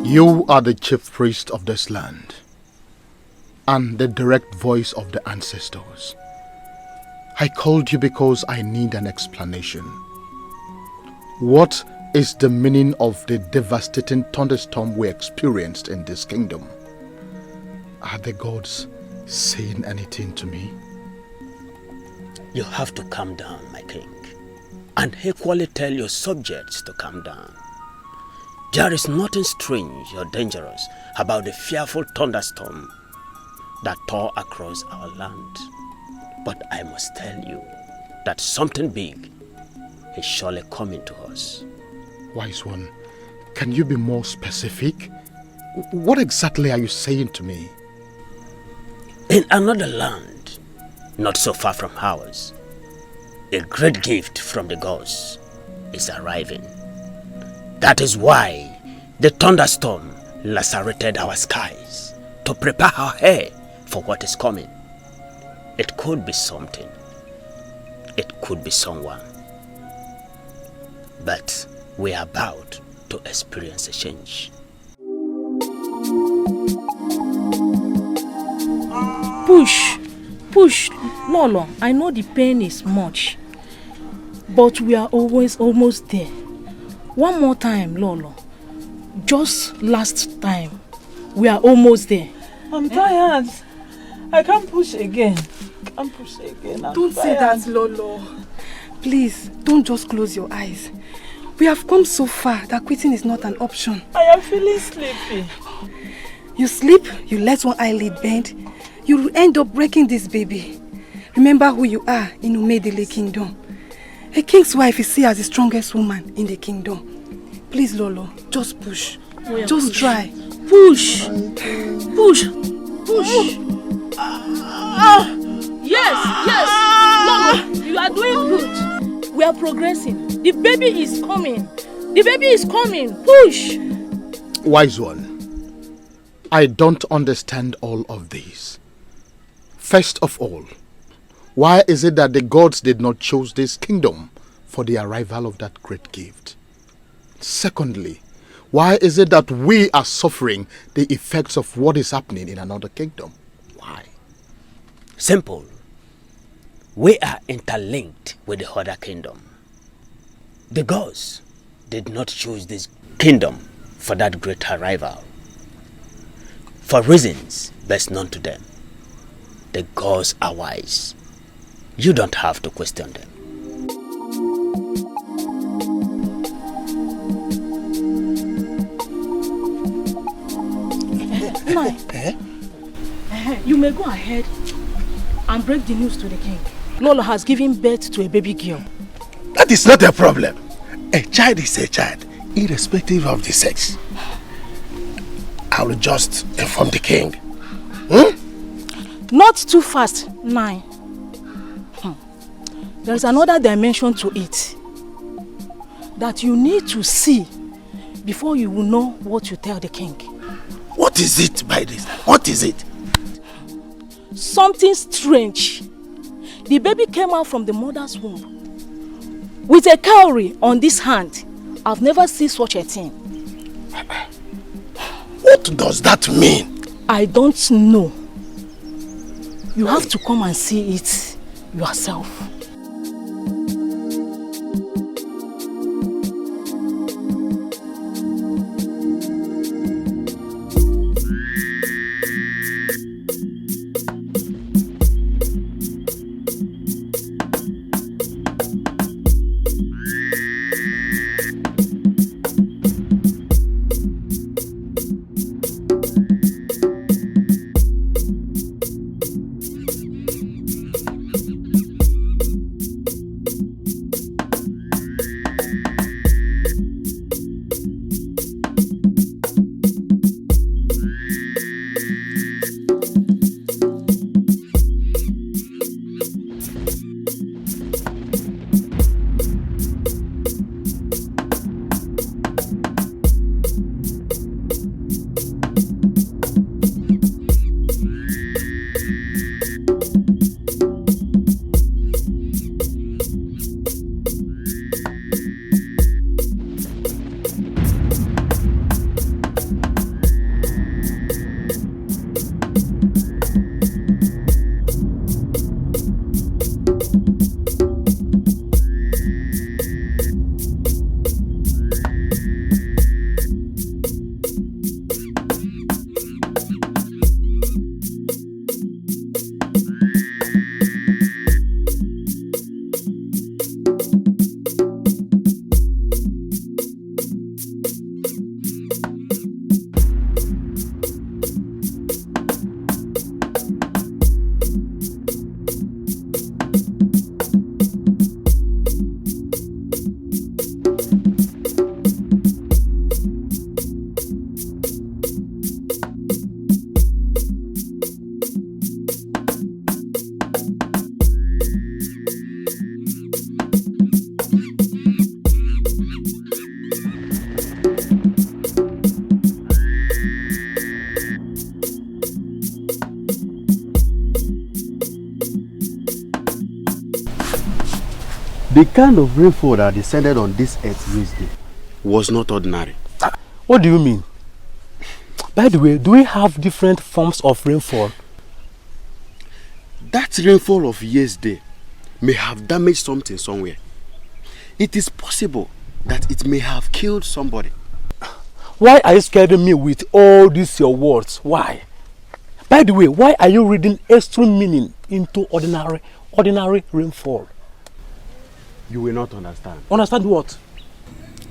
You are the chief priest of this land and the direct voice of the ancestors. I called you because I need an explanation. What is the meaning of the devastating thunderstorm we experienced in this kingdom? Are the gods saying anything to me? You have to calm down, my king, and equally tell your subjects to calm down. There is nothing strange or dangerous about the fearful thunderstorm that tore across our land. But I must tell you that something big is surely coming to us. Wise one, can you be more specific? What exactly are you saying to me? In another land, not so far from ours, a great gift from the gods is arriving. That is why the thunderstorm lacerated our skies to prepare our air for what is coming. It could be something. It could be someone. But we are about to experience a change. Push. Lolo, I know the pain is much, but we are almost there. One more time, Lolo. Just last time. We are almost there. I'm tired. I can't push again. Don't say that, Lolo. Please, don't just close your eyes. We have come so far that quitting is not an option. I am feeling sleepy. You sleep, you let one eyelid bend, you will end up breaking this baby. Remember who you are in Umedele Kingdom. A king's wife is seen as the strongest woman in the kingdom. Please, Lolo, just push. Just try. Push. Yes. Lolo, you are doing good. We are progressing. The baby is coming. Push. Wise one, I don't understand all of these. First of all, why is it that the gods did not choose this kingdom for the arrival of that great gift? Secondly, why is it that we are suffering the effects of what is happening in another kingdom? Why? Simple. We are interlinked with the other kingdom. The gods did not choose this kingdom for that great arrival. For reasons best known to them. The gods are wise. You don't have to question them. You may go ahead and break the news to the king. Lola has given birth to a baby girl. That is not a problem. A child is a child, irrespective of the sex. I will just inform the king. Not too fast, 9. There is another dimension to it that you need to see before you will know what to tell the king. What is it by this? What is it? Something strange. The baby came out from the mother's womb with a cowrie on this hand. I've never seen such a thing. What does that mean? I don't know. You have to come and see it yourself. The kind of rainfall that descended on this earth Wednesday was not ordinary. What do you mean? By the way, do we have different forms of rainfall? That rainfall of yesterday may have damaged something somewhere. It is possible that it may have killed somebody. Why are you scaring me with all these your words? Why? By the way, why are you reading extreme meaning into ordinary rainfall? You will not understand. Understand what?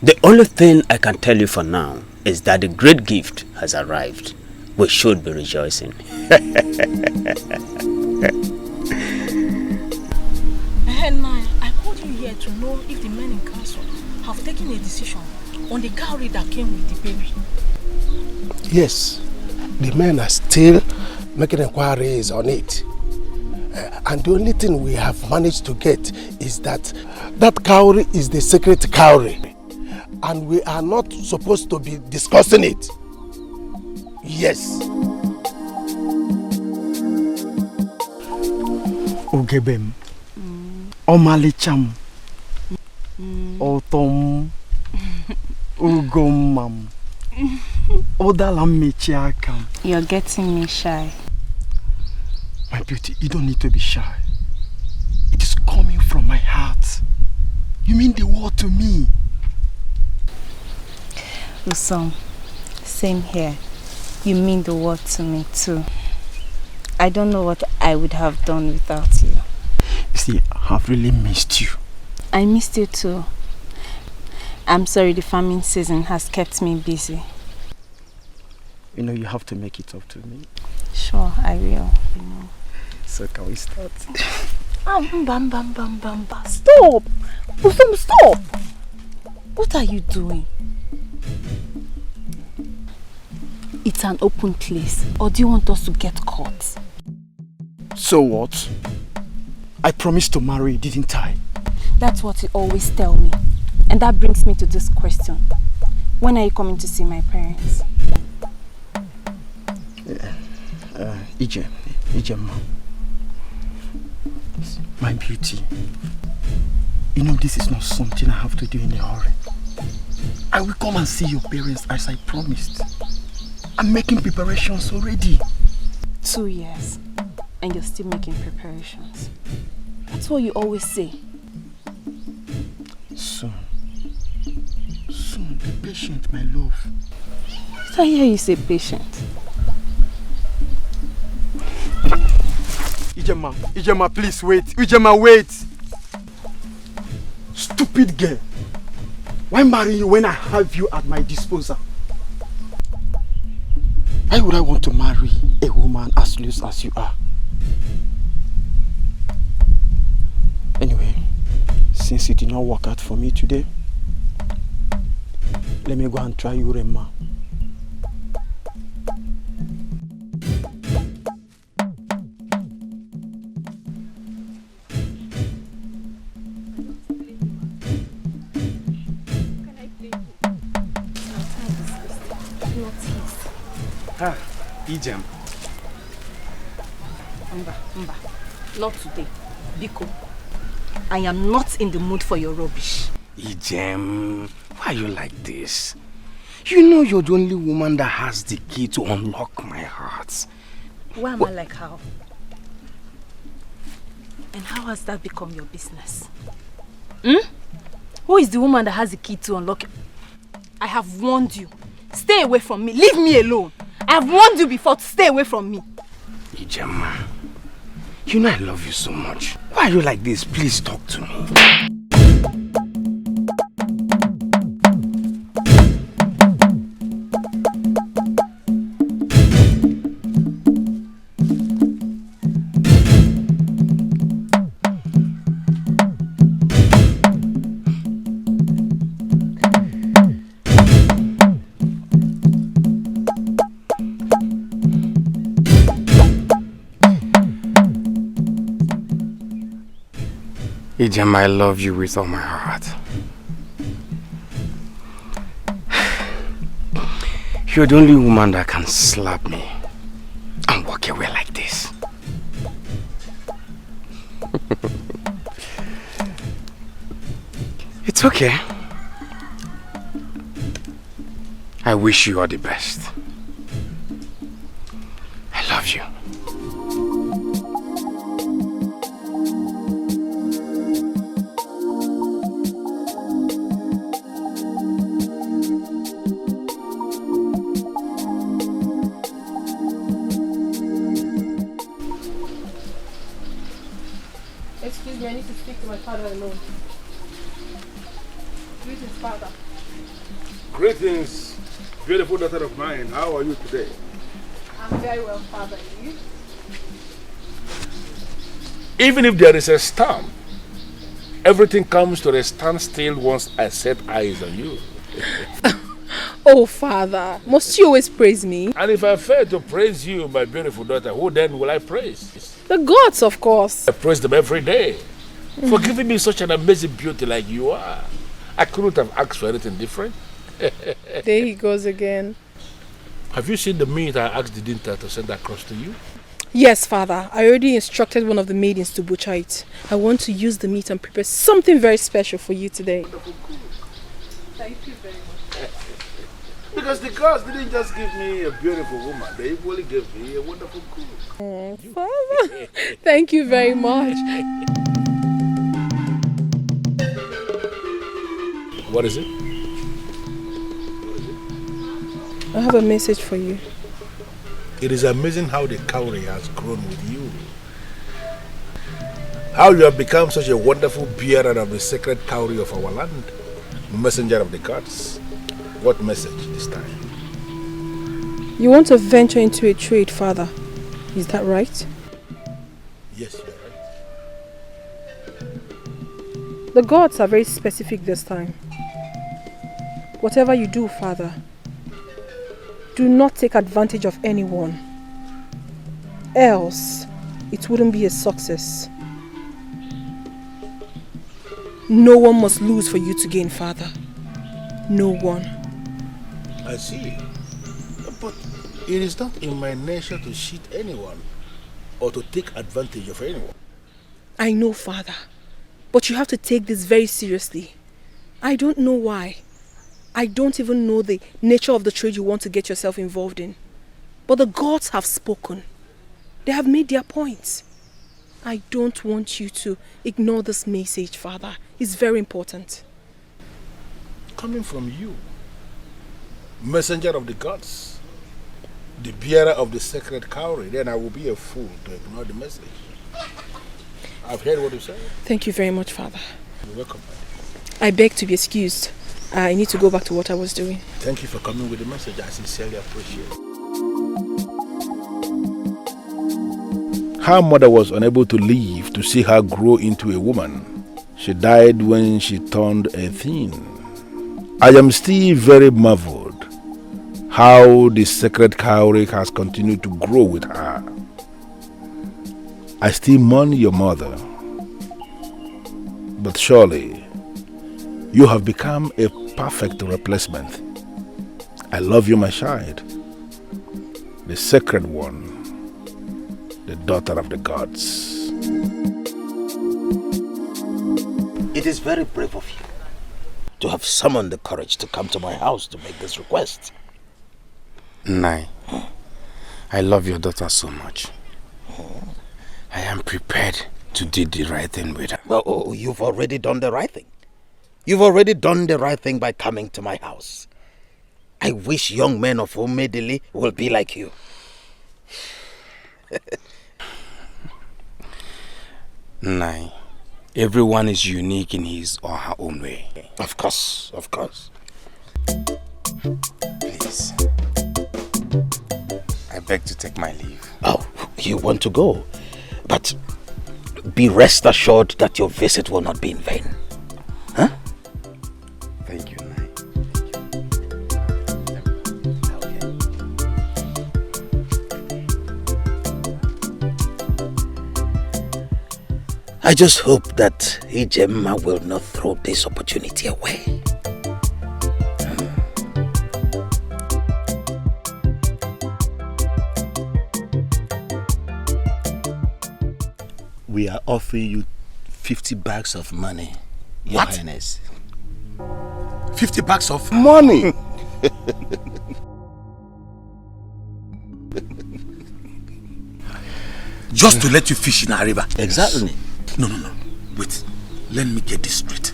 The only thing I can tell you for now is that the great gift has arrived. We should be rejoicing. Henna, I called you here to know if the men in council have taken a decision on the cowrie that came with the baby. Yes, the men are still making inquiries on it. And the only thing we have managed to get is that cowrie is the sacred cowrie. And we are not supposed to be discussing it. Yes. Ugebem. Omalicham. Otom. Ugomam. Odalam. You're getting me shy. My beauty, you don't need to be shy. It is coming from my heart. You mean the world to me. Usom, same here. You mean the world to me too. I don't know what I would have done without you. You see, I have really missed you. I missed you too. I'm sorry the farming season has kept me busy. You know, you have to make it up to me. Sure, I will. So can we start? Stop! Usom, stop! What are you doing? It's an open place, or do you want us to get caught? So what? I promised to marry, didn't I? That's what you always tell me. And that brings me to this question. When are you coming to see my parents? Ijema. My beauty. You know this is not something I have to do in a hurry. I will come and see your parents as I promised. I'm making preparations already. 2 years. And you're still making preparations. That's what you always say. Soon. Soon. Be patient, my love. Did I hear you say patient? Ijema, please wait. Ijema, wait. Stupid girl. Why marry you when I have you at my disposal? Why would I want to marry a woman as loose as you are? Anyway, since it did not work out for me today, let me go and try Urema. Ijem. Mba, not today. Biko, I am not in the mood for your rubbish. Ijem, why are you like this? You know you're the only woman that has the key to unlock my heart. Why am I like how? And how has that become your business? Who is the woman that has the key to unlock it? I have warned you. Stay away from me. Leave me alone. I have warned you before to stay away from me. Ijema, you know I love you so much. Why are you like this? Please talk to me. Ijem, I love you with all my heart. You're the only woman that can slap me and walk away like this. It's okay. I wish you all the best. I love you. Excuse me, I need to speak to my father alone. Greetings, father. Greetings, beautiful daughter of mine. How are you today? I'm very well, father. And you? Even if there is a storm, everything comes to a standstill once I set eyes on you. Oh, father, must you always praise me? And if I fail to praise you, my beautiful daughter, who then will I praise? The gods, of course. I praise them every day for giving me such an amazing beauty like you are. I couldn't have asked for anything different. There he goes again. Have you seen the meat I asked the dinner to send across to you? Yes, father. I already instructed one of the maidens to butcher it. I want to use the meat and prepare something very special for you today. Thank you very much. Because the gods didn't just give me a beautiful woman, they equally gave me a wonderful cook. Father, thank you very much. What is it? I have a message for you. It is amazing how the cowrie has grown with you. How you have become such a wonderful bearer of the sacred cowrie of our land. Messenger of the gods. What message this time? You want to venture into a trade, father. Is that right? Yes, you're right. The gods are very specific this time. Whatever you do, father, do not take advantage of anyone. Else, it wouldn't be a success. No one must lose for you to gain, father. No one. I see. But it is not in my nature to cheat anyone or to take advantage of anyone. I know, father. But you have to take this very seriously. I don't know why. I don't even know the nature of the trade you want to get yourself involved in. But the gods have spoken. They have made their points. I don't want you to ignore this message, father. It's very important. Coming from you, messenger of the gods, the bearer of the sacred cowrie, then I will be a fool to ignore the message. I've heard what you said. Thank you very much, father. You're welcome. I beg to be excused. I need to go back to what I was doing. Thank you for coming with the message. I sincerely appreciate it. Her mother was unable to live to see her grow into a woman. She died when she turned 18. I am still very marveled how the sacred cowrie has continued to grow with her. I still mourn your mother, but surely you have become a perfect replacement. I love you, my child, the sacred one, the daughter of the gods. It is very brave of you to have summoned the courage to come to my house to make this request. Nai, I love your daughter so much. I am prepared to do the right thing with her. Oh, you've already done the right thing. You've already done the right thing by coming to my house. I wish young men of Omedili will be like you. Nai, everyone is unique in his or her own way. Of course, of course. Please, I beg to take my leave. Oh, you want to go? But be rest assured that your visit will not be in vain. Huh? Thank you, Nai. I just hope that Ijemma will not throw this opportunity away. We are offering you 50 bags of money, Your Highness. 50 bags of money. Just to let you fish in a river. Exactly. No. Wait. Let me get this straight.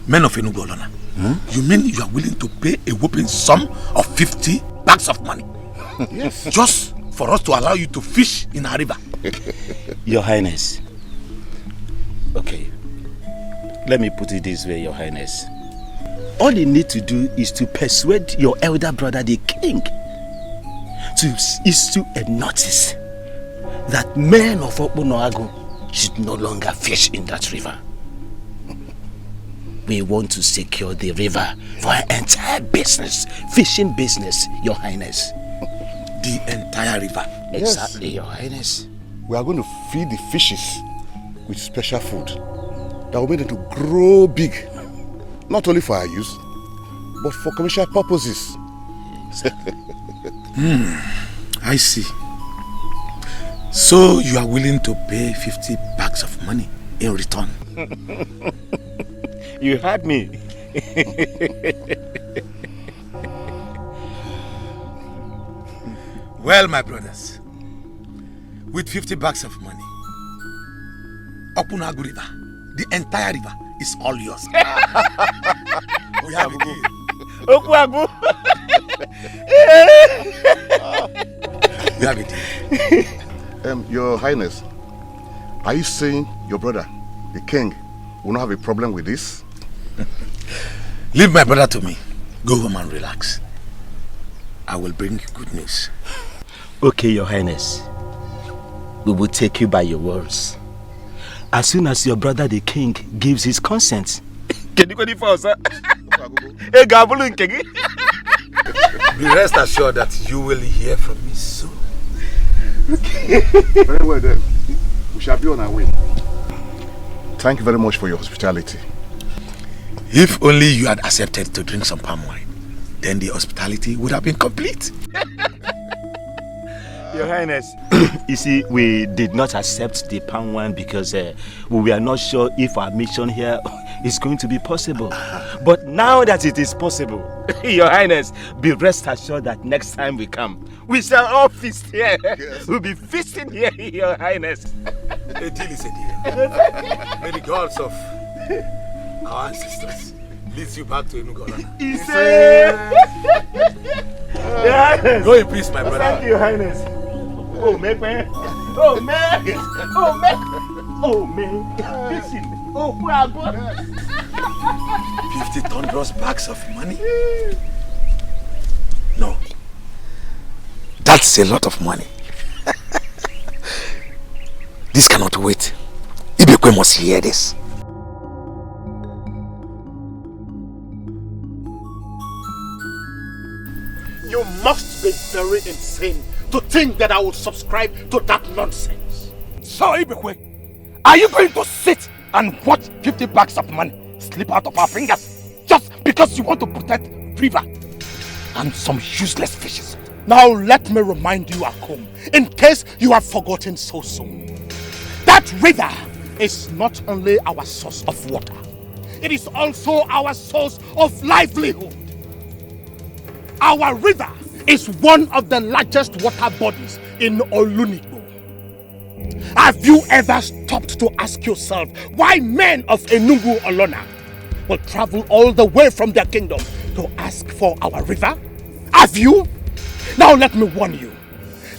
Men of Enugu Olona, you mean you are willing to pay a whopping sum of 50 bags of money? Yes. Just for us to allow you to fish in a river? Your Highness. Okay. Let me put it this way, Your Highness. All you need to do is to persuade your elder brother, the king, to issue a notice that men of Okpunoagu should no longer fish in that river. We want to secure the river for our entire business, fishing business, Your Highness. The entire river? Exactly, Your Highness. We are going to feed the fishes with special food that will make them to grow big, not only for our use, but for commercial purposes. I see. So you are willing to pay 50 bags of money in return? You heard me. Well, my brothers, with 50 bags of money, Okpunoagu River, the entire river, is all yours. We have a deal. Okpunoagu. We have a deal. Your Highness, are you saying your brother, the king, will not have a problem with this? Leave my brother to me. Go home and relax. I will bring you good news. Okay, Your Highness. We will take you by your words. As soon as your brother the king gives his consent. Be rest assured that you will hear from me soon. Okay. Very well then. We shall be on our way. Thank you very much for your hospitality. If only you had accepted to drink some palm wine, then the hospitality would have been complete. Your Highness, you see, we did not accept the palm wine because we were not sure if our mission here is going to be possible. But now that it is possible, Your Highness, be rest assured that next time we come, we shall all feast here. Yes. We'll be feasting here, Your Highness. A deal is a deal. May the gods of our ancestors lead you back to Enugu Olona. Go in peace, my brother. Thank you, Your Highness. Oh, man. Oh, man. Oh, man. Oh, man. Listen. Oh, 50 thunderous bags of money? No. That's a lot of money. This cannot wait. Ibekwe must hear this. You must be very insane to think that I would subscribe to that nonsense. So, Ibekwe, are you going to sit and watch 50 bags of money slip out of our fingers just because you want to protect river and some useless fishes? Now let me remind you, Akum, in case you have forgotten so soon. That river is not only our source of water, it is also our source of livelihood. Our river is one of the largest water bodies in Olunigbo. Have you ever stopped to ask yourself why men of Enugu Olona will travel all the way from their kingdom to ask for our river? Have you? Now let me warn you.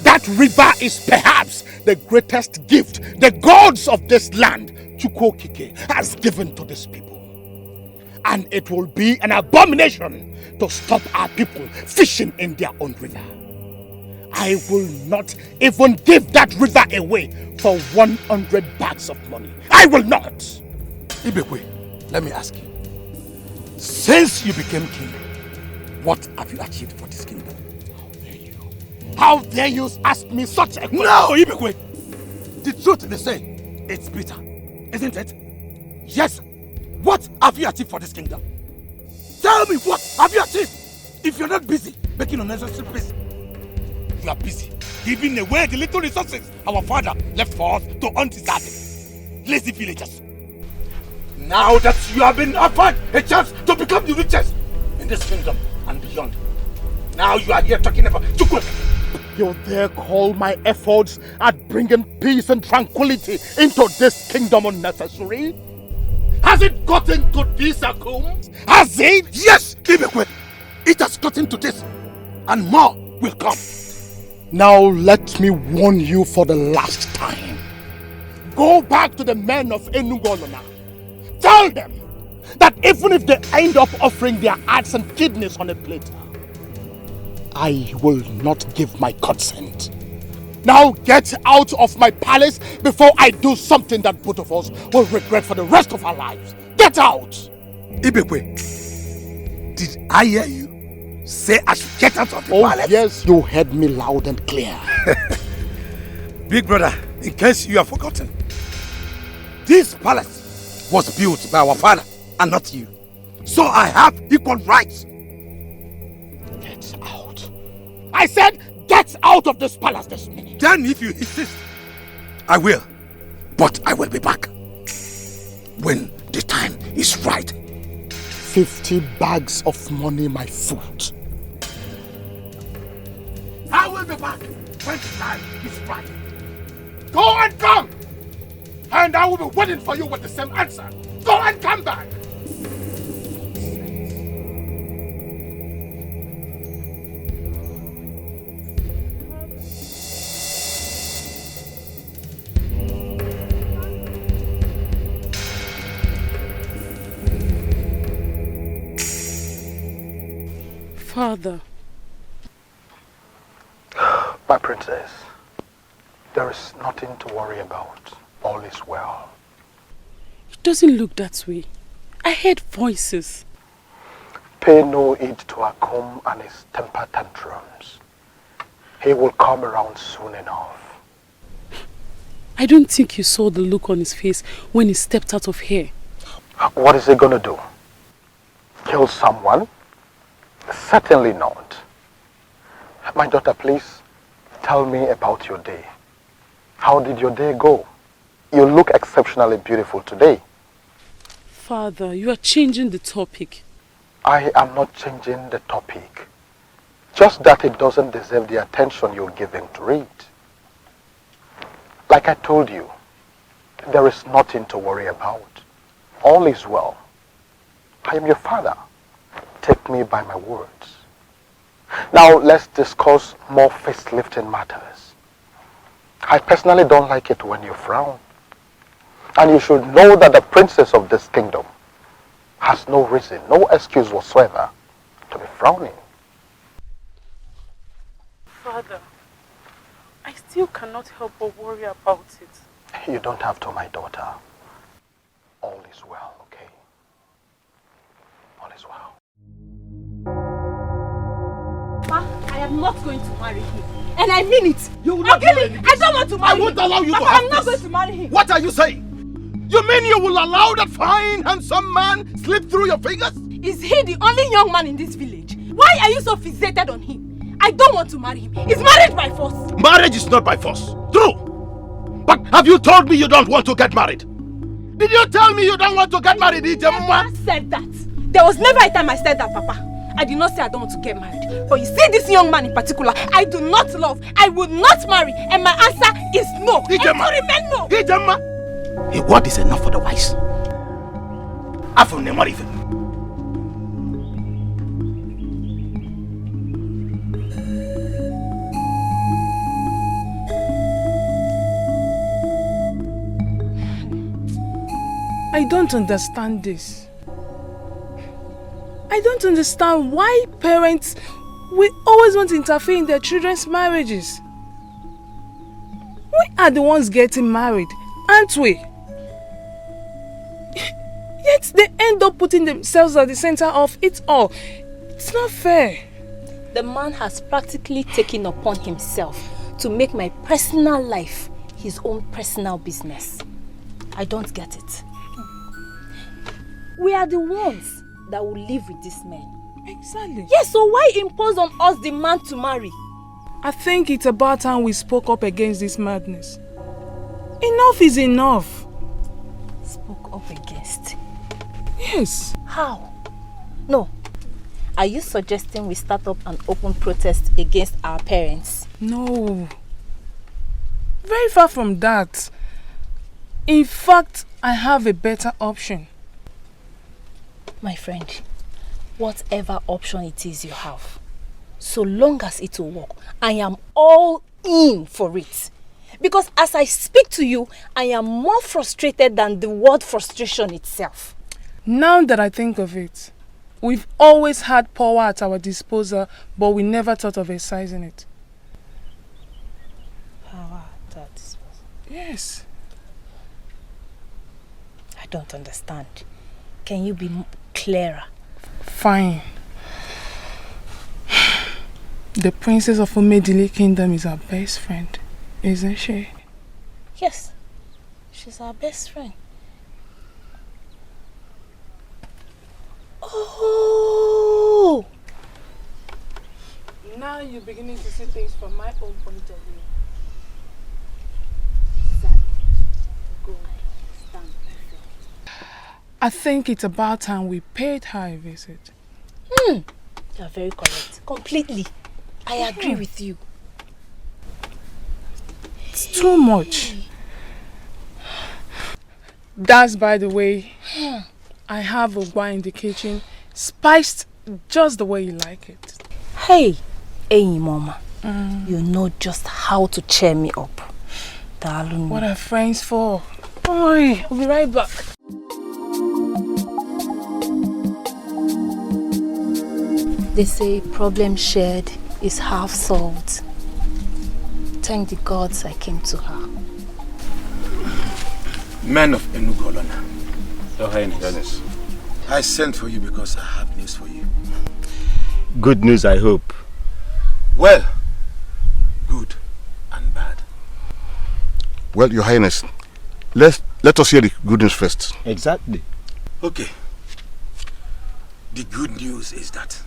That river is perhaps the greatest gift the gods of this land, Chukwokike, has given to this people. And it will be an abomination to stop our people fishing in their own river. I will not even give that river away for 100 bags of money. I will not. Ibekwe, let me ask you. Since you became king, what have you achieved for this kingdom? How dare you ask me such a question? No, Ibekwe! The truth they say, it's bitter, isn't it? Yes. What have you achieved for this kingdom? Tell me, what have you achieved? If you're not busy making unnecessary peace, you are busy giving away the little resources our father left for us to undeserving lazy villagers. Now that you have been offered a chance to become the richest in this kingdom and beyond, now you are here talking about Chukwu. You dare call my efforts at bringing peace and tranquility into this kingdom unnecessary? Has it gotten to this, Akum? Has it? Yes, Ibekwe. It has gotten to this, and more will come. Now let me warn you for the last time. Go back to the men of Enugolona. Tell them that even if they end up offering their hearts and kidneys on a plate, I will not give my consent. Now get out of my palace before I do something that both of us will regret for the rest of our lives. Get out! Ibekwe, did I hear you say I should get out of the palace? Oh yes, you heard me loud and clear. Big brother, in case you have forgotten, this palace was built by our father and not you. So I have equal rights. Get out. I said get out of this palace this minute. Then if you insist, I will. But I will be back when the time is right. 50 bags of money, my foot. I will be back when the time is right. Go and come! And I will be waiting for you with the same answer. Go and come back! Father. My princess, there is nothing to worry about. All is well. It doesn't look that way. I heard voices. Pay no heed to Akum and his temper tantrums. He will come around soon enough. I don't think you saw the look on his face when he stepped out of here. What is he gonna do? Kill someone? Certainly not. My daughter, please tell me about your day. How did your day go? You look exceptionally beautiful today. Father, you are changing the topic. I am not changing the topic. Just that it doesn't deserve the attention you're giving to it. Like I told you, there is nothing to worry about. All is well. I am your father. Take me by my words. Now let's discuss more face-lifting matters. I personally don't like it when you frown. And you should know that the princess of this kingdom has no reason, no excuse whatsoever to be frowning. Father, I still cannot help but worry about it. You don't have to, my daughter. All is well, okay? All is well. Ma, I am not going to marry him. And I mean it. You will not marry him. I don't want to marry him. I won't allow you Papa, to have I'm not this. going to marry him. What are you saying? You mean you will allow that fine, handsome man slip through your fingers? Is he the only young man in this village? Why are you so fixated on him? I don't want to marry him. He's married by force. Marriage is not by force. True. But have you told me you don't want to get married? Did you tell me you don't want to get married, Ijemma? I never said that. There was never a time I said that, Papa. I did not say I don't want to get married. But you see this young man in particular, I do not love. I would not marry. And my answer is no. Ijemma. And to remain no. Ijemma. A word is enough for the wise. After never even. I don't understand this. I don't understand why parents will always want to interfere in their children's marriages. We are the ones getting married, aren't we? Yet they end up putting themselves at the center of it all. It's not fair. The man has practically taken upon himself to make my personal life his own personal business. I don't get it. We are the ones that will live with this man. Exactly. Yes, so why impose on us the man to marry? I think it's about time we spoke up against this madness. Enough is enough. Spoke up against. Yes. How? No. Are you suggesting we start up an open protest against our parents? No. Very far from that. In fact, I have a better option. My friend, whatever option it is you have, so long as it will work, I am all in for it. Because as I speak to you, I am more frustrated than the word frustration itself. Now that I think of it, we've always had power at our disposal, but we never thought of exercising it. Power at our disposal? Yes. I don't understand. Can you be clearer? Fine. The princess of Umedili Kingdom is our best friend, isn't she? Yes, she's our best friend. Oh! Now you're beginning to see things from my own point of view. Go stand. I think it's about time we paid her a visit. You're very correct. Completely. I agree with you. It's too much. That's by the way. I have Ogba in the kitchen, spiced just the way you like it. Hey, Mama. You know just how to cheer me up. Darling. What are friends for? Oi, I'll be right back. They say problem shared is half solved. Thank the gods I came to her. Men of Enugolona. Your Highness. I sent for you because I have news for you. Good news, I hope. Well, good and bad. Well, Your Highness, let us hear the good news first. Exactly. Okay. The good news is that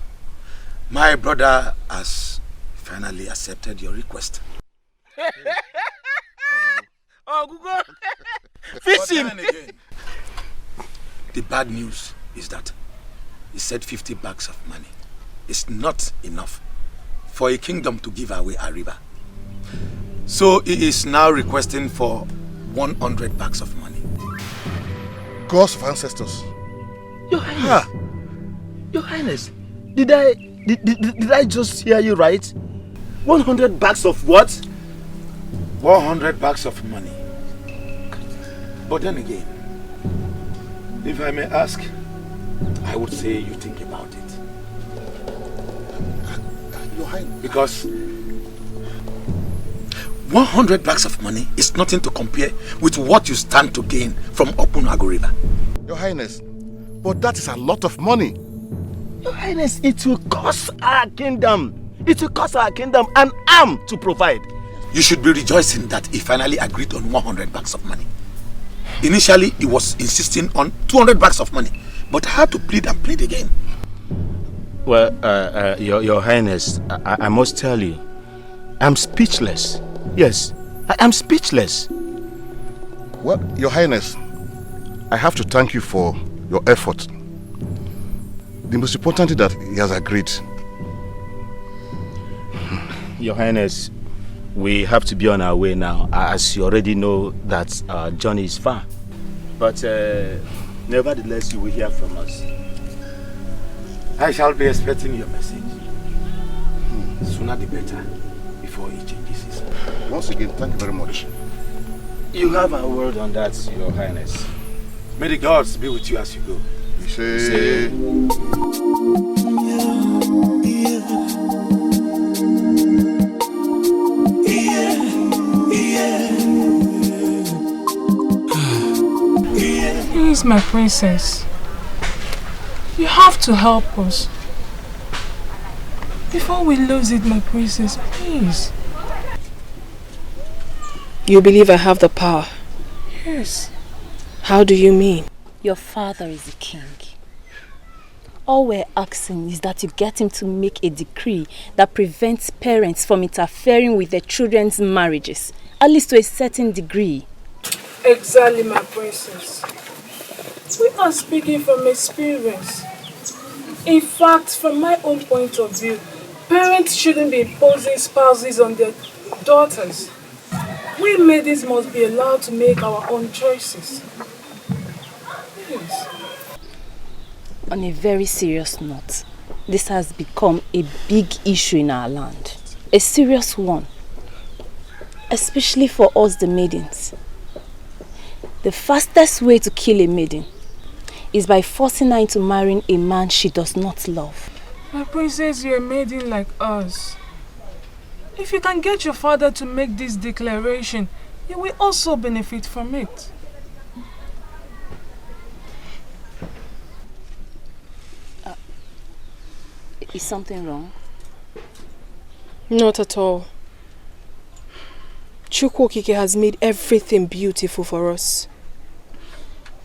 my brother has finally accepted your request. Oh, Google! Fish him! The bad news is that he said 50 bags of money is not enough for a kingdom to give away a river. So he is now requesting for 100 bags of money. Gods of ancestors. Your Highness. Your Highness, did I just hear you right? 100 bags of what? 100 bags of money. But then again, if I may ask, I would say you think about it. Your Highness. Because 100 bags of money is nothing to compare with what you stand to gain from Opunago River. Your Highness, but that is a lot of money. Your Highness, it will cost our kingdom. It will cost our kingdom an arm to provide. You should be rejoicing that he finally agreed on 100 bags of money. Initially, he was insisting on 200 bags of money, but I had to plead and plead again. Well, Your Highness, I must tell you, I'm speechless. Yes, I am speechless. Well, Your Highness, I have to thank you for your effort. The most important thing that he has agreed. Your Highness, we have to be on our way now, as you already know that our journey is far. But nevertheless, you will hear from us. I shall be expecting your message. Sooner the better, before he changes his mind. Once again, thank you very much. You have a word on that, Your Highness. May the gods be with you as you go. We say... Please, my princess. You have to help us. Before we lose it, my princess, please. You believe I have the power? Yes. How do you mean? Your father is the king. All we're asking is that you get him to make a decree that prevents parents from interfering with their children's marriages, at least to a certain degree. Exactly, my princess. We are speaking from experience. In fact, from my own point of view, parents shouldn't be imposing spouses on their daughters. We maidens must be allowed to make our own choices. Yes. On a very serious note, this has become a big issue in our land. A serious one. Especially for us the maidens. The fastest way to kill a maiden is by forcing her into marrying a man she does not love. My princess, you're a maiden like us. If you can get your father to make this declaration, you will also benefit from it. Is something wrong? Not at all. Chukwokike has made everything beautiful for us.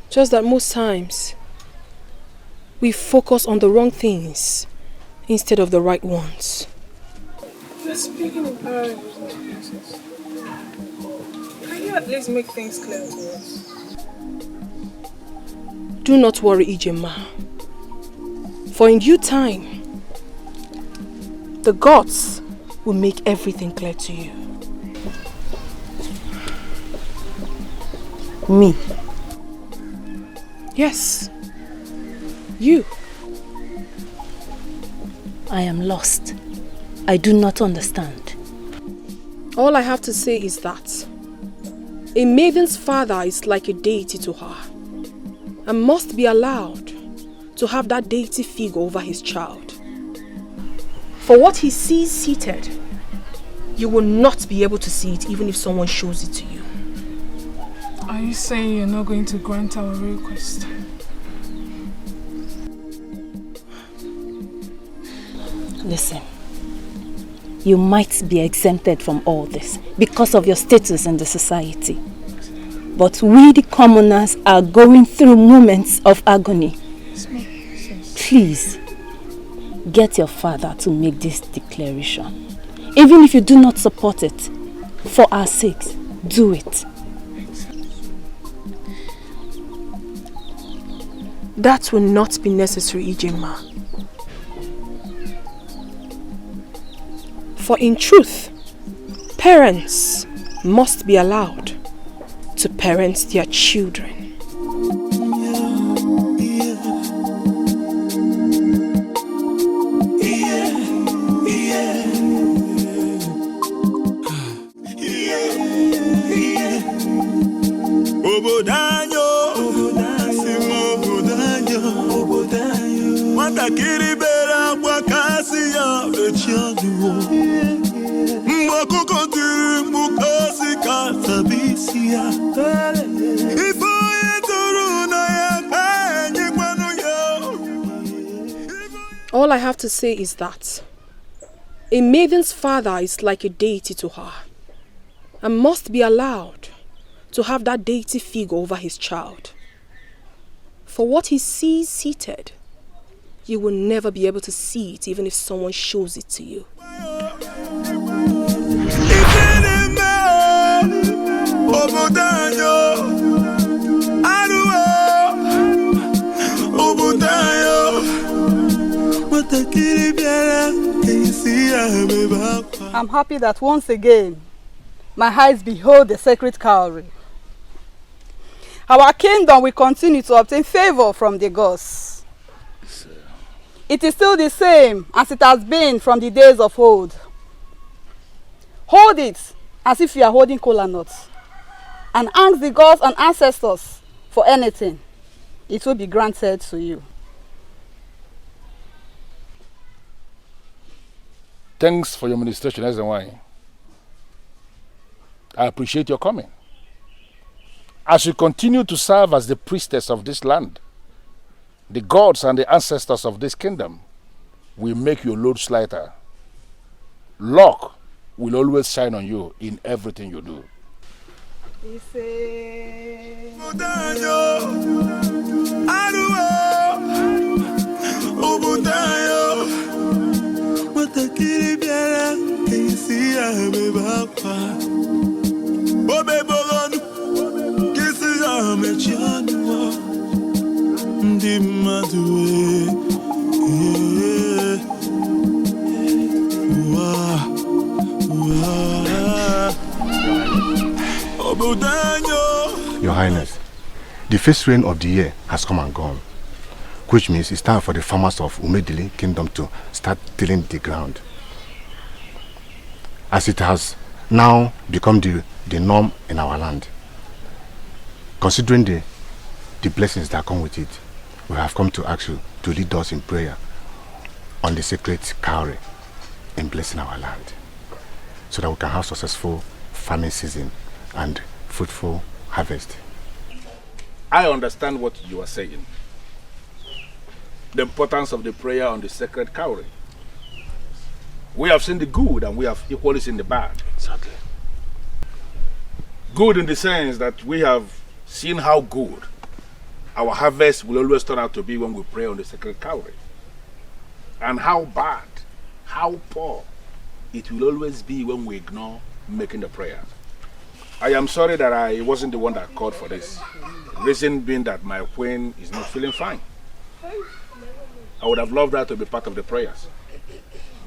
Just that most times, we focus on the wrong things instead of the right ones. You're speaking in parables, my princess. Can you at least make things clear to us? Do not worry, Ijema. For in due time, the gods will make everything clear to you. Me? Yes. You. I am lost. I do not understand. All I have to say is that a maiden's father is like a deity to her and must be allowed to have that deity figure over his child. For what he sees seated, you will not be able to see it even if someone shows it to you. Are you saying you're not going to grant our request? Listen, you might be exempted from all this because of your status in the society. But we, the commoners, are going through moments of agony. Please, get your father to make this declaration. Even if you do not support it, for our sakes, do it. That will not be necessary, Ijema. For in truth, parents must be allowed to parent their children. All I have to say is that a maiden's father is like a deity to her and must be allowed to have that deity figure over his child. For what he sees seated, you will never be able to see it even if someone shows it to you. I'm happy that once again my eyes behold the sacred cowrie. Our kingdom will continue to obtain favor from the gods. It is still the same as it has been from the days of old. Hold it as if you are holding kola nuts and ask the gods and ancestors for anything. It will be granted to you. Thanks for your ministration, Ezenwai. I appreciate your coming. As you continue to serve as the priestess of this land, the gods and the ancestors of this kingdom will make your loads lighter. Luck will always shine on you in everything you do. Your Highness, the first rain of the year has come and gone, which means it's time for the farmers of Umedili Kingdom to start tilling the ground. As it has now become the norm in our land. Considering the blessings that come with it, we have come to ask you to lead us in prayer on the sacred cowrie in blessing our land, so that we can have successful farming season and fruitful harvest. I understand what you are saying. The importance of the prayer on the sacred cowrie. We have seen the good and we have equally seen the bad. Exactly. Good in the sense that we have seen how good our harvest will always turn out to be when we pray on the sacred cowrie. And how bad, how poor it will always be when we ignore making the prayer. I am sorry that I wasn't the one that called for this. Reason being that my queen is not feeling fine. I would have loved her to be part of the prayers.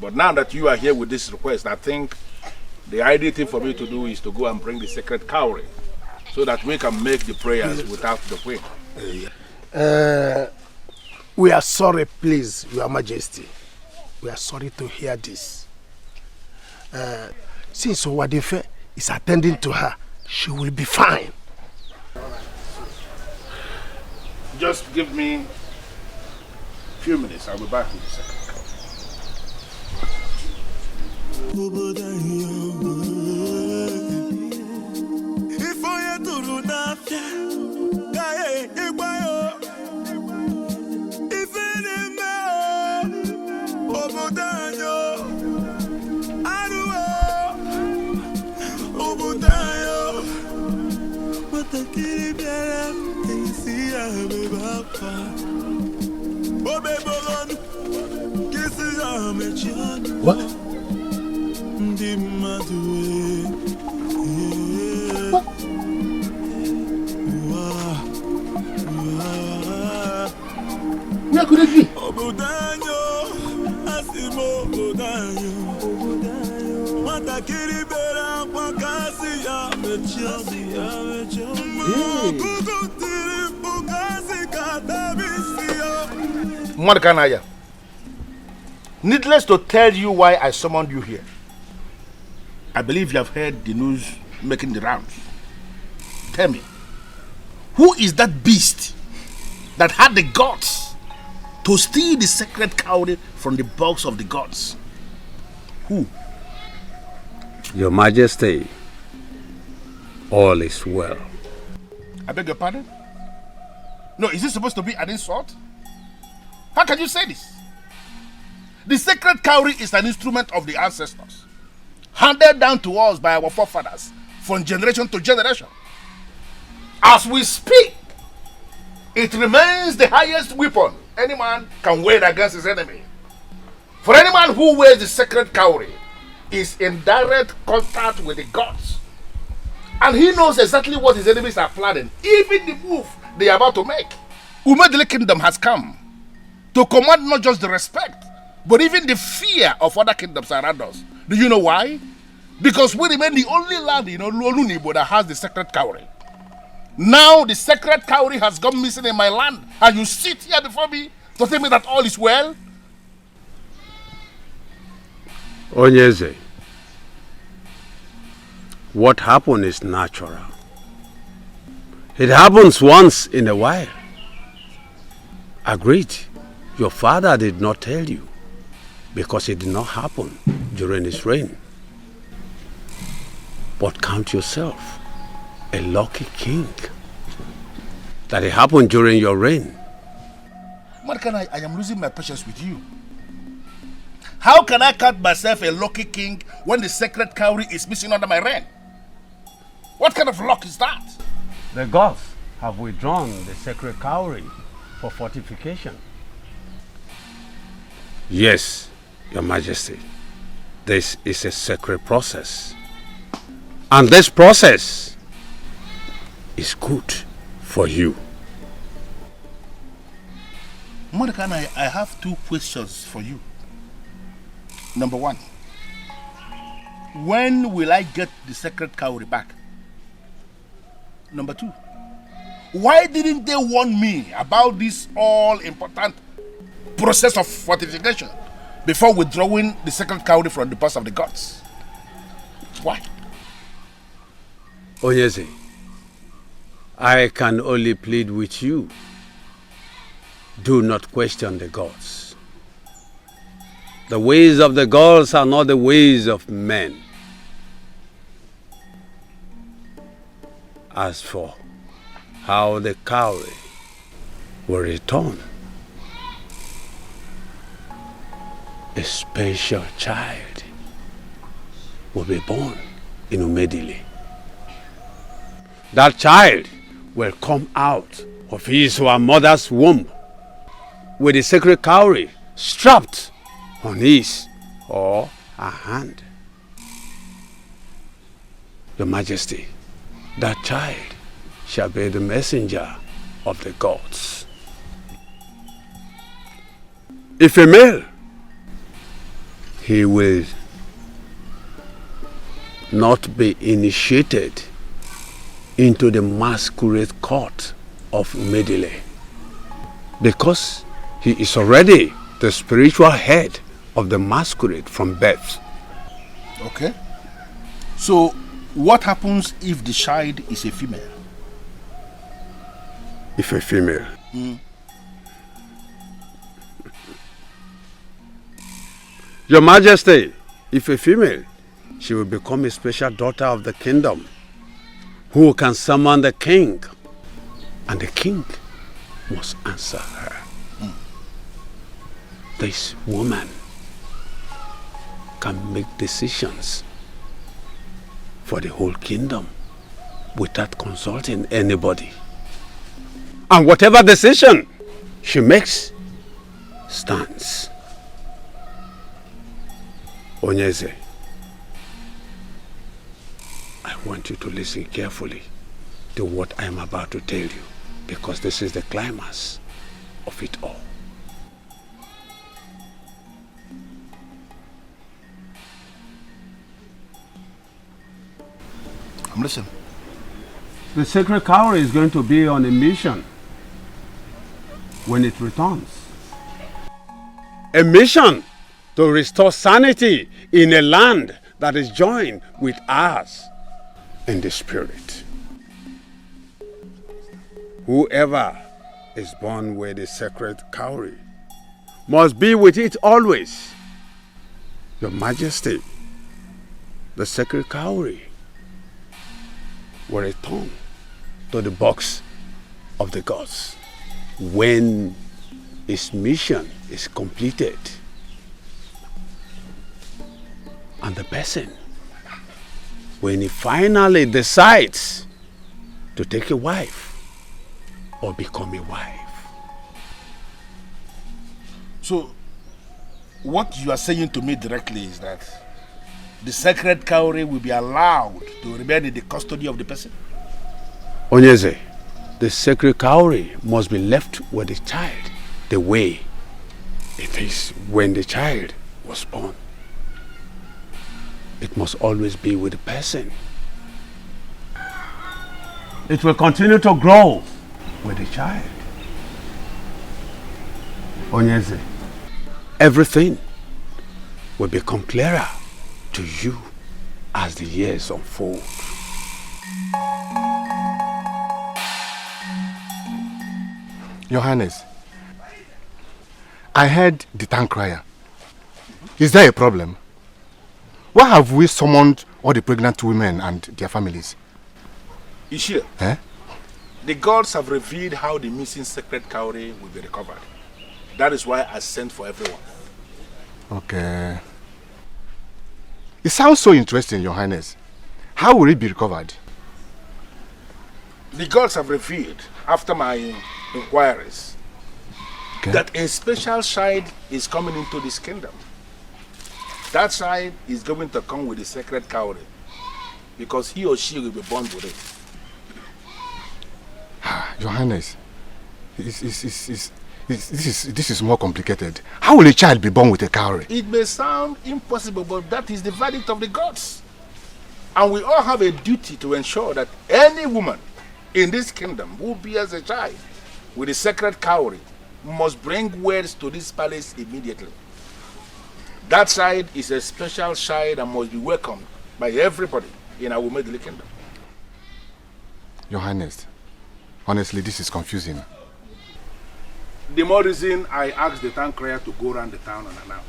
But now that you are here with this request, I think the ideal thing for me to do is to go and bring the sacred cowrie so that we can make the prayers without the queen. We are sorry, please, Your Majesty. We are sorry to hear this. Since Owadefe is attending to her, she will be fine. Just give me a few minutes. I'll be back in a second. What? Where could it be? Mordecai, needless to tell you why I summoned you here. I believe you have heard the news making the rounds. Tell me, who is that beast that had the guts to steal the sacred cowrie from the box of the gods? Who? Your Majesty, all is well. I beg your pardon? No, is this supposed to be an insult? How can you say this? The sacred cowrie is an instrument of the ancestors, handed down to us by our forefathers from generation to generation. As we speak, it remains the highest weapon any man can wage against his enemy. For any man who wears the sacred cowrie is in direct contact with the gods, and he knows exactly what his enemies are planning, even the move they are about to make. Umedili Kingdom has come to command not just the respect, but even the fear of other kingdoms around us. Do you know why? Because we remain the only land in Olunibo that has the sacred cowrie. Now the sacred cowrie has gone missing in my land, and you sit here before me to tell me that all is well? Onyeze, what happened is natural. It happens once in a while. Agreed. Your father did not tell you because it did not happen during his reign. But count yourself a lucky king that it happened during your reign. Mordecai, I am losing my patience with you. How can I count myself a lucky king when the sacred cowrie is missing under my reign? What kind of luck is that? The gods have withdrawn the sacred cowrie for fortification. Yes, Your Majesty. This is a sacred process. And this process is good for you. Mordecai, I have two questions for you. Number one, when will I get the sacred cowrie back? Number 2, why didn't they warn me about this all-important process of fortification before withdrawing the sacred cowrie from the purse of the gods? Why? Ugezu, I can only plead with you. Do not question the gods. The ways of the gods are not the ways of men. As for how the cowrie will return, a special child will be born in Umedili. That child will come out of his or her mother's womb with the sacred cowrie strapped on his or her hand. Your Majesty, that child shall be the messenger of the gods. If a male, he will not be initiated into the masquerade court of Umedili, because he is already the spiritual head of the masquerade from birth. Okay. So, what happens if the child is a female? If a female? Your Majesty, if a female, she will become a special daughter of the kingdom who can summon the king, and the king must answer her. This woman can make decisions for the whole kingdom without consulting anybody. And whatever decision she makes stands. Ugezu, I want you to listen carefully to what I am about to tell you, because this is the climax of it all. I'm listening. The sacred cowrie is going to be on a mission when it returns. A mission to restore sanity in a land that is joined with ours in the spirit. Whoever is born with the sacred cowrie must be with it always. Your Majesty, the sacred cowrie will return to the box of the gods when its mission is completed. And the person, when he finally decides to take a wife or become a wife. So, what you are saying to me directly is that the sacred cowrie will be allowed to remain in the custody of the person? Ugezu, the sacred cowrie must be left with the child the way it is when the child was born. It must always be with the person. It will continue to grow with the child. Ugezu, everything will become clearer to you as the years unfold. Your Highness, I heard the town crier. Is there a problem? Why have we summoned all the pregnant women and their families? Ishia, the gods have revealed how the missing sacred cowrie will be recovered. That is why I sent for everyone. Okay. It sounds so interesting, Your Highness. How will it be recovered? The gods have revealed, after my inquiries, that a special child is coming into this kingdom. That child is going to come with the sacred cowrie, because he or she will be born with it. Your Highness, this is more complicated. How will a child be born with a cowrie? It may sound impossible, but that is the verdict of the gods. And we all have a duty to ensure that any woman In this kingdom, who bears a child with a sacred cowrie must bring words to this palace immediately. That child is a special child and must be welcomed by everybody in our middle kingdom. Your Highness, honestly, this is confusing. The more reason I asked the town crier to go around the town and announce.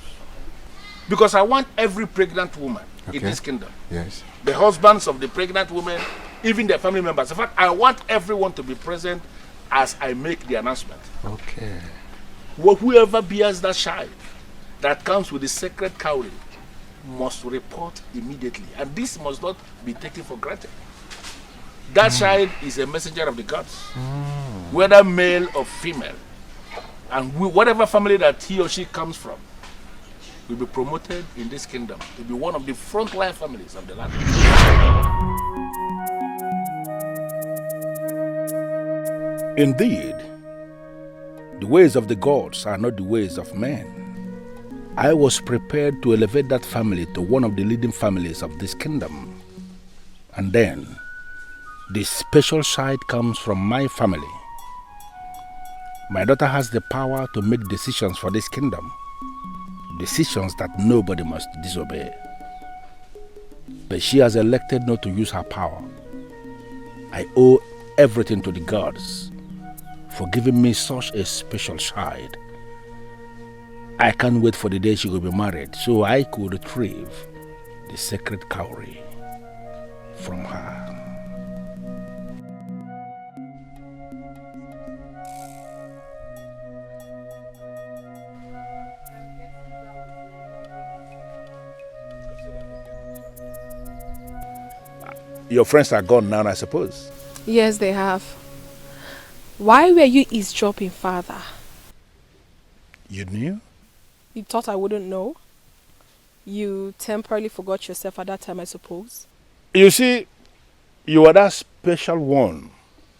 Because I want every pregnant woman in this kingdom, yes, the husbands of the pregnant women, even their family members. In fact, I want everyone to be present as I make the announcement. Okay. Whoever bears that child that comes with the sacred cowrie must report immediately. And this must not be taken for granted. That child is a messenger of the gods, whether male or female. And whatever family that he or she comes from will be promoted in this kingdom to be one of the frontline families of the land. Indeed, the ways of the gods are not the ways of men. I was prepared to elevate that family to one of the leading families of this kingdom. And then, the special side comes from my family. My daughter has the power to make decisions for this kingdom. Decisions that nobody must disobey. But she has elected not to use her power. I owe everything to the gods for giving me such a special child. I can't wait for the day she will be married so I could retrieve the sacred cowrie from her. Your friends are gone now, I suppose. Yes, they have. Why were you eavesdropping, Father? You knew? You thought I wouldn't know? You temporarily forgot yourself at that time, I suppose? You see, you are that special one,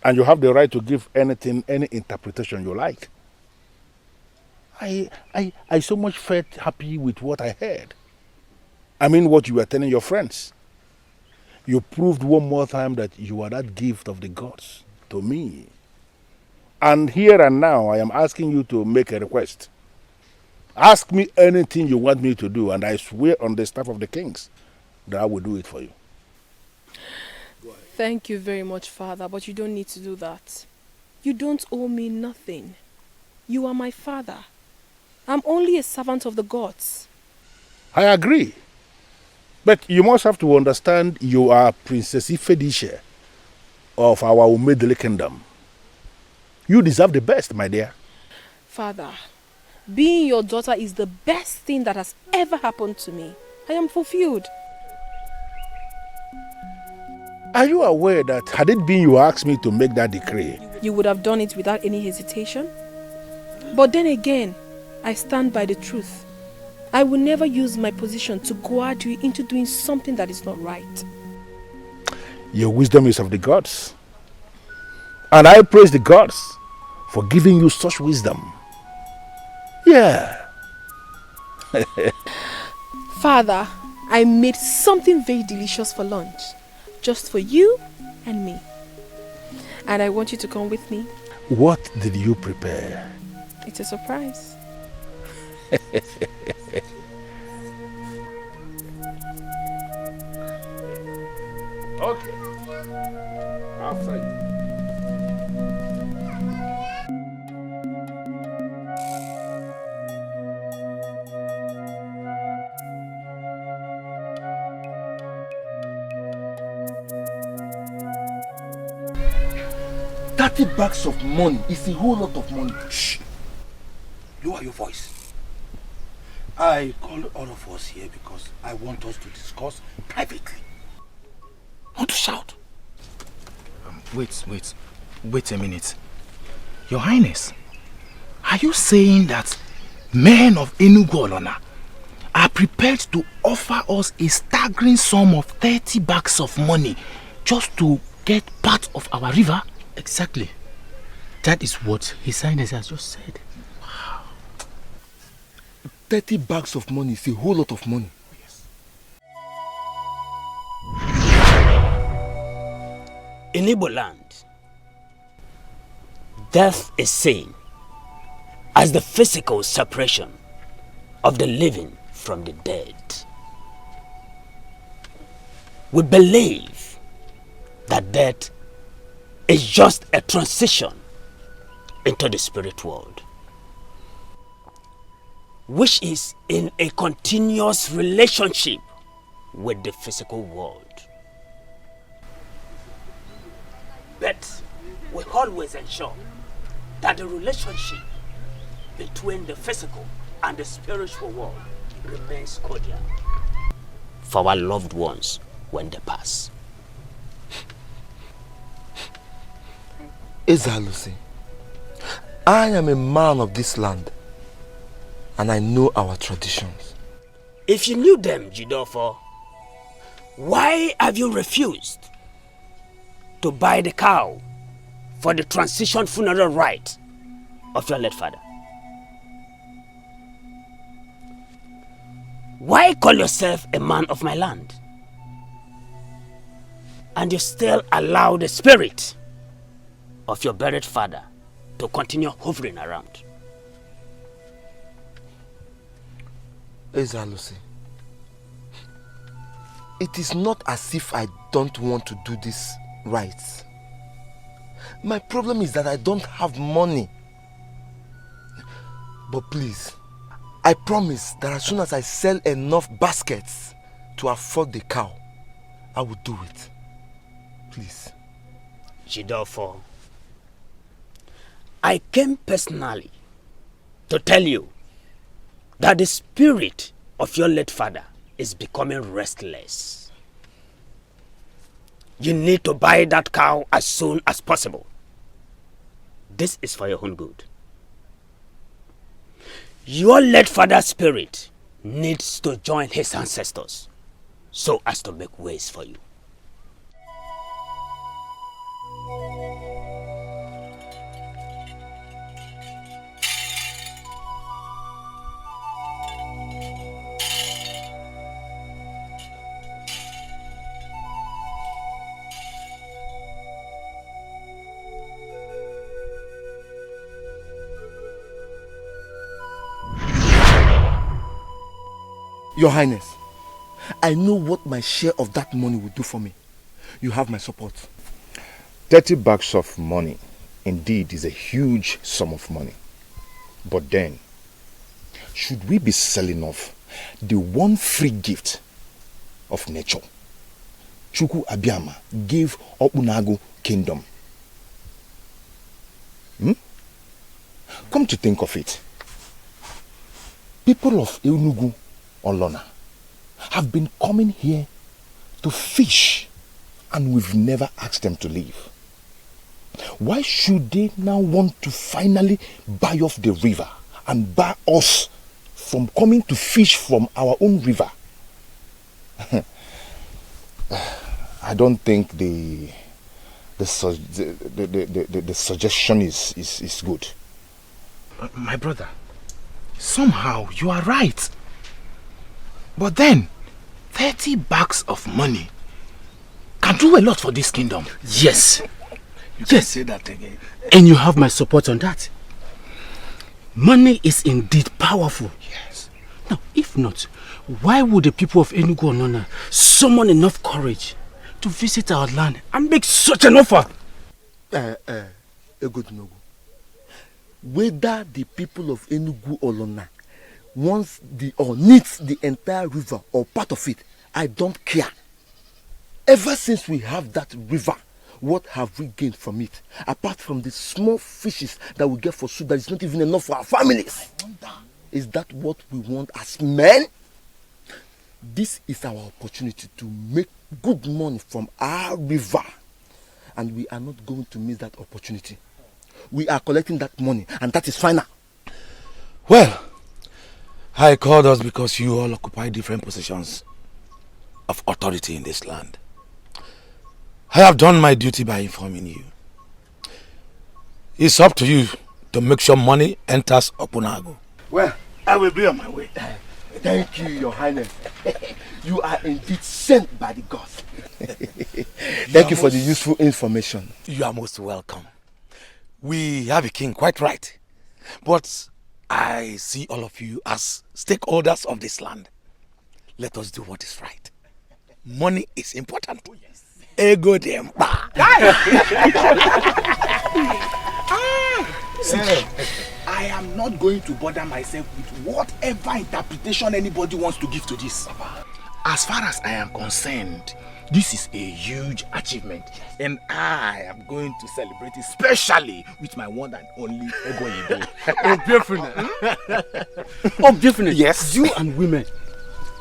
and you have the right to give anything, any interpretation you like. I so much felt happy with what I heard. I mean what you were telling your friends. You proved one more time that you are that gift of the gods to me. And here and now, I am asking you to make a request. Ask me anything you want me to do, and I swear on the staff of the kings that I will do it for you. Thank you very much, Father, but you don't need to do that. You don't owe me nothing. You are my father. I'm only a servant of the gods. I agree. But you must have to understand you are Princess Ifedisha of our Umedele kingdom. You deserve the best, my dear. Father, being your daughter is the best thing that has ever happened to me. I am fulfilled. Are you aware that had it been you asked me to make that decree, you would have done it without any hesitation? But then again, I stand by the truth. I will never use my position to goad you into doing something that is not right. Your wisdom is of the gods. And I praise the gods for giving you such wisdom. Yeah. Father, I made something very delicious for lunch. Just for you and me. And I want you to come with me. What did you prepare? It's a surprise. Okay. After you. $30 bags of money is a whole lot of money. Shh! Lower your voice. I called all of us here because I want us to discuss privately. Not to shout. Wait a minute. Your Highness, are you saying that men of Enugu Olona are prepared to offer us a staggering sum of 30 bags of money just to get part of our river? Exactly. That is what His Highness has just said. Wow. 30 bags of money is a whole lot of money. Yes. In Igbo land, Death is seen as the physical separation of the living from the dead. We believe that death is just a transition into the spirit world, which is in a continuous relationship with the physical world. But we always ensure that the relationship between the physical and the spiritual world remains cordial for our loved ones when they pass. Ezalusi, I am a man of this land and I know our traditions. If you knew them, Jidofo, why have you refused to buy the cow for the transition funeral rite of your late father? Why call yourself a man of my land and you still allow the spirit of your buried father to continue hovering around? Ezalusi, it is not as if I don't want to do this right. My problem is that I don't have money. But please, I promise that as soon as I sell enough baskets to afford the cow, I will do it. Please. Jidofo, I came personally to tell you that the spirit of your late father is becoming restless. You need to buy that cow as soon as possible. This is for your own good. Your late father's spirit needs to join his ancestors so as to make ways for you. Your Highness, I know what my share of that money will do for me. You have my support. 30 bags of money indeed is a huge sum of money. But then, should we be selling off the one free gift of nature Chukwu Abiyama gave Obunago kingdom? Come to think of it, people of Enugu Olona have been coming here to fish and we've never asked them to leave. Why should they now want to finally buy off the river and bar us from coming to fish from our own river? I don't think the suggestion is good. My brother, somehow you are right. But then, 30 bags of money can do a lot for this kingdom. Yes. You can say that again. And you have my support on that. Money is indeed powerful. Yes. Now, if not, why would the people of Enugu Onona summon enough courage to visit our land and make such an offer? Egodinogu, whether the people of Enugu Olona wants or needs the entire river or part of it, I don't care. Ever since we have that river, what have we gained from it? Apart from the small fishes that we get for soup that is not even enough for our families. Is that what we want as men? This is our opportunity to make good money from our river. And we are not going to miss that opportunity. We are collecting that money and that is final. Well, I called us because you all occupy different positions of authority in this land. I have done my duty by informing you. It's up to you to make sure money enters Opunago. Well, I will be on my way. Thank you, Your Highness. You are indeed sent by the gods. Thank you for the useful information. You are most welcome. We have a king, quite right. But I see all of you as stakeholders of this land. Let us do what is right. Money is important. Oh, yes. Ego dem. I am not going to bother myself with whatever interpretation anybody wants to give to this. As far as I am concerned, this is a huge achievement, and I am going to celebrate it, especially with my one and only Ego Ibo. Oh, definitely. Yes. You and women.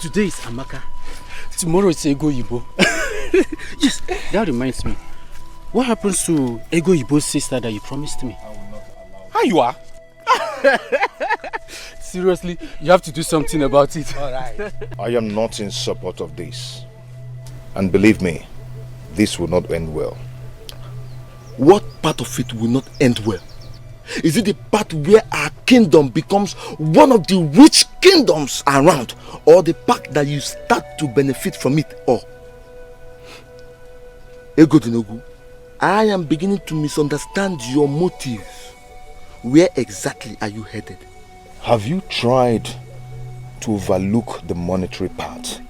Today is Amaka. Tomorrow is Ego Ibo. Yes, that reminds me. What happens to Ego Ibo's sister that you promised me? How you are? Seriously, you have to do something about it. All right. I am not in support of this. And believe me, this will not end well. What part of it will not end well? Is it the part where our kingdom becomes one of the rich kingdoms around, or the part that you start to benefit from it all? Ego Dinogu, I am beginning to misunderstand your motives. Where exactly are you headed? Have you tried to overlook the monetary part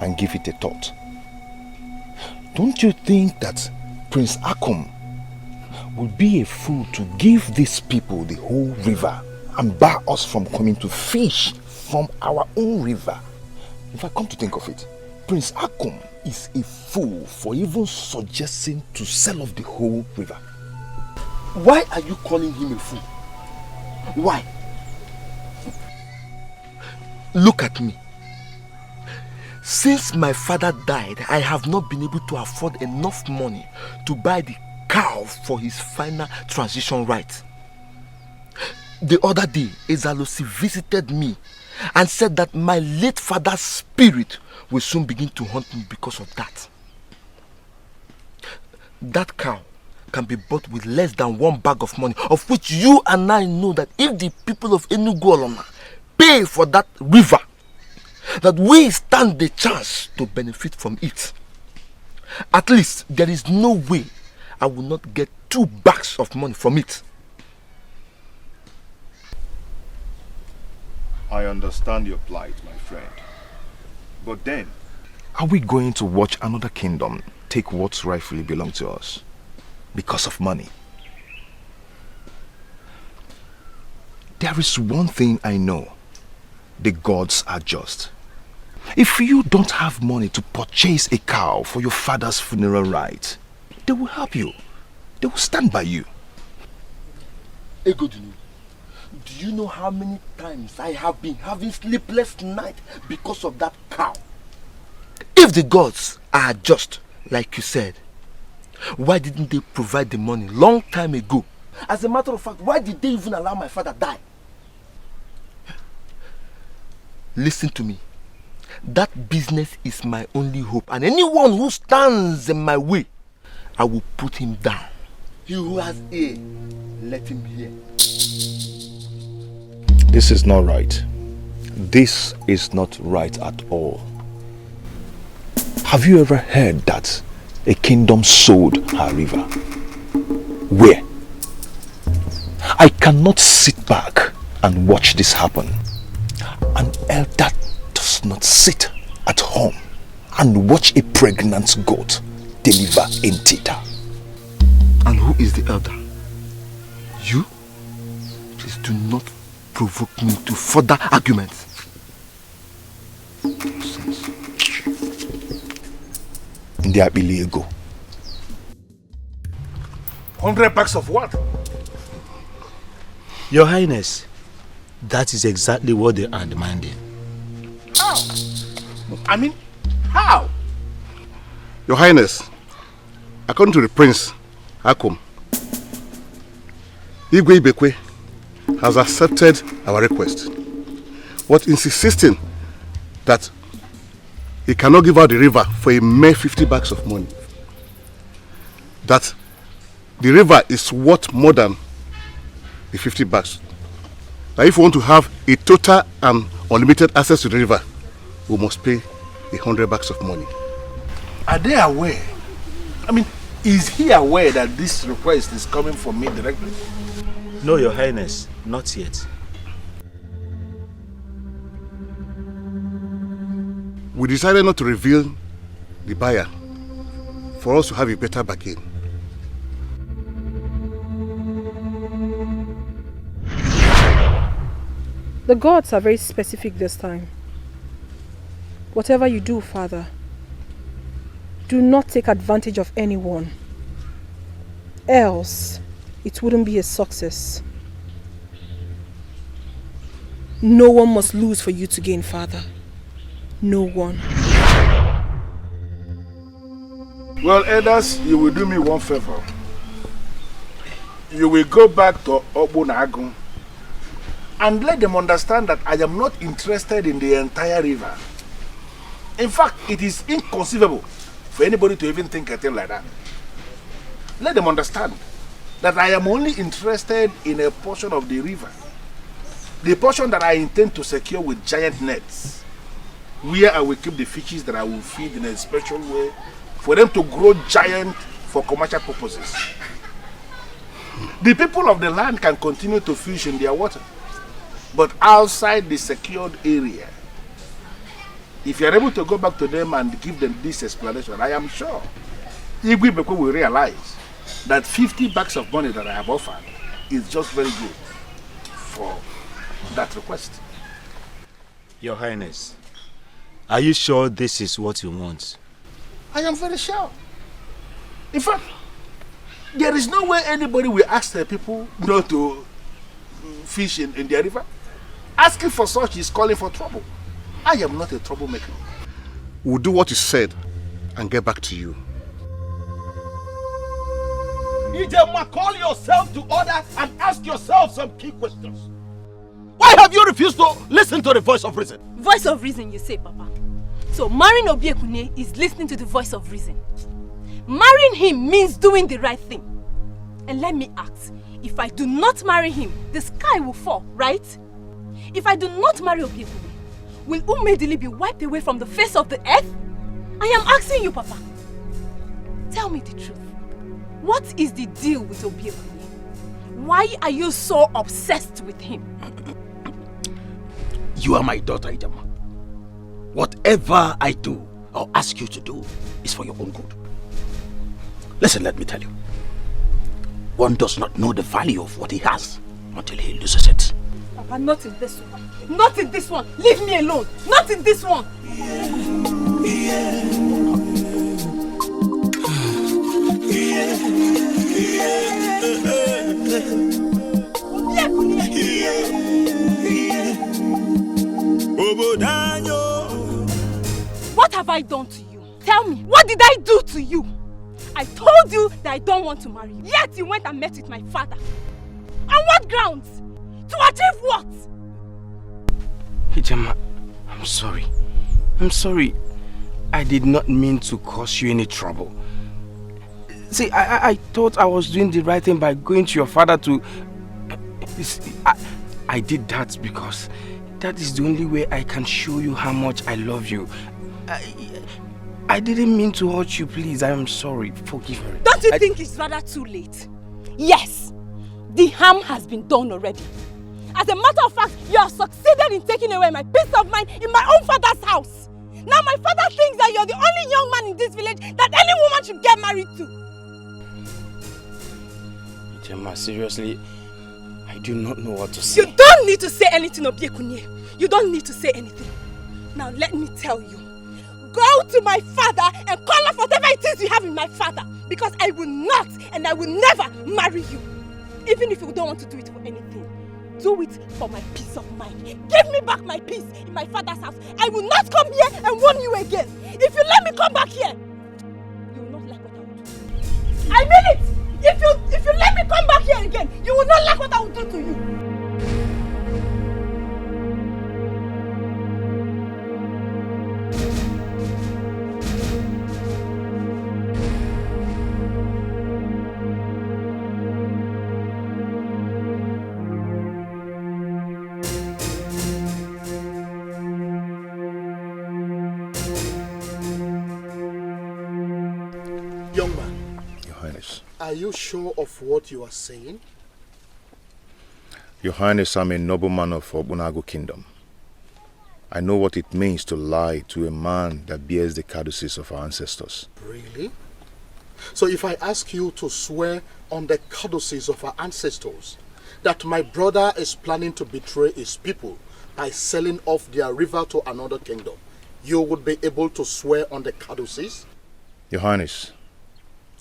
and give it a thought? Don't you think that Prince Akom would be a fool to give these people the whole river and bar us from coming to fish from our own river? If I come to think of it, Prince Akom is a fool for even suggesting to sell off the whole river. Why are you calling him a fool? Why? Look at me. Since my father died, I have not been able to afford enough money to buy the cow for his final transition rites. The other day, Ezalosi visited me and said that my late father's spirit will soon begin to haunt me because of that. That cow can be bought with less than 1 bag of money, of which you and I know that if the people of Enugu Olona pay for that river, that we stand the chance to benefit from it. At least there is no way I will not get 2 bags of money from it. I understand your plight, my friend. But then, are we going to watch another kingdom take what rightfully belongs to us because of money? There is one thing I know. The gods are just. If you don't have money to purchase a cow for your father's funeral rite, they will help you. They will stand by you. Egodunu, do you know how many times I have been having sleepless nights because of that cow? If the gods are just, like you said, why didn't they provide the money long time ago? As a matter of fact, why did they even allow my father die? Listen to me. That business is my only hope, and anyone who stands in my way, I will put him down. He who has ear, let him hear. This is not right. This is not right at all. Have you ever heard that a kingdom sold her river? Where? I cannot sit back and watch this happen. An elder does not sit at home and watch a pregnant goat deliver in theater. And who is the elder? You? Please do not provoke me to further arguments. Nonsense. Ndiabili ego. 100 bags of what? Your Highness, that is exactly what they are demanding. How? I mean, how? Your Highness, according to the Prince Akom, Igwe Ibekwe has accepted our request, but insisting that he cannot give out the river for a mere 50 bags of money. That the river is worth more than the 50 bags. That if we want to have a total and unlimited access to the river, we must pay 100 bags of money. Are they aware? I mean, Is he aware that this request is coming from me directly? No, Your Highness, not yet. We decided not to reveal the buyer for us to have a better bargain. The gods are very specific this time. Whatever you do, Father, do not take advantage of anyone. Else, it wouldn't be a success. No one must lose for you to gain, Father. No one. Well, elders, you will do me one favor. You will go back to Obunagun and let them understand that I am not interested in the entire river. In fact, it is inconceivable for anybody to even think a thing like that. Let them understand that I am only interested in a portion of the river. The portion that I intend to secure with giant nets, where I will keep the fishes that I will feed in a special way for them to grow giant for commercial purposes. The people of the land can continue to fish in their water, but outside the secured area, if you are able to go back to them and give them this explanation, I am sure Igwe will realize that 50 bags of money that I have offered is just very good for that request. Your Highness, are you sure this is what you want? I am very sure. In fact, there is no way anybody will ask the people not to fish in their river. Asking for such is calling for trouble. I am not a troublemaker. We'll do what you said and get back to you. Ijema, call yourself to order and ask yourself some key questions. Why have you refused to listen to the voice of reason? Voice of reason, you say, Papa. So marrying Obiekune is listening to the voice of reason. Marrying him means doing the right thing. And let me ask, if I do not marry him, the sky will fall, right? If I do not marry Obiekune, will Umedili be wiped away from the face of the earth? I am asking you, Papa. Tell me the truth. What is the deal with Obiekune? Why are you so obsessed with him? You are my daughter, Ijema. Whatever I do or ask you to do is for your own good. Listen, let me tell you. One does not know the value of what he has until he loses it. Papa, not in this one. Not in this one. Leave me alone. Not in this one. What have I done to you? Tell me, what did I do to you? I told you that I don't want to marry you. Yet you went and met with my father. On what grounds? To achieve what? Ijema, I'm sorry. I'm sorry. I did not mean to cause you any trouble. See, I thought I was doing the right thing by going to your father to... I did that because that is the only way I can show you how much I love you. I didn't mean to hurt you, please. I am sorry. Forgive me. Don't you think it's rather too late? Yes, the harm has been done already. As a matter of fact, you have succeeded in taking away my peace of mind in my own father's house. Now my father thinks that you're the only young man in this village that any woman should get married to. Ijema, seriously, I do not know what to say. You don't need to say anything, Obiekunye. You don't need to say anything. Now let me tell you. Go to my father and call off whatever it is you have in my father. Because I will not and I will never marry you. Even if you don't want to do it for anything. Do it for my peace of mind. Give me back my peace in my father's house. I will not come here and warn you again. If you let me come back here, you will not like what I will do. I mean it! If you let me come back here again, you will not like what I will do to you. Are you sure of what you are saying? Your Highness, I'm a nobleman of Obunagu Kingdom. I know what it means to lie to a man that bears the caduceus of our ancestors. Really? So if I ask you to swear on the caduceus of our ancestors that my brother is planning to betray his people by selling off their river to another kingdom, you would be able to swear on the caduceus? Your Highness,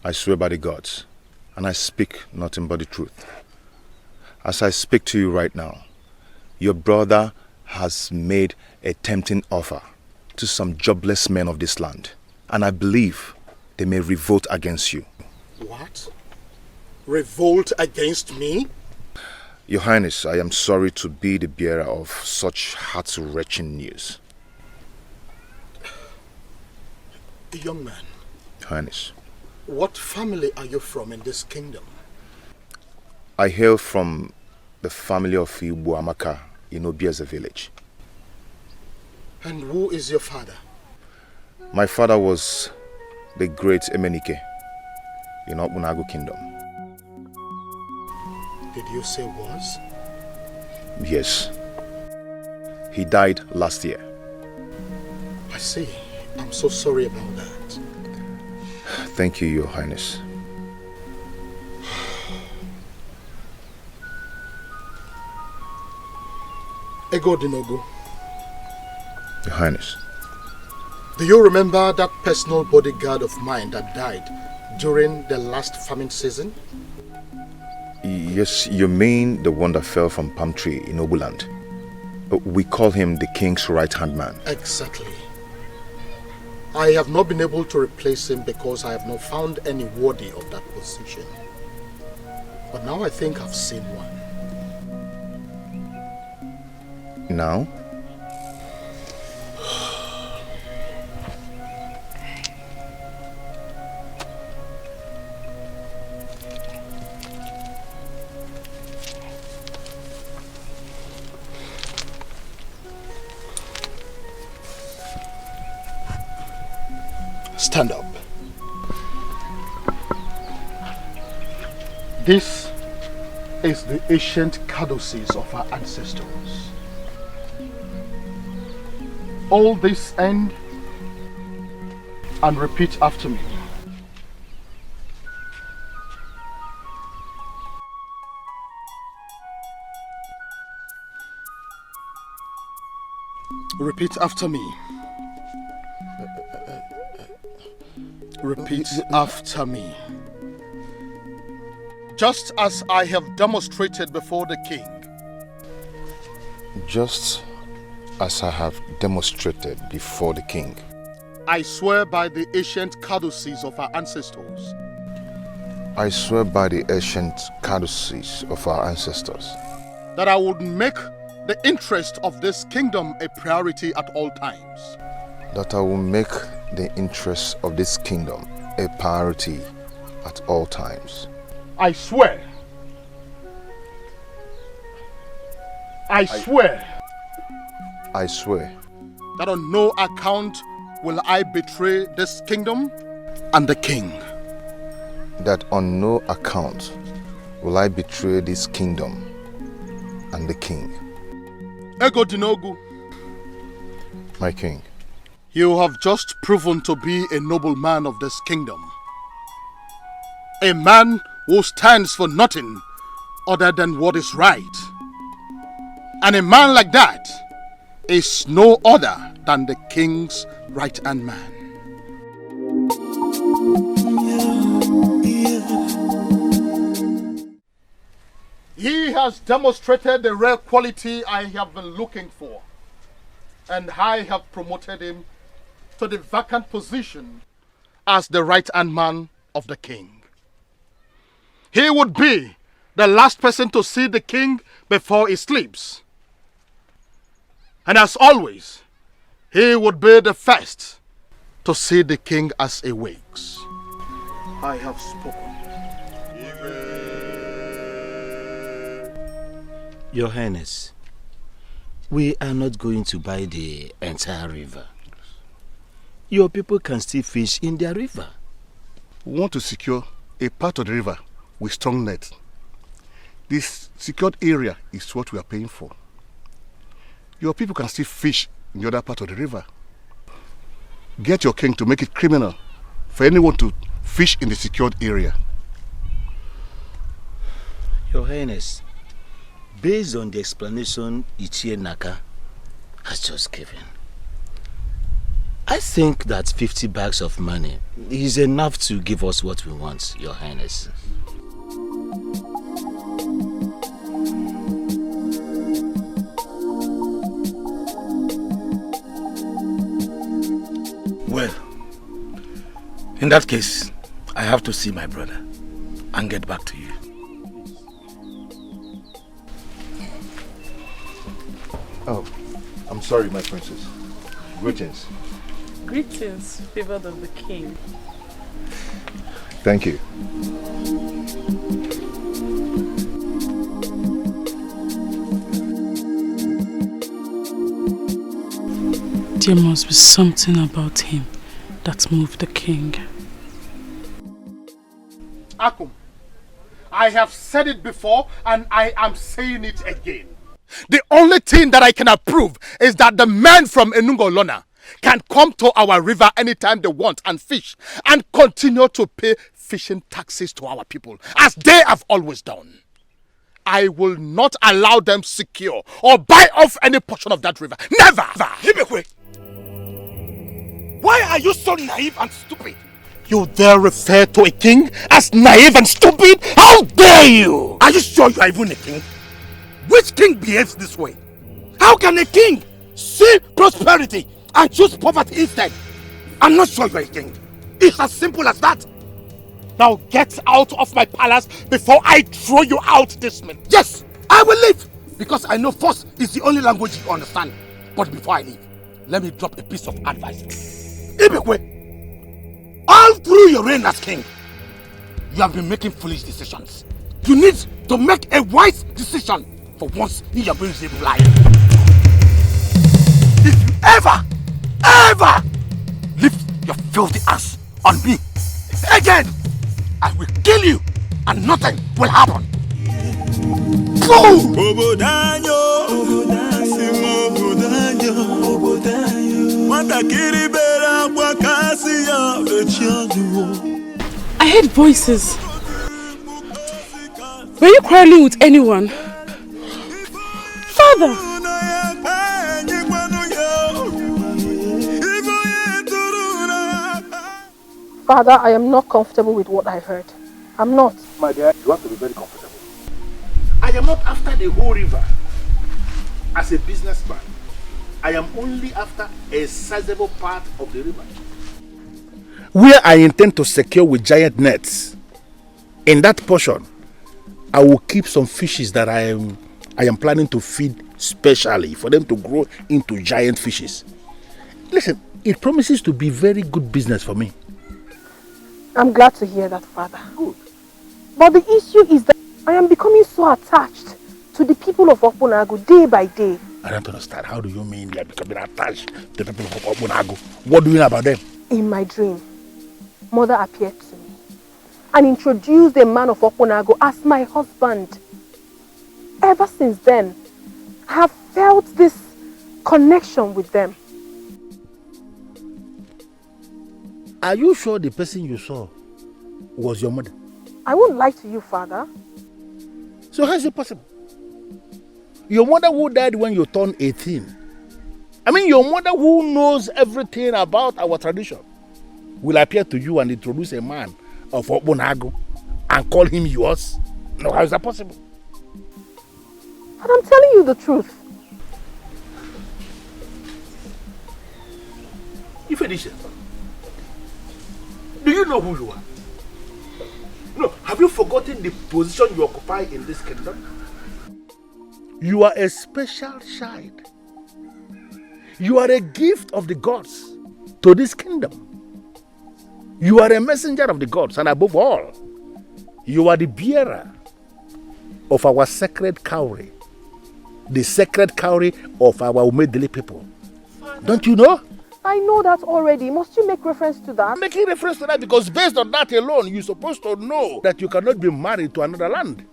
I swear by the gods, and I speak nothing but the truth. As I speak to you right now, your brother has made a tempting offer to some jobless men of this land, and I believe they may revolt against you. What? Revolt against me? Your Highness, I am sorry to be the bearer of such heart-wrenching news. Young man, Your Highness, what family are you from in this kingdom? I hail from the family of Ibu Amaka in Ugezu village. And who is your father? My father was the great Emenike in Obunagu Kingdom. Did you say was? Yes. He died last year. I see. I'm so sorry about that. Thank you, Your Highness. Ego Dinogu. Your Highness. Do you remember that personal bodyguard of mine that died during the last famine season? Yes, you mean the one that fell from palm tree in Obuland. We call him the king's right-hand man. Exactly. I have not been able to replace him because I have not found any worthy of that position. But now I think I've seen one. Now? Stand up. This is the ancient caduceus of our ancestors. Hold this end and repeat after me. Repeat after me. Repeat after me. Just as I have demonstrated before the king. Just as I have demonstrated before the king. I swear by the ancient caduceus of our ancestors. I swear by the ancient caduceus of our ancestors. That I would make the interest of this kingdom a priority at all times. That I will make the interests of this kingdom a priority at all times. I swear. I swear. I swear. That on no account will I betray this kingdom and the king. That on no account will I betray this kingdom and the king. Ego Dinogu. My king. You have just proven to be a noble man of this kingdom. A man who stands for nothing other than what is right. And a man like that is no other than the king's right-hand man. He has demonstrated the rare quality I have been looking for, and I have promoted him to the vacant position as the right-hand man of the king. He would be the last person to see the king before he sleeps. And as always, he would be the first to see the king as he wakes. I have spoken. Your Highness, we are not going to buy the entire river. Your people can still fish in their river. We want to secure a part of the river with strong nets. This secured area is what we are paying for. Your people can still fish in the other part of the river. Get your king to make it criminal for anyone to fish in the secured area. Your Highness, based on the explanation Ichie Naka has just given, I think that 50 bags of money is enough to give us what we want, Your Highness. Well, in that case, I have to see my brother and get back to you. Oh, I'm sorry, my princess. Greetings. Greetings, favored of the king. Thank you. There must be something about him that moved the king. Akum, I have said it before and I am saying it again. The only thing that I can approve is that the men from Enungolona can come to our river anytime they want and fish and continue to pay fishing taxes to our people as they have always done. I will not allow them secure or buy off any portion of that river. Never! Hibekwe, why are you so naive and stupid? You dare refer to a king as naive and stupid? How dare you? Are you sure you are even a king? Which king behaves this way? How can a king see prosperity and choose poverty instead? I'm not sure you're a king. It's as simple as that. Now get out of my palace before I throw you out this minute. Yes, I will leave because I know force is the only language you understand. But before I leave, let me drop a piece of advice. Ibekwe, all through your reign as king, you have been making foolish decisions. You need to make a wise decision for once in your brain's life. If you ever lift your filthy ass on me again, I will kill you and nothing will happen. Go! I heard voices. Were you quarreling with anyone? Father! Father, I am not comfortable with what I heard. I'm not. My dear, you have to be very comfortable. I am not after the whole river. As a businessman, I am only after a sizable part of the river, where I intend to secure with giant nets. In that portion, I will keep some fishes that I am planning to feed specially for them to grow into giant fishes. Listen, it promises to be very good business for me. I'm glad to hear that, Father. Good. But the issue is that I am becoming so attached to the people of Okpunagu day by day. I don't understand. How do you mean they are becoming attached to the people of Okpunagu? What do you know about them? In my dream, Mother appeared to me and introduced a man of Okpunagu as my husband. Ever since then, I have felt this connection with them. Are you sure the person you saw was your mother? I won't lie to you, Father. So how is it possible? Your mother who died when you turned 18. I mean, your mother who knows everything about our tradition will appear to you and introduce a man of Okpunagu and call him yours? No, how is that possible? But I'm telling you the truth. Ifedisha, do you know who you are? No, have you forgotten the position you occupy in this kingdom? You are a special child. You are a gift of the gods to this kingdom. You are a messenger of the gods, and above all, you are the bearer of our sacred cowrie, the sacred cowrie of our Umedili people. Don't you know? I know that already. Must you make reference to that? I'm making reference to that because based on that alone, you're supposed to know that you cannot be married to another land.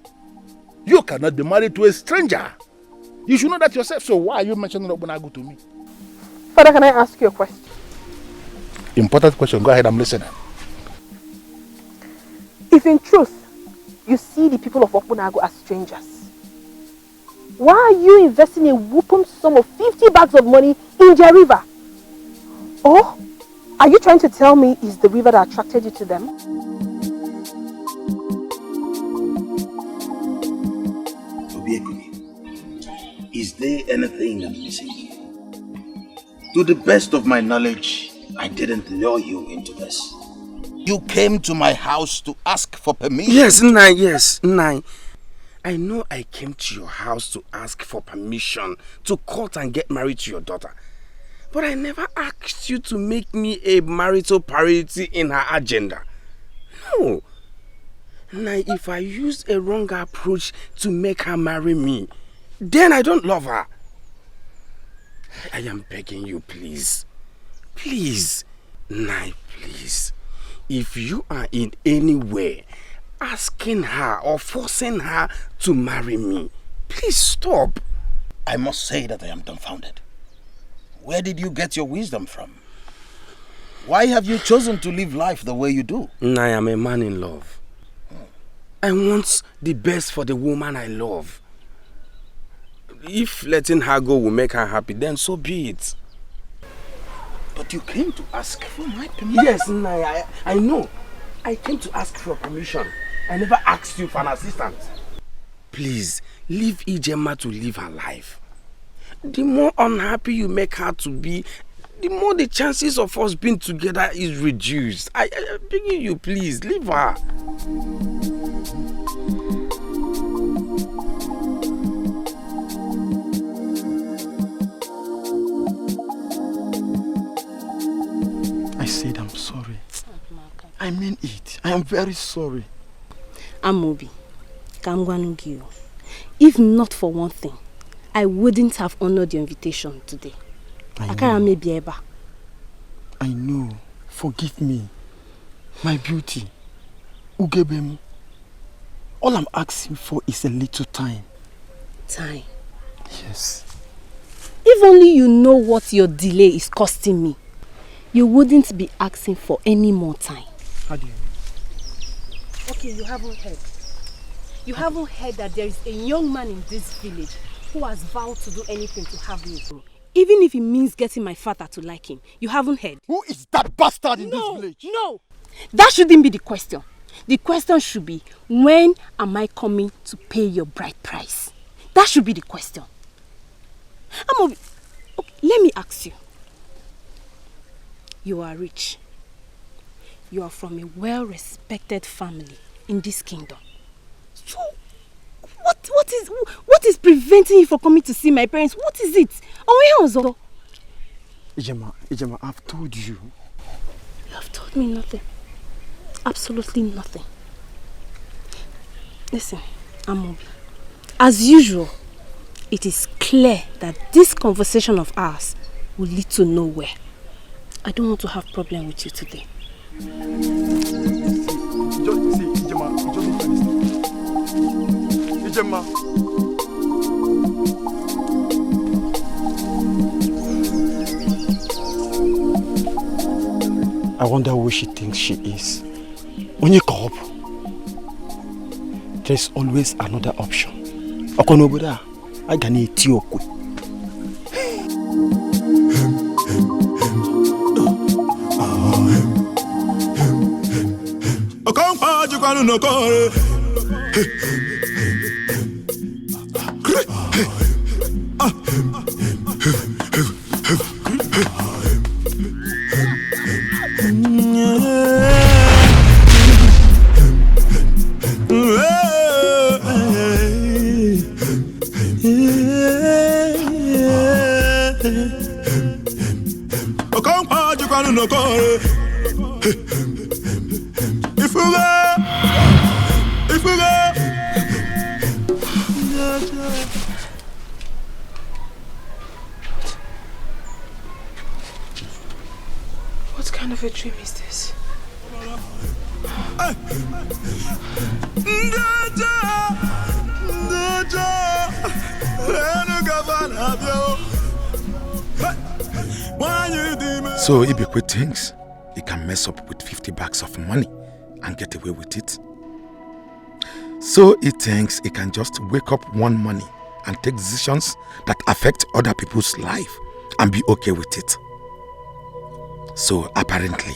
You cannot be married to a stranger. You should know that yourself. So why are you mentioning Obunagu to me? Father, can I ask you a question? Important question. Go ahead, I'm listening. If in truth, you see the people of Obunagu as strangers, why are you investing a whooping sum of 50 bags of money in their river? Or are you trying to tell me it's the river that attracted you to them? Is there anything I'm missing here? To the best of my knowledge, I didn't lure you into this. You came to my house to ask for permission. Yes, Nai, yes, Nai. I know I came to your house to ask for permission to court and get married to your daughter. But I never asked you to make me a marital priority in her agenda. No. Nai, if I used a wrong approach to make her marry me, then I don't love her. I am begging you, please. Please. Nai, please. If you are in any way asking her or forcing her to marry me, please stop. I must say that I am dumbfounded. Where did you get your wisdom from? Why have you chosen to live life the way you do? I am a man in love. I want the best for the woman I love. If letting her go will make her happy, then so be it. But you came to ask for my permission. Yes, I know. I came to ask for permission. I never asked you for an assistant. Please, leave Ijema to live her life. The more unhappy you make her to be, the more the chances of us being together is reduced. I beg you, please, leave her. I said I'm sorry. I mean it. I am very sorry. Amobi, Kamgwanugiyo. If not for one thing, I wouldn't have honored your invitation today. I know. Forgive me. My beauty. Ugebem. All I'm asking for is a little time. Time? Yes. If only you know what your delay is costing me, you wouldn't be asking for any more time. How do you mean? Okay, you haven't heard. You haven't heard that there is a young man in this village who has vowed to do anything to have me. Even if it means getting my father to like him. You haven't heard. Who is that bastard in this village? No! That shouldn't be the question. The question should be, when am I coming to pay your bride price? That should be the question. Okay, let me ask you. You are rich. You are from a well-respected family in this kingdom. So, what is preventing you from coming to see my parents? What is it? Ijema, I've told you. You have told me nothing. Absolutely nothing. Listen, Amobi. As usual, it is clear that this conversation of ours will lead to nowhere. I don't want to have problem with you today. Ijema. I wonder who she thinks she is. Onye Kob. There's always another option. Okonoboda, I can eat you. What kind of a dream is this? So Ibekwe thinks he can mess up with 50 bags of money and get away with it. So he thinks he can just wake up one morning and take decisions that affect other people's life and be okay with it. So apparently,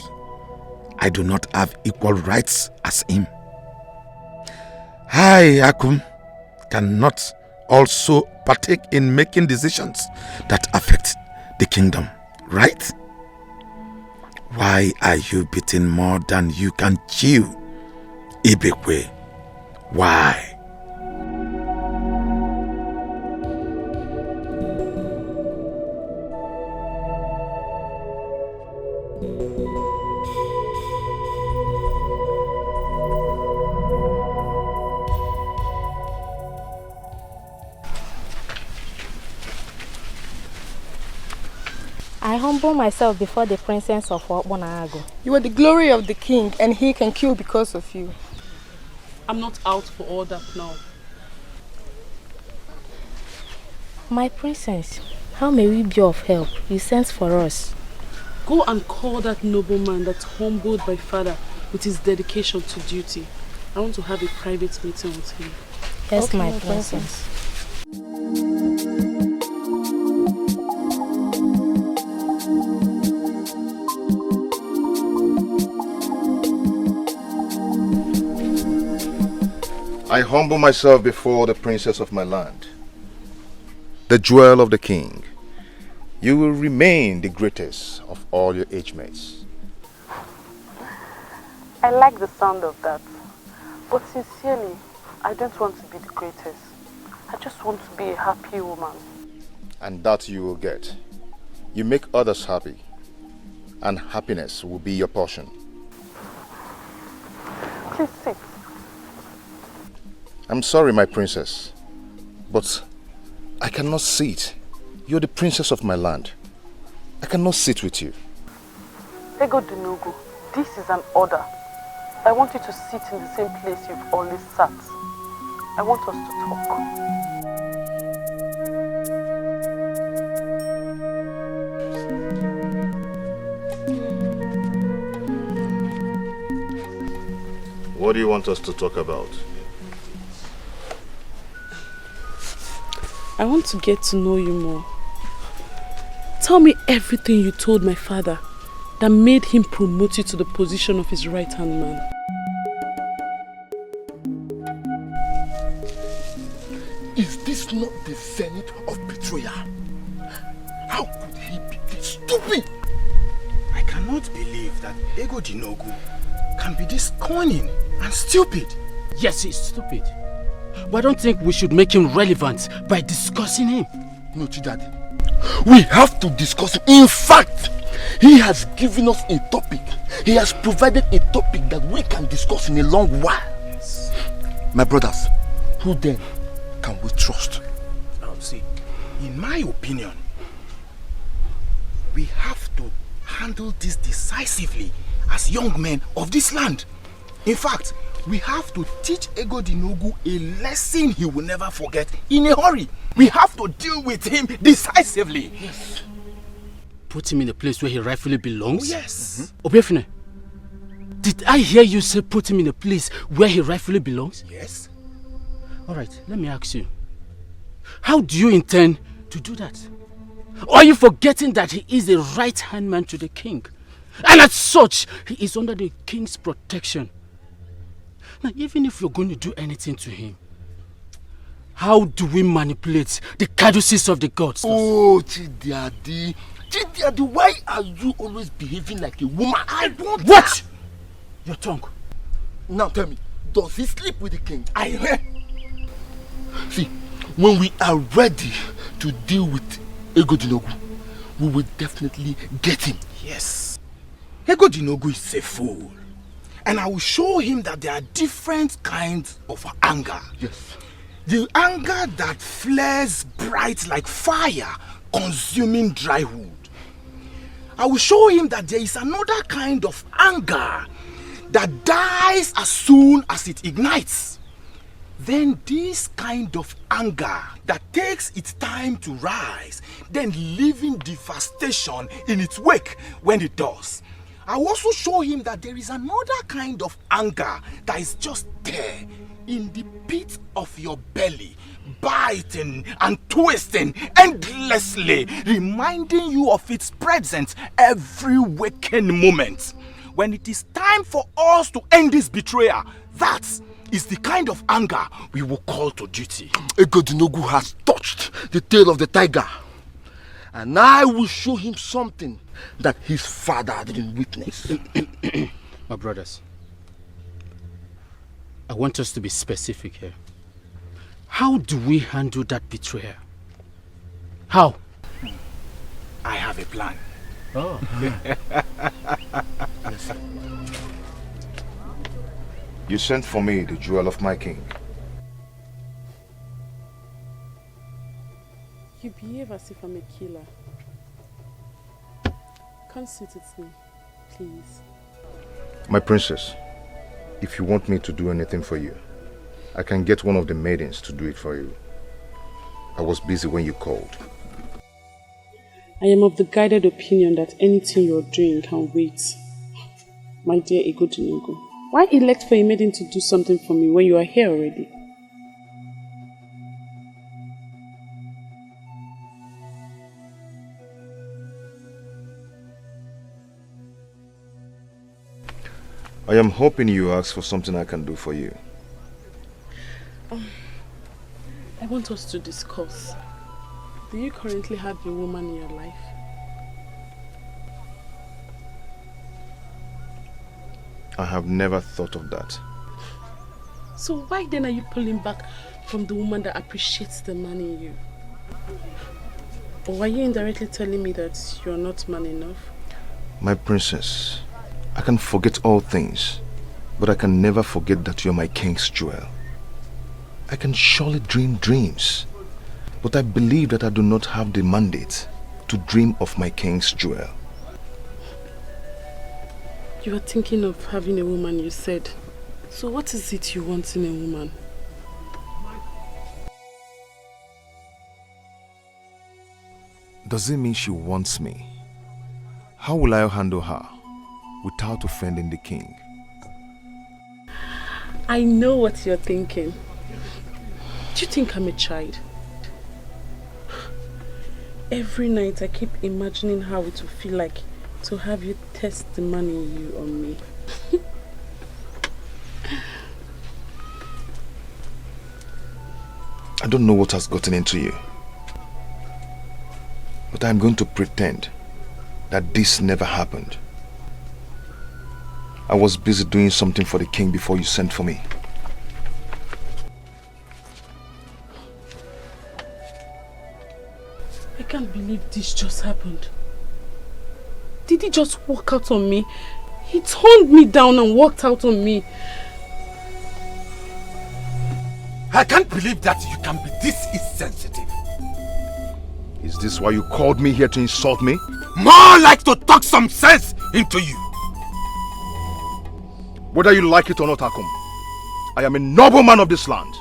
I do not have equal rights as him. I, Akum, cannot also partake in making decisions that affect the kingdom, right? Why are you beating more than you can chew, Ibekwe? Why? I humble myself before the princess of Obonago. You are the glory of the king, and he can kill because of you. I'm not out for all that now. My princess, how may we be of help? You sent for us. Go and call that nobleman that's humbled by father with his dedication to duty. I want to have a private meeting with him. Yes, Okay, my princess. I humble myself before the princess of my land, the jewel of the king. You will remain the greatest of all your age mates. I like the sound of that. But sincerely, I don't want to be the greatest. I just want to be a happy woman. And that you will get. You make others happy, and happiness will be your portion. Please sit. I'm sorry, my princess, but I cannot sit. You're the princess of my land. I cannot sit with you. Ego Dinogo, this is an order. I want you to sit in the same place you've always sat. I want us to talk. What do you want us to talk about? I want to get to know you more. Tell me everything you told my father that made him promote you to the position of his right-hand man. Is this not the zenith of betrayal? How could he be this stupid? I cannot believe that Ego Dinogu can be this cunning and stupid. Yes, he's stupid. But I don't think we should make him relevant by discussing him. No, Chidadi. We have to discuss him. In fact, he has given us a topic. He has provided a topic that we can discuss in a long while. Yes. My brothers, who then can we trust? Now see, in my opinion, we have to handle this decisively as young men of this land. In fact, we have to teach Ego Dinogu a lesson he will never forget in a hurry. We have to deal with him decisively. Yes. Put him in the place where he rightfully belongs? Oh, yes. Obiefune, did I hear you say put him in the place where he rightfully belongs? Yes. Alright, let me ask you. How do you intend to do that? Or are you forgetting that he is a right-hand man to the king? And as such, he is under the king's protection. Now, even if you're going to do anything to him, how do we manipulate the caduceus of the gods? Oh, Chidiadi. Chidiadi, why are you always behaving like a woman? I want What? Your tongue. Now tell me, does he sleep with the king? I hear. See, when we are ready to deal with Ego Dinogu, we will definitely get him. Yes. Ego Dinogu is a fool. And I will show him that there are different kinds of anger. Yes. The anger that flares bright like fire, consuming dry wood. I will show him that there is another kind of anger that dies as soon as it ignites. Then this kind of anger that takes its time to rise, then leaving devastation in its wake when it does. I will also show him that there is another kind of anger that is just there in the pit of your belly, biting and twisting endlessly, reminding you of its presence every waking moment. When it is time for us to end this betrayal, that is the kind of anger we will call to duty. Egodinogu has touched the tail of the tiger, and I will show him something that his father didn't witness. My brothers, I want us to be specific here. How do we handle that betrayal? How? I have a plan. Oh. You sent for me the jewel of my king. You behave as if I'm a killer. Come sit with me, please. My princess, if you want me to do anything for you, I can get one of the maidens to do it for you. I was busy when you called. I am of the guided opinion that anything you're doing can wait. My dear Egodinogu, why elect for a maiden to do something for me when you are here already? I am hoping you ask for something I can do for you. I want us to discuss. Do you currently have a woman in your life? I have never thought of that. So why then are you pulling back from the woman that appreciates the man in you? Or are you indirectly telling me that you're not man enough? My princess, I can forget all things, but I can never forget that you're my king's jewel. I can surely dream dreams, but I believe that I do not have the mandate to dream of my king's jewel. You are thinking of having a woman, you said. So what is it you want in a woman? Does it mean she wants me? How will I handle her without offending the king? I know what you're thinking. Do you think I'm a child? Every night I keep imagining how it will feel like to have you test the man in you on me. I don't know what has gotten into you, but I'm going to pretend that this never happened. I was busy doing something for the king before you sent for me. I can't believe this just happened. Did he just walk out on me? He turned me down and walked out on me. I can't believe that you can be this insensitive. Is this why you called me here to insult me? More like to talk some sense into you. Whether you like it or not, Akum, I am a noble man of this land,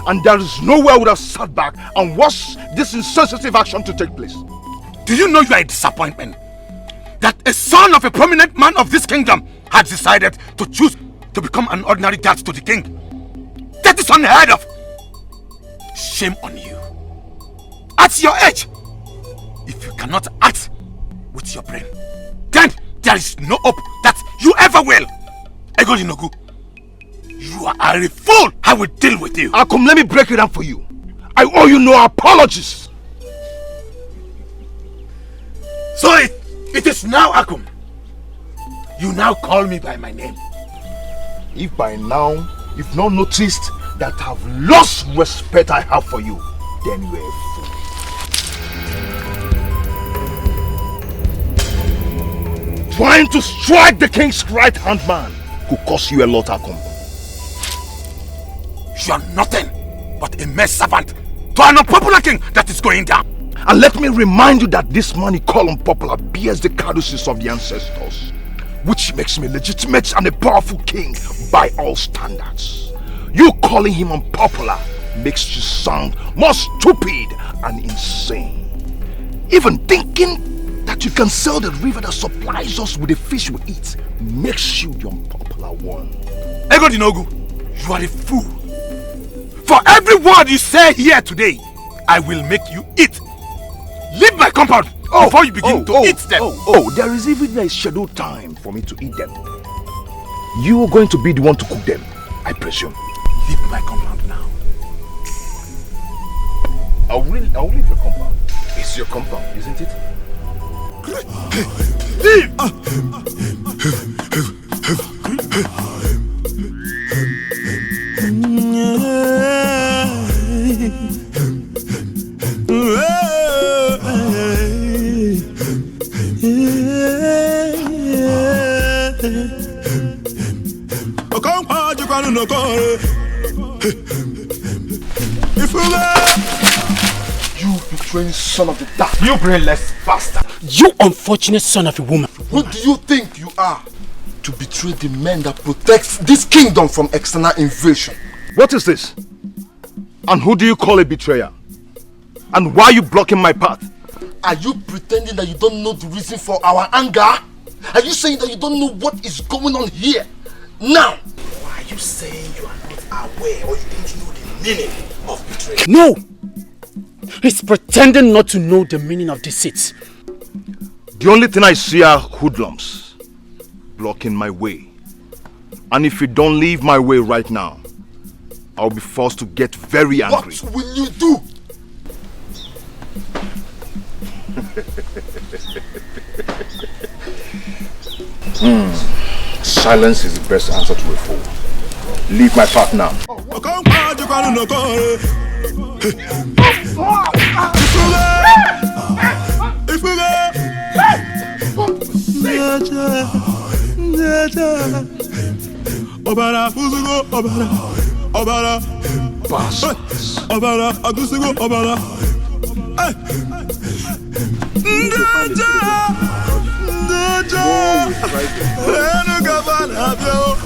and there is nowhere I would have sat back and watched this insensitive action to take place. Do you know you are a disappointment? That a son of a prominent man of this kingdom has decided to choose to become an ordinary guard to the king. That is unheard of. Shame on you. At your age, if you cannot act with your brain, then there is no hope that you ever will. Egodinogu, you are a fool. I will deal with you. Akum, let me break it down for you. I owe you no apologies. So it is now, Akum. You now call me by my name. If by now you've not noticed that I've lost respect I have for you, then you are a fool. Trying to strike the king's right-hand man could cost you a lot, Akum. You are nothing but a mere servant to an unpopular king that is going down. And let me remind you that this man you call unpopular bears the caduceus of the ancestors, which makes me legitimate and a powerful king by all standards. You calling him unpopular makes you sound more stupid and insane. Even thinking that you can sell the river that supplies us with the fish we eat makes you the unpopular one. Ego Dinogu, you are a fool. For every word you say here today, I will make you eat. Leave my compound before you begin to eat them. There is even a scheduled time for me to eat them. You are going to be the one to cook them, I presume. Leave my compound now. I'll leave your compound. It's your compound, isn't it? Leave! You betraying son of the dark, you brainless bastard! You unfortunate son of a woman! Who do you think you are to betray the men that protects this kingdom from external invasion? What is this? And who do you call a betrayer? And why are you blocking my path? Are you pretending that you don't know the reason for our anger? Are you saying that you don't know what is going on here? Now! Why are you saying you are not aware or you don't know the meaning of betrayal? No! He's pretending not to know the meaning of deceit. The only thing I see are hoodlums blocking my way. And if you don't leave my way right now, I'll be forced to get very angry. What will you do? Silence is the best answer to a fool. Leave my path now.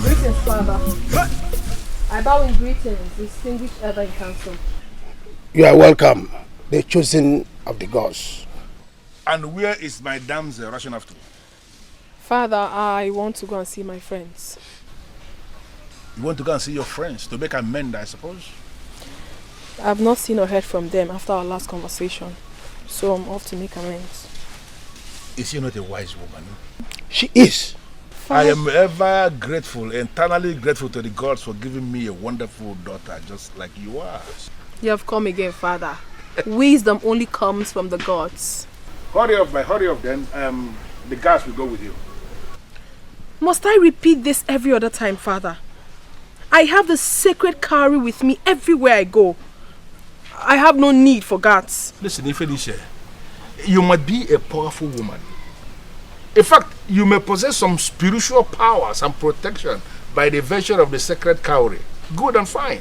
Greetings, Father. I bow in greetings, distinguished elder in council. You are welcome, the chosen of the gods. And where is my damsel rushing after? Father, I want to go and see my friends. You want to go and see your friends to make amends, I suppose? I have not seen or heard from them after our last conversation, so I'm off to make amends. Is she not a wise woman? She is. I am ever grateful, eternally grateful to the gods for giving me a wonderful daughter just like you are. You have come again, Father. Wisdom only comes from the gods. Hurry up then. The guards will go with you. Must I repeat this every other time, Father? I have the sacred cowrie with me everywhere I go. I have no need for guards. Listen, Ifelisha, you might be a powerful woman. In fact, you may possess some spiritual powers and protection by the virtue of the sacred cowrie. Good and fine.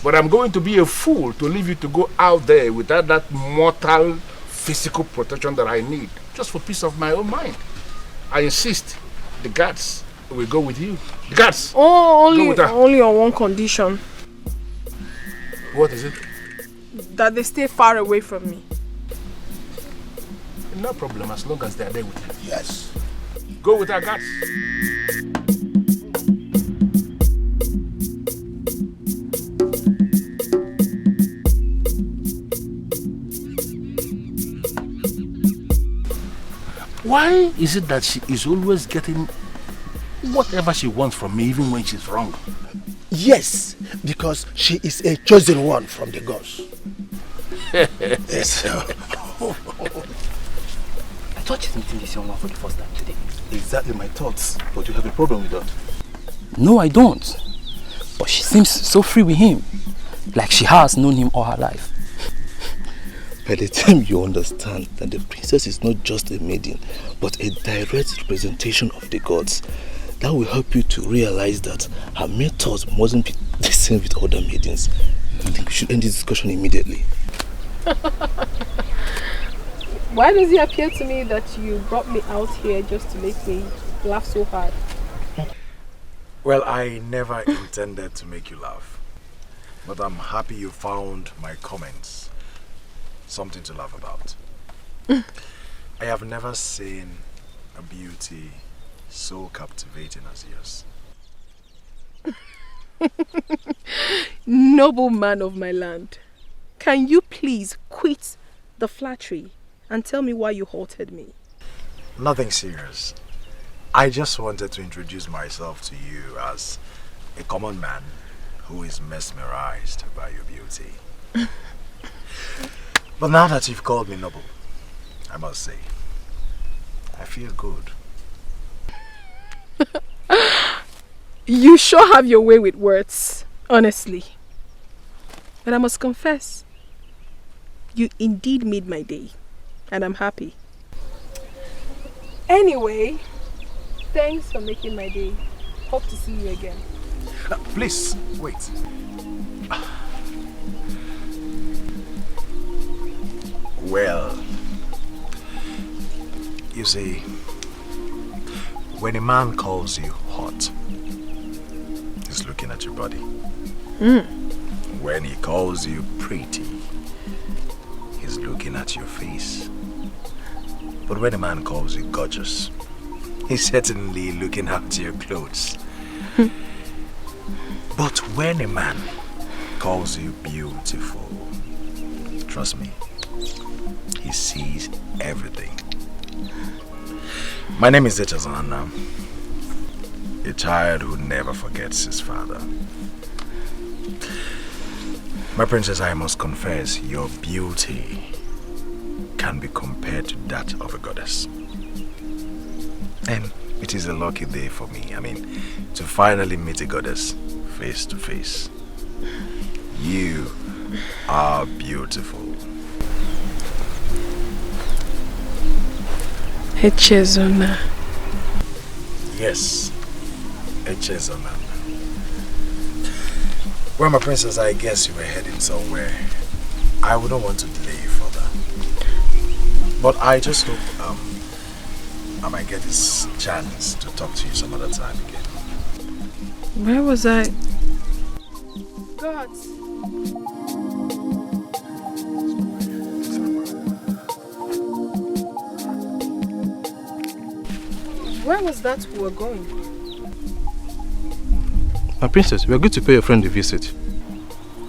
But I'm going to be a fool to leave you to go out there without that mortal physical protection that I need, just for peace of my own mind. I insist, the guards will go with you. The guards! Oh, only on one condition. What is it? That they stay far away from me. No problem, as long as they are there with you. Yes. Go with our guards. Why is it that she is always getting whatever she wants from me, even when she's wrong? Yes, because she is a chosen one from the gods. Yes. I thought you're meeting this young one for the first time today. Exactly my thoughts, but you have a problem with that. No, I don't. But she seems so free with him. Like she has known him all her life. By the time you understand that the princess is not just a maiden, but a direct representation of the gods, that will help you to realize that her methods mustn't be the same with other maidens. I think we should end this discussion immediately. Why does it appear to me that you brought me out here just to make me laugh so hard? Well, I never intended to make you laugh. But I'm happy you found my comments something to laugh about. I have never seen a beauty so captivating as yours. Noble man of my land, can you please quit the flattery and tell me why you halted me? Nothing serious. I just wanted to introduce myself to you as a common man who is mesmerized by your beauty. But now that you've called me noble, I must say, I feel good. You sure have your way with words, honestly. But I must confess, you indeed made my day, and I'm happy. Anyway, thanks for making my day. Hope to see you again. Please, wait. Well, you see, when a man calls you hot, he's looking at your body. When he calls you pretty, he's looking at your face. But when a man calls you gorgeous, he's certainly looking at your clothes. But when a man calls you beautiful, trust me, he sees everything. My name is Echezana, a child who never forgets his father. My princess, I must confess, your beauty can be compared to that of a goddess. And it is a lucky day for me, to finally meet a goddess face to face. You are beautiful. Echezona. Yes, Echezona. Well, my princess, I guess you were heading somewhere. I wouldn't want to delay you further. But I just hope I might get this chance to talk to you some other time again. Where was I? Gods. Where was that we were going? My princess, we are going to pay your friend a visit.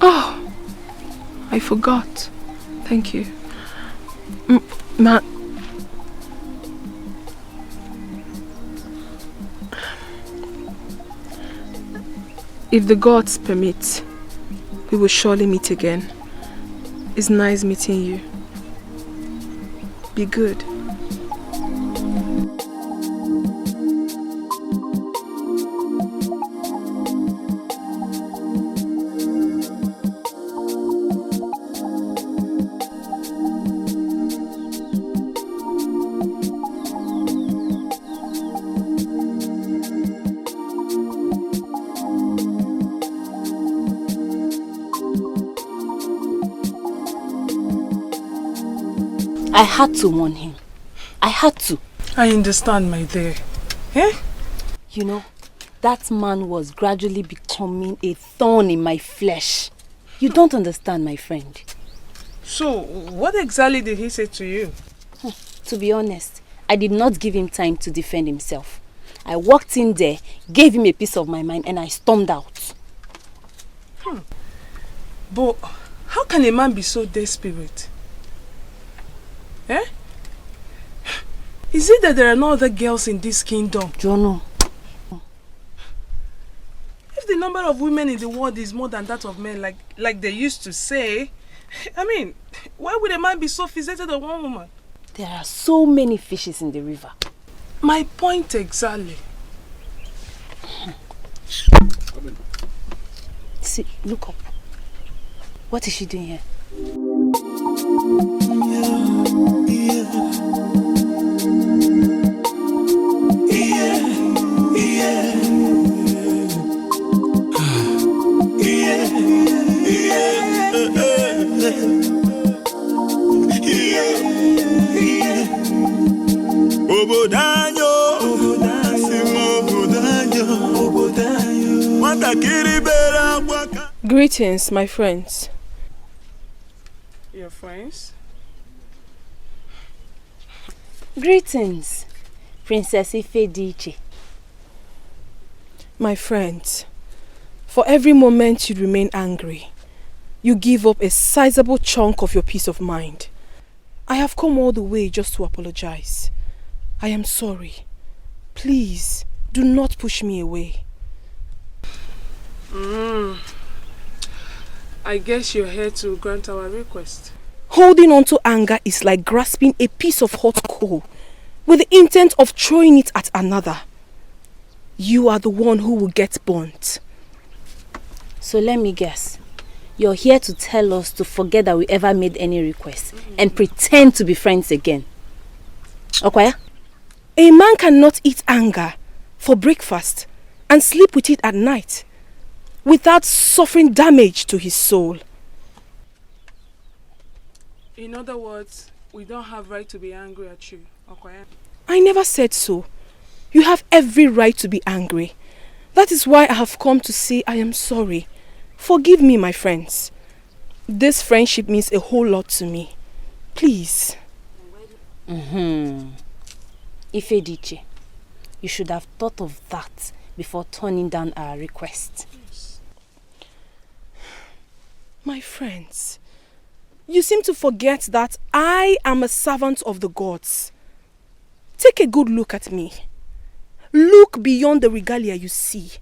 Oh, I forgot. Thank you. If the gods permit, we will surely meet again. It's nice meeting you. Be good. I had to warn him. I had to. I understand, my dear. Eh? You know, that man was gradually becoming a thorn in my flesh. You don't understand, my friend. So, what exactly did he say to you? To be honest, I did not give him time to defend himself. I walked in there, gave him a piece of my mind, and I stormed out. But how can a man be so desperate? Eh? Is it that there are no other girls in this kingdom? Jono. If the number of women in the world is more than that of men, like they used to say, why would a man be so fixated on one woman? There are so many fishes in the river. My point exactly. See, look up. What is she doing here? Greetings, my friends. Your friends? Greetings, Princess Dikeh. My friends, for every moment you remain angry, you give up a sizable chunk of your peace of mind. I have come all the way just to apologize. I am sorry. Please, do not push me away. I guess you're here to grant our request. Holding on to anger is like grasping a piece of hot coal with the intent of throwing it at another. You are the one who will get burnt. So let me guess. You're here to tell us to forget that we ever made any request and pretend to be friends again. Okwaya? A man cannot eat anger for breakfast and sleep with it at night without suffering damage to his soul. In other words, we don't have right to be angry at you, Okwaya. I never said so. You have every right to be angry. That is why I have come to say I am sorry. Forgive me, my friends. This friendship means a whole lot to me. Please. Ifediche, you should have thought of that before turning down our request. My friends, you seem to forget that I am a servant of the gods. Take a good look at me. Look beyond the regalia you see,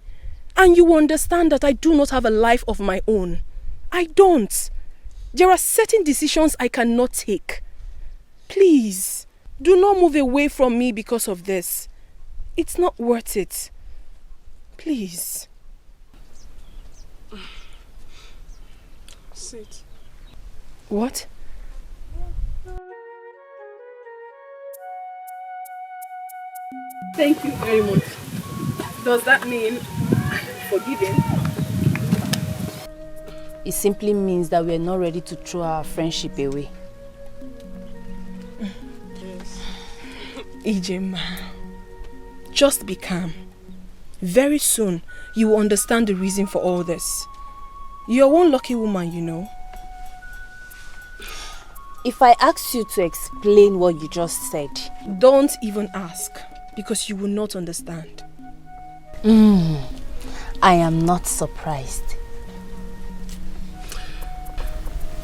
and you will understand that I do not have a life of my own. I don't. There are certain decisions I cannot take. Please, do not move away from me because of this. It's not worth it. Please. Sit. What? Thank you very much. Does that mean I'm forgiven? It simply means that we are not ready to throw our friendship away. Yes. Ijema, just be calm. Very soon, you will understand the reason for all this. You're one lucky woman, you know. If I ask you to explain what you just said... Don't even ask, because you will not understand. I am not surprised.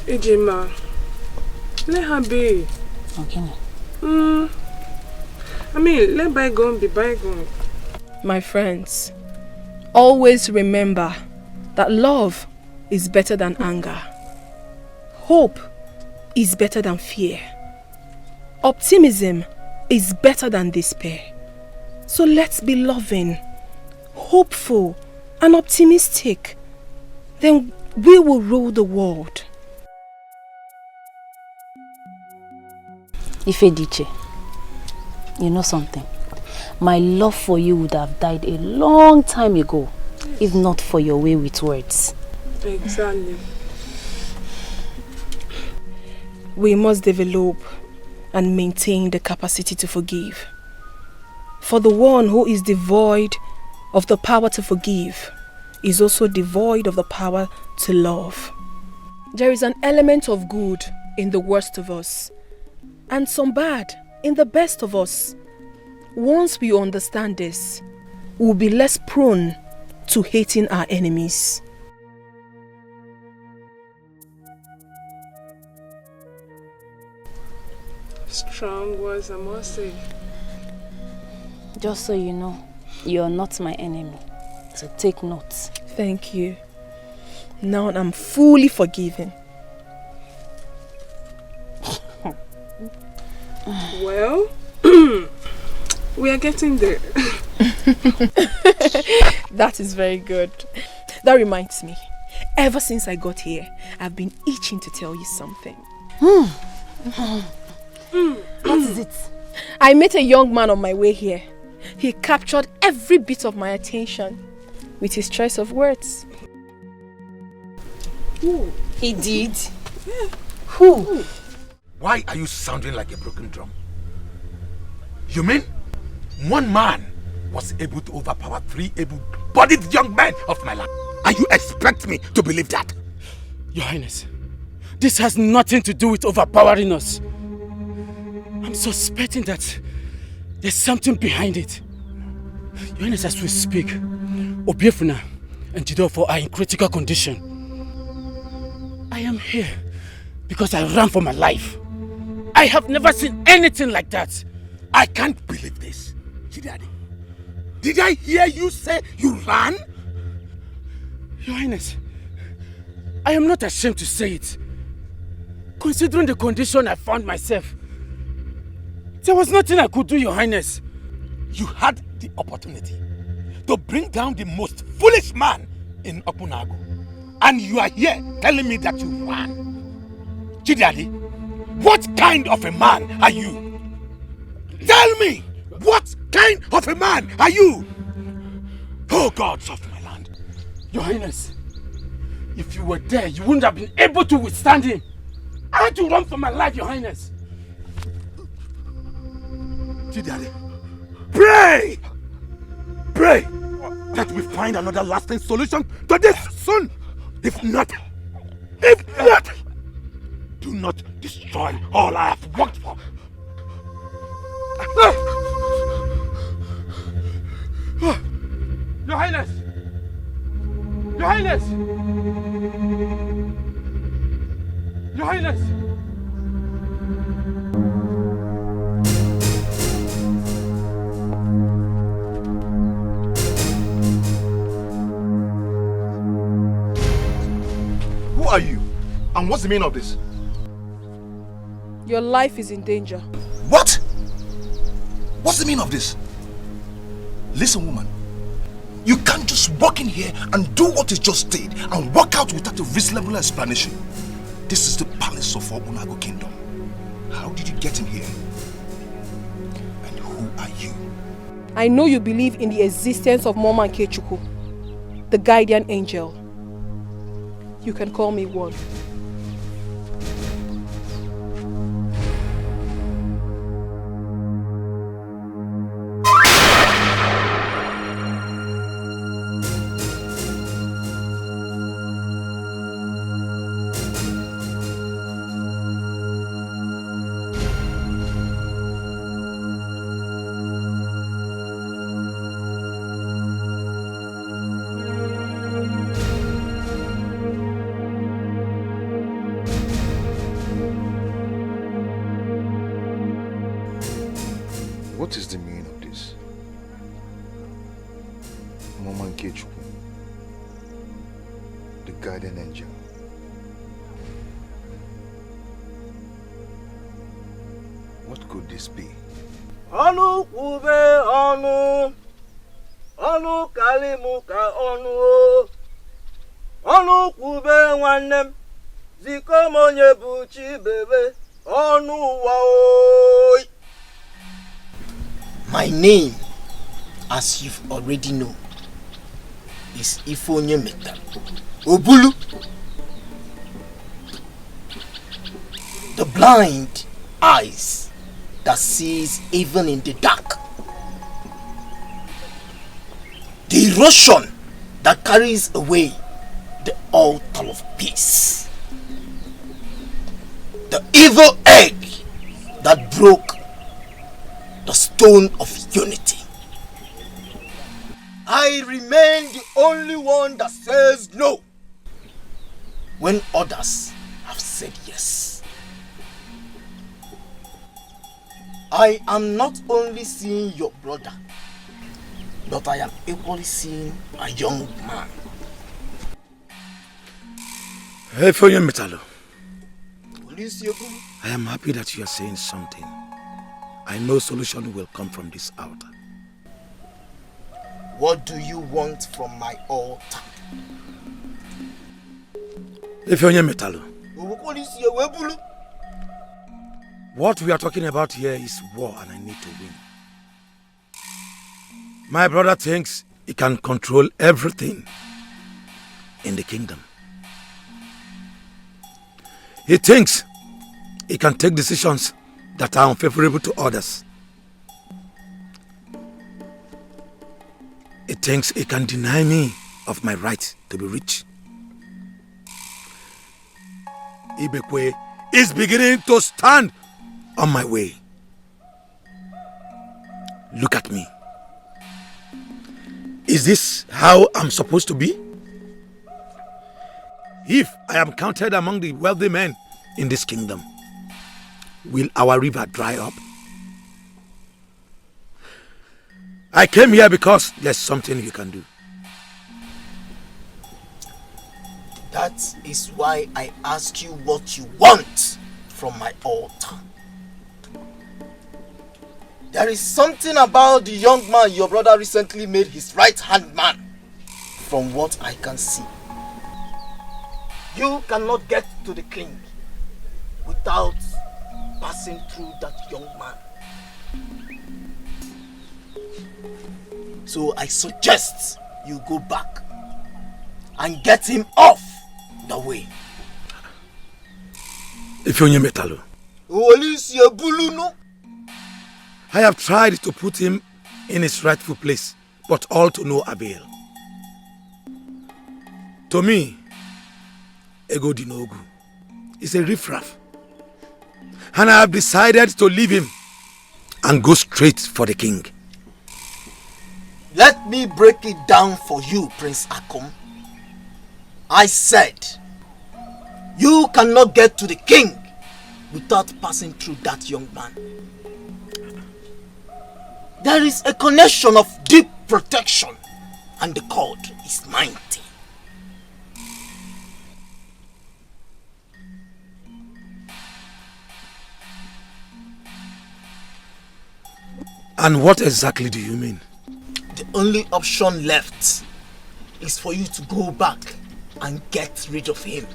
Ijema, let her be. Okay. I mean, let bygone be bygone. My friends, always remember that love is better than anger. Hope is better than fear. Optimism is better than despair. So let's be loving, hopeful, and optimistic. Then we will rule the world. Ifediche, you know something? My love for you would have died a long time ago, if not for your way with words. Exactly. We must develop and maintain the capacity to forgive. For the one who is devoid of the power to forgive is also devoid of the power to love. There is an element of good in the worst of us, and some bad in the best of us. Once we understand this, we'll be less prone to hating our enemies. Strong words, I must say. Just so you know, you're not my enemy. So take notes. Thank you. Now I'm fully forgiven. Well, we are getting there. That is very good. That reminds me. Ever since I got here, I've been itching to tell you something. What is it? I met a young man on my way here. He captured every bit of my attention with his choice of words. Who? He did? Yeah. Who? Why are you sounding like a broken drum? You mean one man was able to overpower 3 able-bodied able-bodied young men of my land. And you expect me to believe that? Your Highness, this has nothing to do with overpowering us. I'm suspecting that there's something behind it. Your Highness, as we speak, Obiefuna and Jidofo are in critical condition. I am here because I ran for my life. I have never seen anything like that. I can't believe this, Chidadi. Did I hear you say you ran? Your Highness, I am not ashamed to say it. Considering the condition I found myself, there was nothing I could do, Your Highness. You had the opportunity to bring down the most foolish man in Okunago. And you are here telling me that you ran. Chidadi, what kind of a man are you? Tell me, what kind of a man are you? Oh, gods of my land. Your Highness, if you were there, you wouldn't have been able to withstand him. I had to run for my life, Your Highness. Chidadi, pray! Pray that we find another lasting solution to this soon. If not, do not destroy all I have worked for. Your Highness! Your Highness! Your Highness! Who are you? And what's the meaning of this? Your life is in danger. What? What's the meaning of this? Listen, woman. You can't just walk in here and do what you just did and walk out without a reasonable explanation. This is the palace of our Unago kingdom. How did you get in here? And who are you? I know you believe in the existence of Mama Nkechukwu, the guardian angel. You can call me one. What is the meaning of this? Mama Nkechukwu, the guardian angel. What could this be? Onu kube onu, onu kalimuka onu, onu kube nwannem, ziko monye buchi bebe, onu waoi. My name, as you've already known, is Ifonye Meta Obulu. The blind eyes that sees even in the dark. The erosion that carries away the altar of peace. The evil egg that broke the stone of unity. I remain the only one that says no when others have said yes. I am not only seeing your brother, but I am equally seeing a young man. Hey, Foyen Metalo. I am happy that you are saying something. I know solution will come from this altar. What do you want from my altar? Ifeonye Metalo. What we are talking about here is war and I need to win. My brother thinks he can control everything in the kingdom. He thinks he can take decisions that are unfavorable to others. it thinks it can deny me of my right to be rich. Ibekwe is beginning to stand on my way. Look at me. Is this how I'm supposed to be? If I am counted among the wealthy men in this kingdom, will our river dry up? I came here because there's something you can do. That is why I ask you what you want from my altar. There is something about the young man your brother recently made his right-hand man, from what I can see. You cannot get to the king without passing through that young man. So I suggest you go back and get him off the way. If you're Metalo, I have tried to put him in his rightful place, but all to no avail. To me, Ego Dinogu is a riffraff, and I have decided to leave him and go straight for the king. Let me break it down for you, Prince Akom. I said, you cannot get to the king without passing through that young man. There is a connection of deep protection, and the cord is mighty. And what exactly do you mean? The only option left is for you to go back and get rid of him.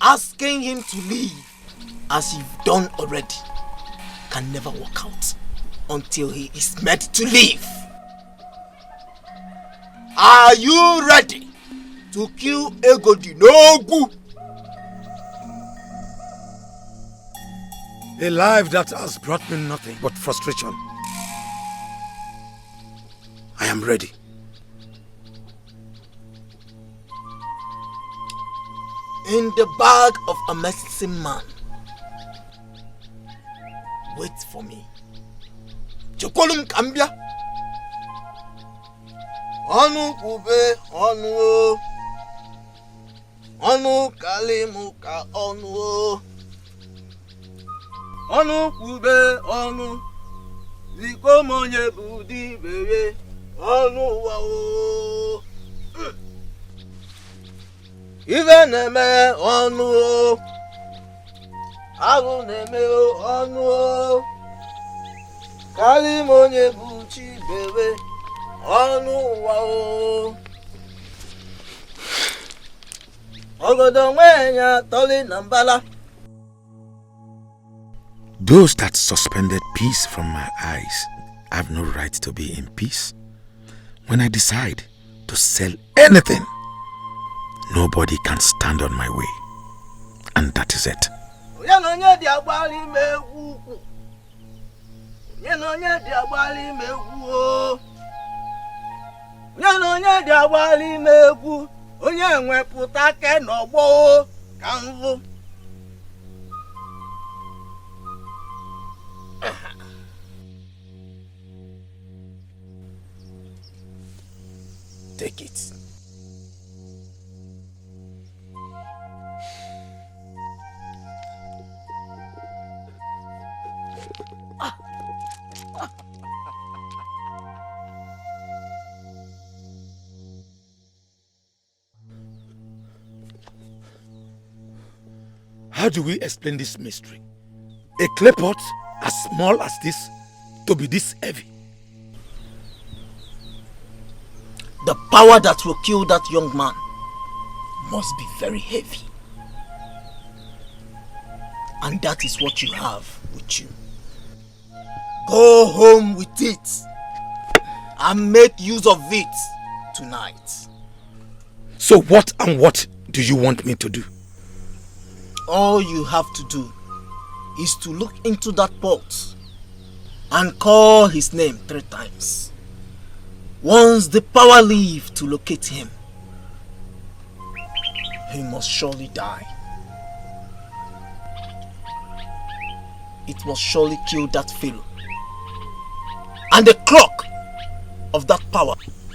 Asking him to leave, as you've done already, can never work out until he is made to leave. Are you ready to kill Ego Dinogu? A life that has brought me nothing but frustration. I am ready. In the bag of a medicine man. Wait for me. Chokolum Kambia. Onu kube onu. Onu kalimuka onu. Onu kube onu. Ziko monye budi bebe. Onu wao. Even neme onu. Agu neme onu. Kali monye buchi bebe. Onu wao. Ogodo mwenya toli nambala. Those that suspended peace from my eyes have no right to be in peace. When I decide to sell anything, nobody can stand on my way. And that is it. Take it. How do we explain this mystery? A clay pot as small as this to be this heavy. The power that will kill that young man must be very heavy. And that is what you have with you. Go home with it and make use of it tonight. So what and what do you want me to do? All you have to do is to look into that pot and call his name 3 times. Once the power leaves to locate him, he must surely die. It must surely kill that fellow. And the clock of that power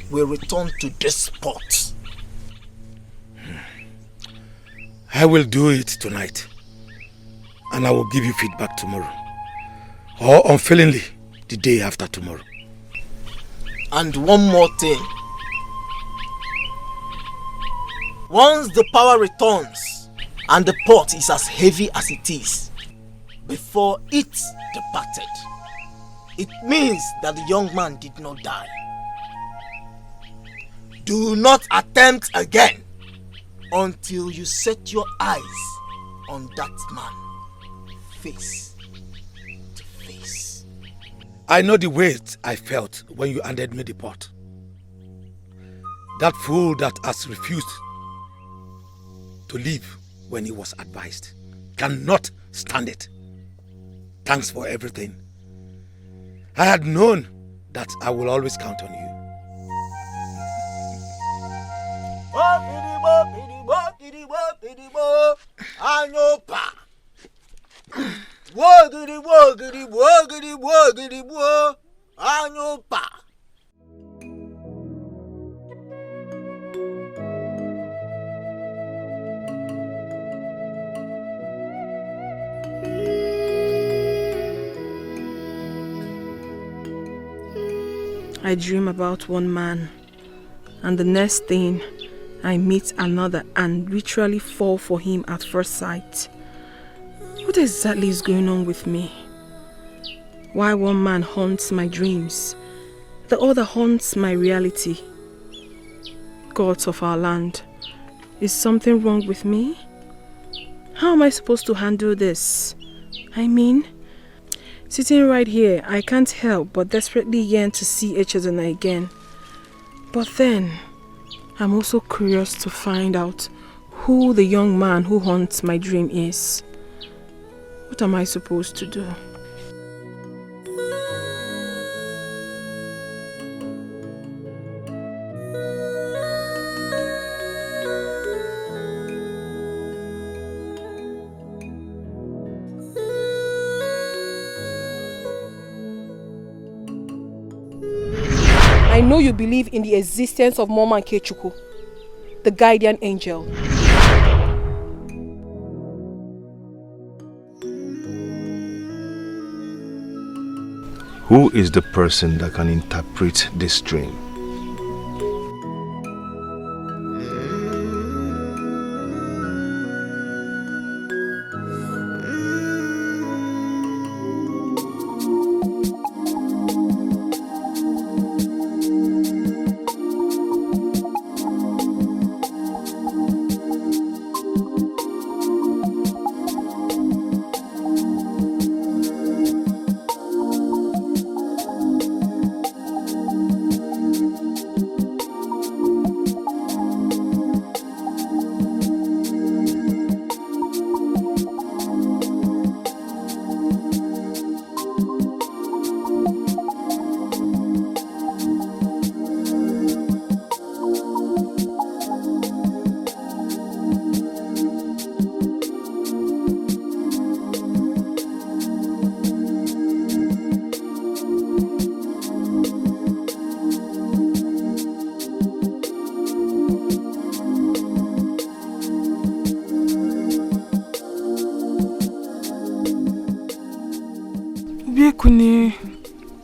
will return to this spot. I will do it tonight. And I will give you feedback tomorrow. Or unfailingly, the day after tomorrow. And one more thing. Once the power returns and the pot is as heavy as it is before it departed, it means that the young man did not die. Do not attempt again until you set your eyes on that man face to face. I know the weight I felt when you handed me the pot. That fool that has refused to leave when he was advised cannot stand it. Thanks for everything. I had known that I will always count on you. I dream about one man, and the next thing I meet another and literally fall for him at first sight. What exactly is going on with me? Why one man haunts my dreams, the other haunts my reality? Gods of our land, is something wrong with me? How am I supposed to handle this? I mean, sitting right here, I can't help but desperately yearn to see Echezona again. But then, I'm also curious to find out who the young man who haunts my dream is. What am I supposed to do? I know you believe in the existence of Mama Nkechukwu, the guardian angel. Who is the person that can interpret this dream?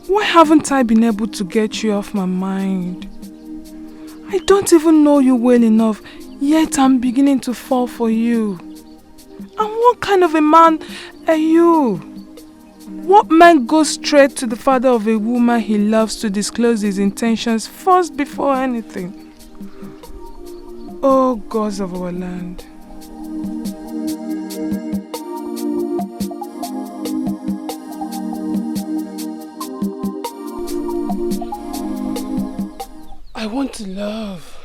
Why haven't I been able to get you off my mind? I don't even know you well enough, yet I'm beginning to fall for you. And what kind of a man are you? What man goes straight to the father of a woman he loves to disclose his intentions first before anything? Oh, gods of our land. I want to love.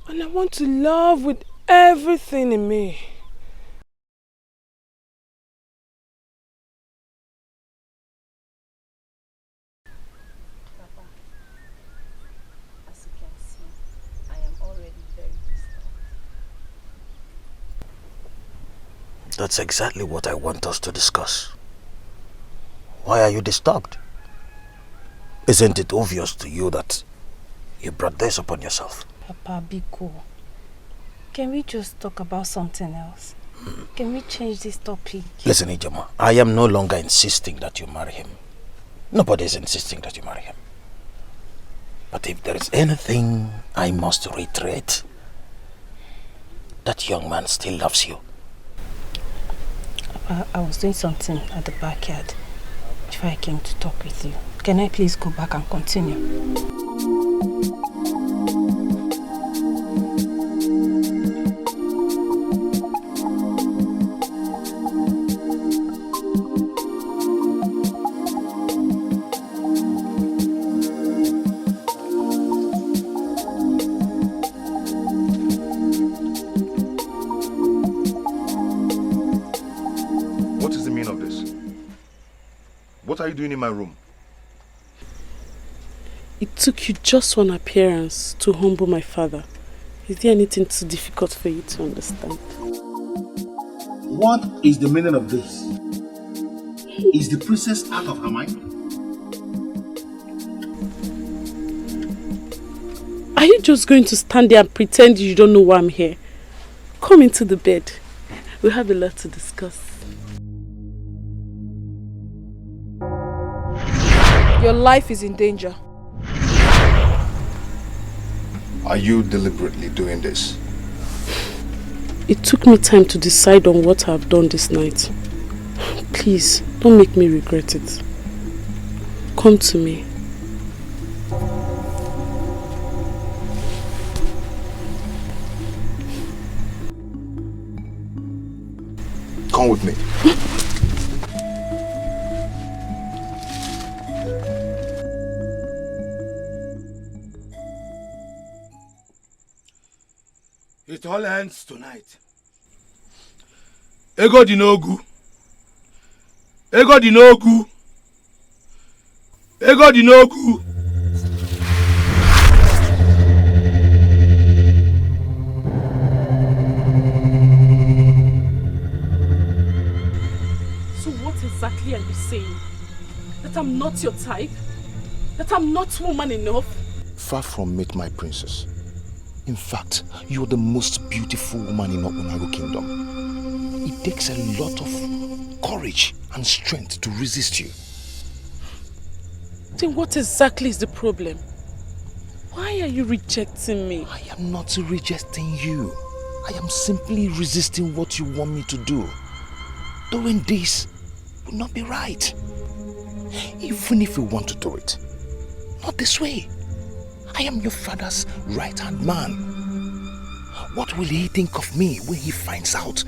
And I want to love with everything in me. That's exactly what I want us to discuss. Why are you disturbed? Isn't it obvious to you that you brought this upon yourself? Papa, be cool. Can we just talk about something else? Can we change this topic? Listen, Ijoma, I am no longer insisting that you marry him. Nobody is insisting that you marry him. But if there is anything I must reiterate, that young man still loves you. I was doing something at the backyard before I came to talk with you. Can I please go back and continue? What are you doing in my room? It took you just one appearance to humble my father. Is there anything too difficult for you to understand? What is the meaning of this? Is the princess out of her mind? Are you just going to stand there and pretend you don't know why I'm here? Come into the bed. We have a lot to discuss. Your life is in danger. Are you deliberately doing this? It took me time to decide on what I've done this night. Please, don't make me regret it. Come to me. Come with me. It all ends tonight. Ego dinogu. Ego dinogu. Ego dinogu. So what exactly are you saying? That I'm not your type? That I'm not woman enough? Far from it, my princess. In fact, you're the most beautiful woman in Onaru Kingdom. It takes a lot of courage and strength to resist you. Then what exactly is the problem? Why are you rejecting me? I am not rejecting you. I am simply resisting what you want me to do. Doing this would not be right. Even if you want to do it, not this way. I am your father's right-hand man. What will he think of me when he finds out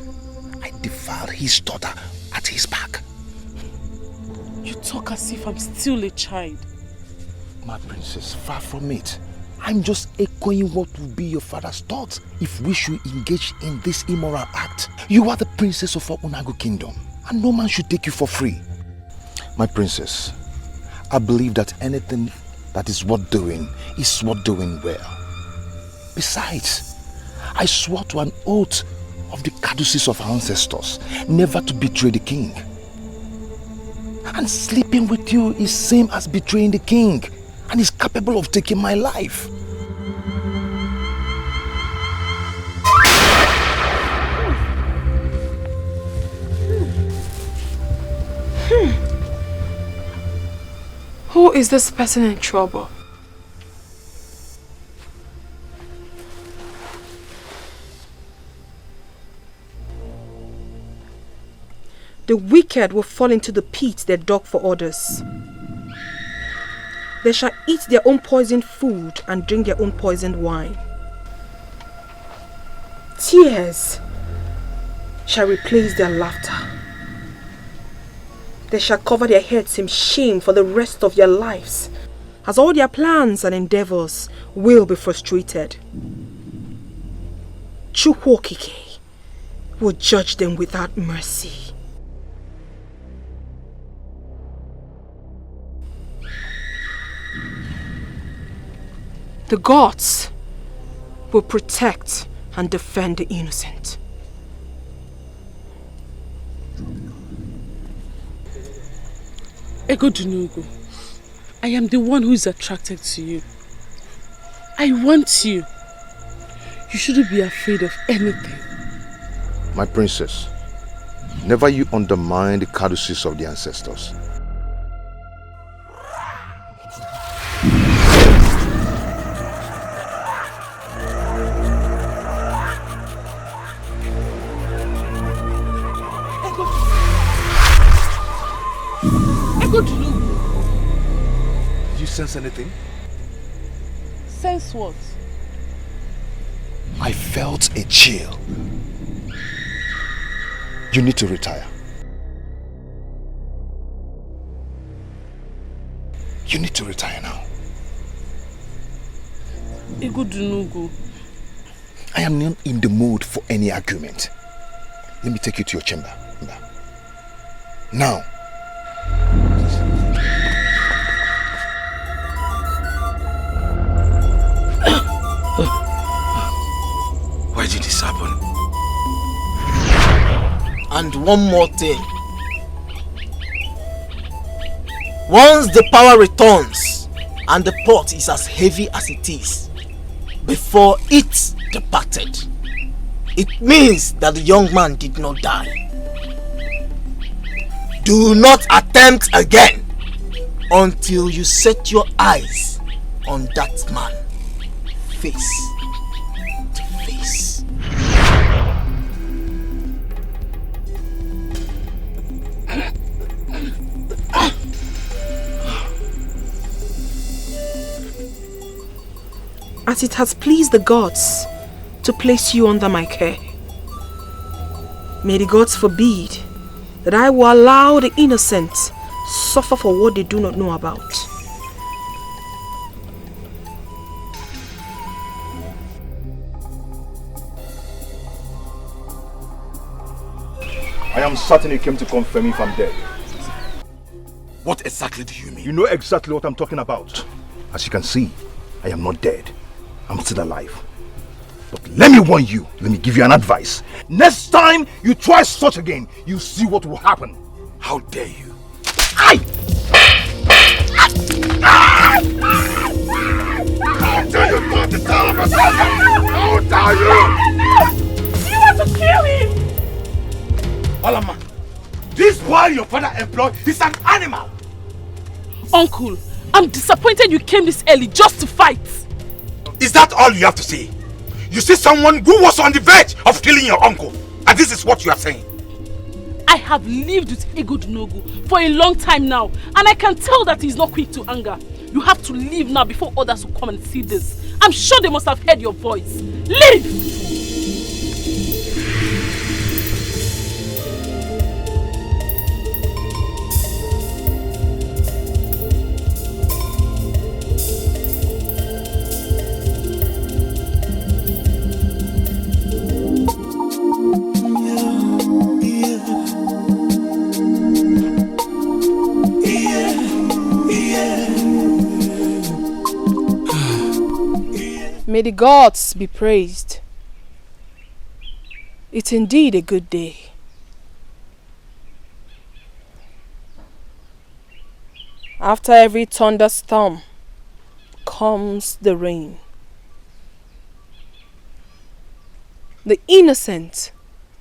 I defiled his daughter at his back? You talk as if I'm still a child. My princess, far from it. I'm just echoing what would be your father's thoughts if we should engage in this immoral act. You are the princess of our Unagu Kingdom, and no man should take you for free. My princess, I believe that anything that is worth doing is worth doing well. Besides, I swore to an oath of the caduceus of our ancestors never to betray the king. And sleeping with you is same as betraying the king and is capable of taking my life. Who is this person in trouble? The wicked will fall into the pit they dug for others. They shall eat their own poisoned food and drink their own poisoned wine. Tears shall replace their laughter. They shall cover their heads in shame for the rest of their lives, as all their plans and endeavors will be frustrated. Chukwokike will judge them without mercy. The gods will protect and defend the innocent. Egodunugu, I am the one who is attracted to you. I want you. You shouldn't be afraid of anything. My princess, never you undermine the courtesies of the ancestors. Did you sense anything? Sense what? I felt a chill. You need to retire. You need to retire now. Egodunugu. I am not in the mood for any argument. Let me take you to your chamber. Now. Why did this happen? And one more thing. Once the power returns and the pot is as heavy as it is before it departed, it means that the young man did not die. Do not attempt again until you set your eyes on that man face to face. As it has pleased the gods to place you under my care, may the gods forbid that I will allow the innocent suffer for what they do not know about. I am certain you came to confirm if I'm dead. What exactly do you mean? You know exactly what I'm talking about. As you can see, I am not dead. I'm still alive. But let me warn you, let me give you an advice. Next time you try such again, you see what will happen. How dare you? I How dare you not to tell him? How dare you? You want to kill him? Alama, this boy your father employed is an animal. Uncle, I'm disappointed you came this early just to fight. Is that all you have to say? You see someone who was on the verge of killing your uncle, and this is what you are saying? I have lived with Egodunugu for a long time now, and I can tell that he's not quick to anger. You have to leave now before others will come and see this. I'm sure they must have heard your voice. Leave! May the gods be praised. It's indeed a good day. After every thunderstorm comes the rain. The innocent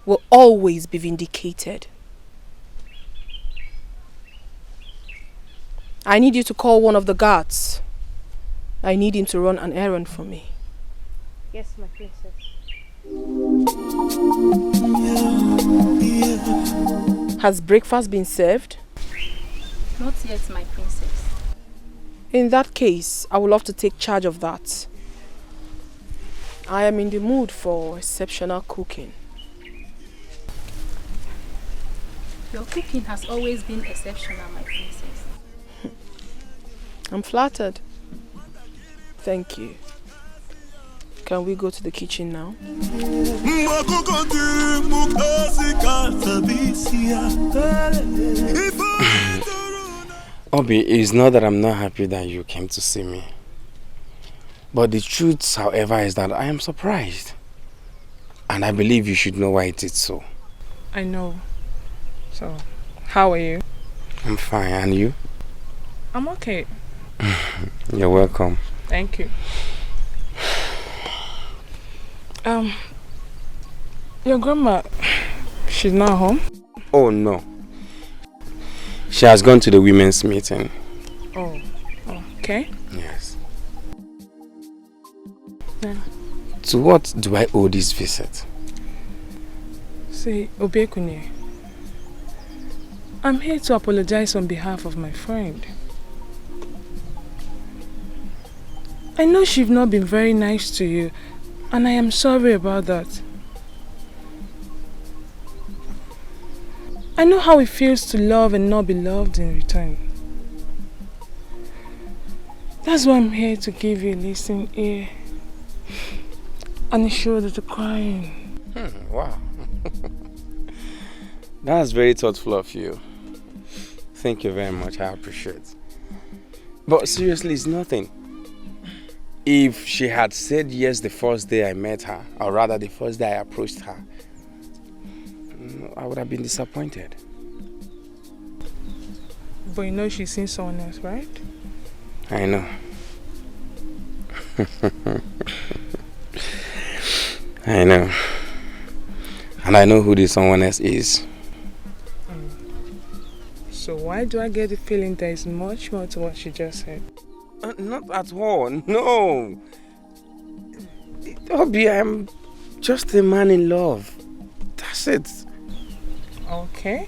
will always be vindicated. I need you to call one of the guards. I need him to run an errand for me. Yes, my princess. Has breakfast been served? Not yet, my princess. In that case, I would love to take charge of that. I am in the mood for exceptional cooking. Your cooking has always been exceptional, my princess. I'm flattered. Thank you. Can we go to the kitchen now? Obi, it's not that I'm not happy that you came to see me. But the truth, however, is that I am surprised. And I believe you should know why it is so. I know. So, how are you? I'm fine, and you? I'm okay. You're welcome. Thank you. Your grandma, she's not home? Oh no. She has gone to the women's meeting. Oh, okay. Yes. Yeah. To what do I owe this visit? Say, Obekunye, I'm here to apologize on behalf of my friend. I know she's not been very nice to you, and I am sorry about that. I know how it feels to love and not be loved in return. That's why I'm here to give you a listening ear and a shoulder to cry in. Wow. That's very thoughtful of you. Thank you very much, I appreciate it. But seriously, it's nothing. If she had said yes the first day I met her, or rather the first day I approached her, I would have been disappointed. But you know she's seen someone else, right? I know. I know. And I know who this someone else is. So why do I get the feeling there is much more to what she just said? Not at all, no. Obi, I'm just a man in love. That's it. Okay.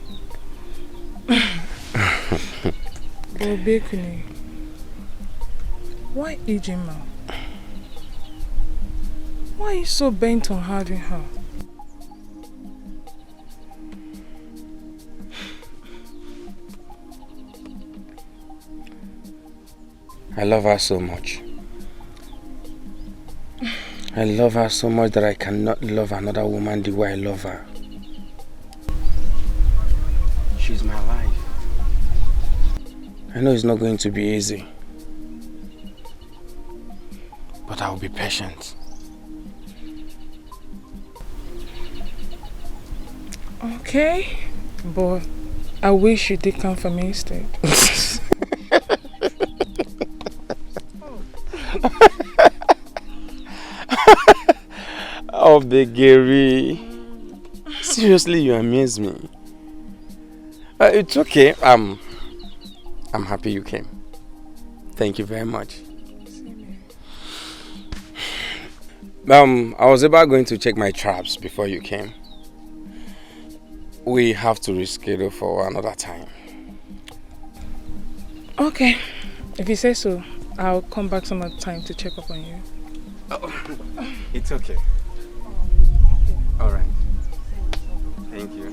Obekunle, why Ijima? Why are you so bent on having her? I love her so much. I love her so much that I cannot love another woman the way I love her. She's my life. I know it's not going to be easy, but I'll be patient. Okay, but I wish you did come for me instead. Oh, Begeri. Seriously, you amaze me. It's okay. I'm happy you came. Thank you very much. I was about going to check my traps before you came. We have to reschedule for another time. Okay, if you say so, I'll come back some other time to check up on you. Oh, it's okay. All right. Thank you.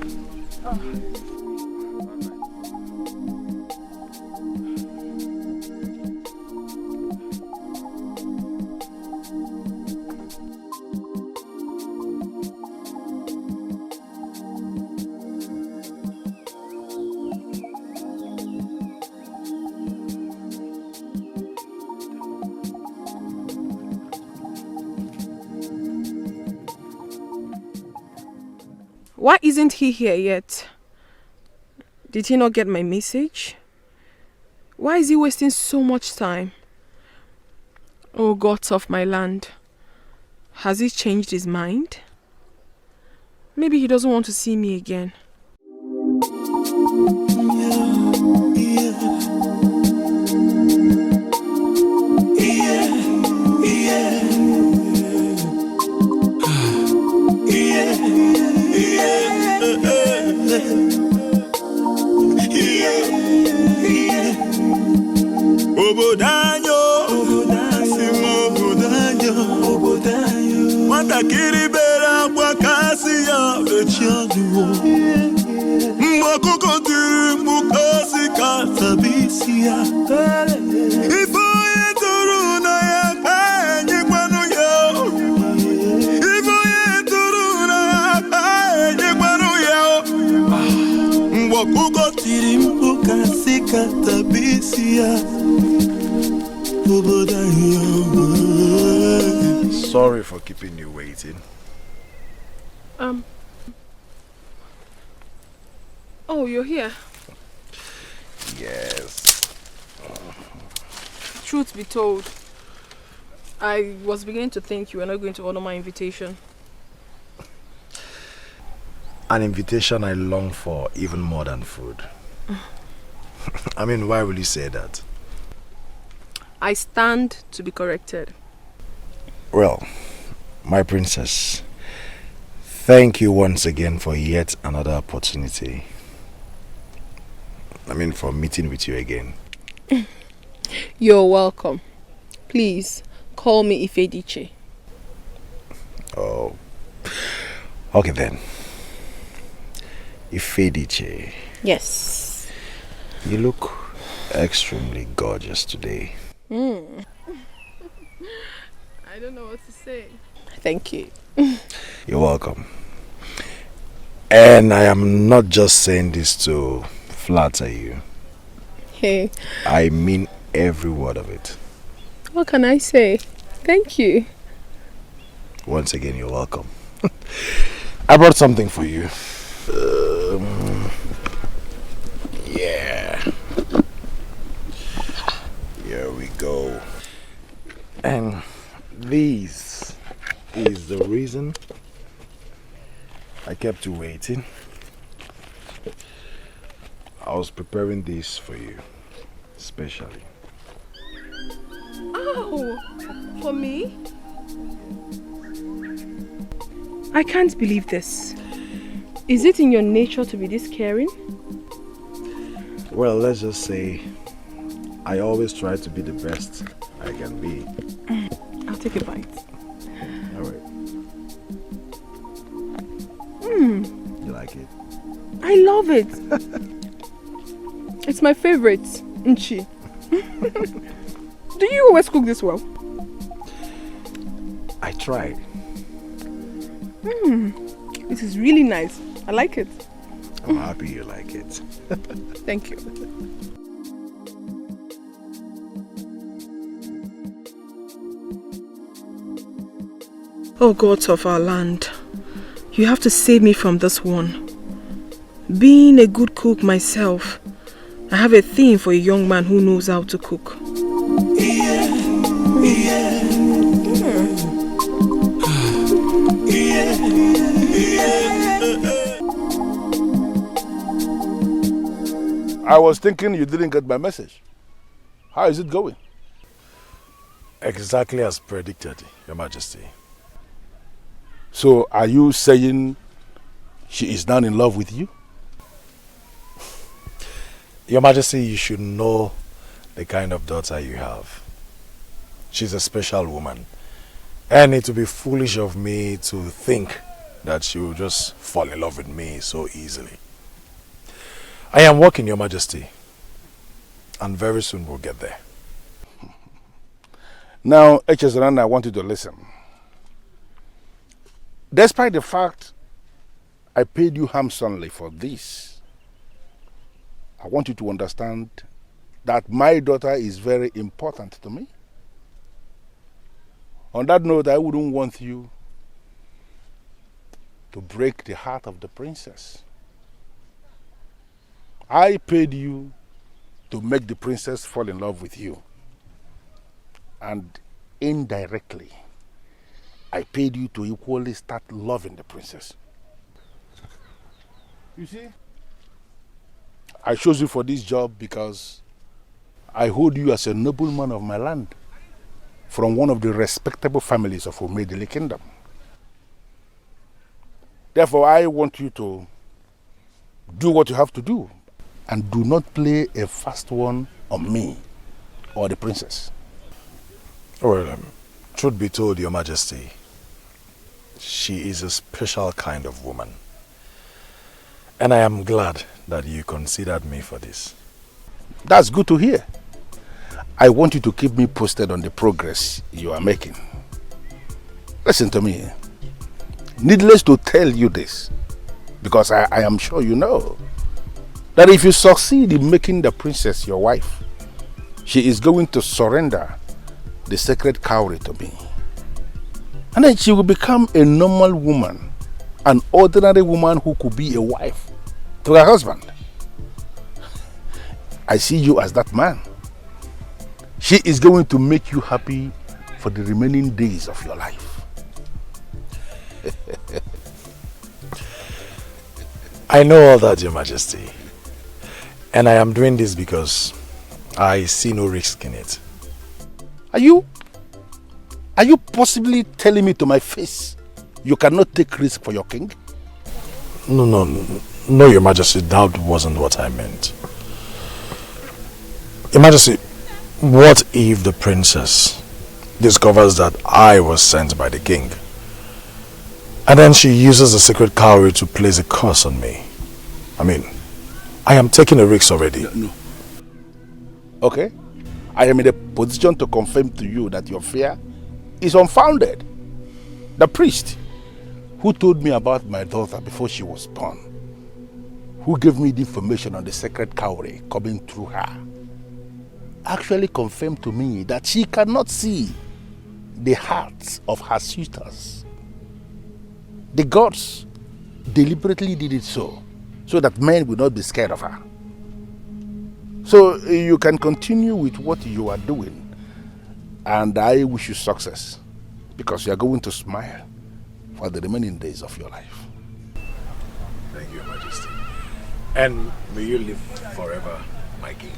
Why isn't he here yet? Did he not get my message? Why is he wasting so much time? Oh, gods of my land. Has he changed his mind? Maybe he doesn't want to see me again. Obodanyo, Obodanyo, Matakiri bera wakasi ya bechaduo. Mwakoko tiri mukasi katabisia. Ifo yeturu na ya penye kwanu yo. Ifo yeturu na ya penye kwanu yo. Mwakoko tiri mukasi katabisia. Sorry for keeping you waiting. Oh, you're here? Yes. Truth be told, I was beginning to think you were not going to honor my invitation. An invitation I long for even more than food. I mean, why will you say that? I stand to be corrected. Well, my princess, thank you once again for yet another opportunity. I mean, for meeting with you again. You're welcome. Please, call me Ifediche. Oh, okay then. Ifediche. Yes. You look extremely gorgeous today. I don't know what to say. Thank you. You're welcome. And I am not just saying this to flatter you. Hey. I mean every word of it. What can I say? Thank you. Once again, you're welcome. I brought something for you. Yeah. Here we go. And this is the reason I kept you waiting. I was preparing this for you, especially. Oh, for me? I can't believe this. Is it in your nature to be this caring? Well, let's just say I always try to be the best I can be. I'll take a bite. Alright. You like it? I love it. It's my favorite, Nchi. Do you always cook this well? I tried. This is really nice. I like it. I'm happy you like it. Thank you. Oh gods of our land, you have to save me from this one. Being a good cook myself, I have a thing for a young man who knows how to cook. I was thinking you didn't get my message. How is it going? Exactly as predicted, Your Majesty. So, are you saying she is now in love with you? Your Majesty, you should know the kind of daughter you have. She's a special woman. And it would be foolish of me to think that she will just fall in love with me so easily. I am working, Your Majesty. And very soon we'll get there. Now, Echezran, I want you to listen. Despite the fact I paid you handsomely for this, I want you to understand that my daughter is very important to me. On that note, I wouldn't want you to break the heart of the princess. I paid you to make the princess fall in love with you. And indirectly, I paid you to equally start loving the princess. You see? I chose you for this job because I hold you as a nobleman of my land from one of the respectable families of Omedele Kingdom. Therefore, I want you to do what you have to do and do not play a fast one on me or the princess. Well, truth be told, Your Majesty, she is a special kind of woman. And I am glad that you considered me for this. That's good to hear. I want you to keep me posted on the progress you are making. Listen to me. Needless to tell you this, because I am sure you know, that if you succeed in making the princess your wife, she is going to surrender the sacred cowrie to me. And then she will become a normal woman, an ordinary woman who could be a wife to her husband. I see you as that man. She is going to make you happy for the remaining days of your life. I know all that, Your Majesty. And I am doing this because I see no risk in it. Are you possibly telling me to my face you cannot take risk for your king? No, Your Majesty, that wasn't what I meant. Your Majesty, what if the princess discovers that I was sent by the king? And then she uses the sacred cowrie to place a curse on me. I mean, I am taking a risk already. No. Okay. I am in a position to confirm to you that your fear is unfounded. The priest who told me about my daughter before she was born, who gave me the information on the sacred cowrie coming through her, actually confirmed to me that she cannot see the hearts of her suitors. The gods deliberately did it so that men will not be scared of her. So you can continue with what you are doing, and I wish you success, because you are going to smile for the remaining days of your life. Thank you, Your Majesty. And may you live forever, my king.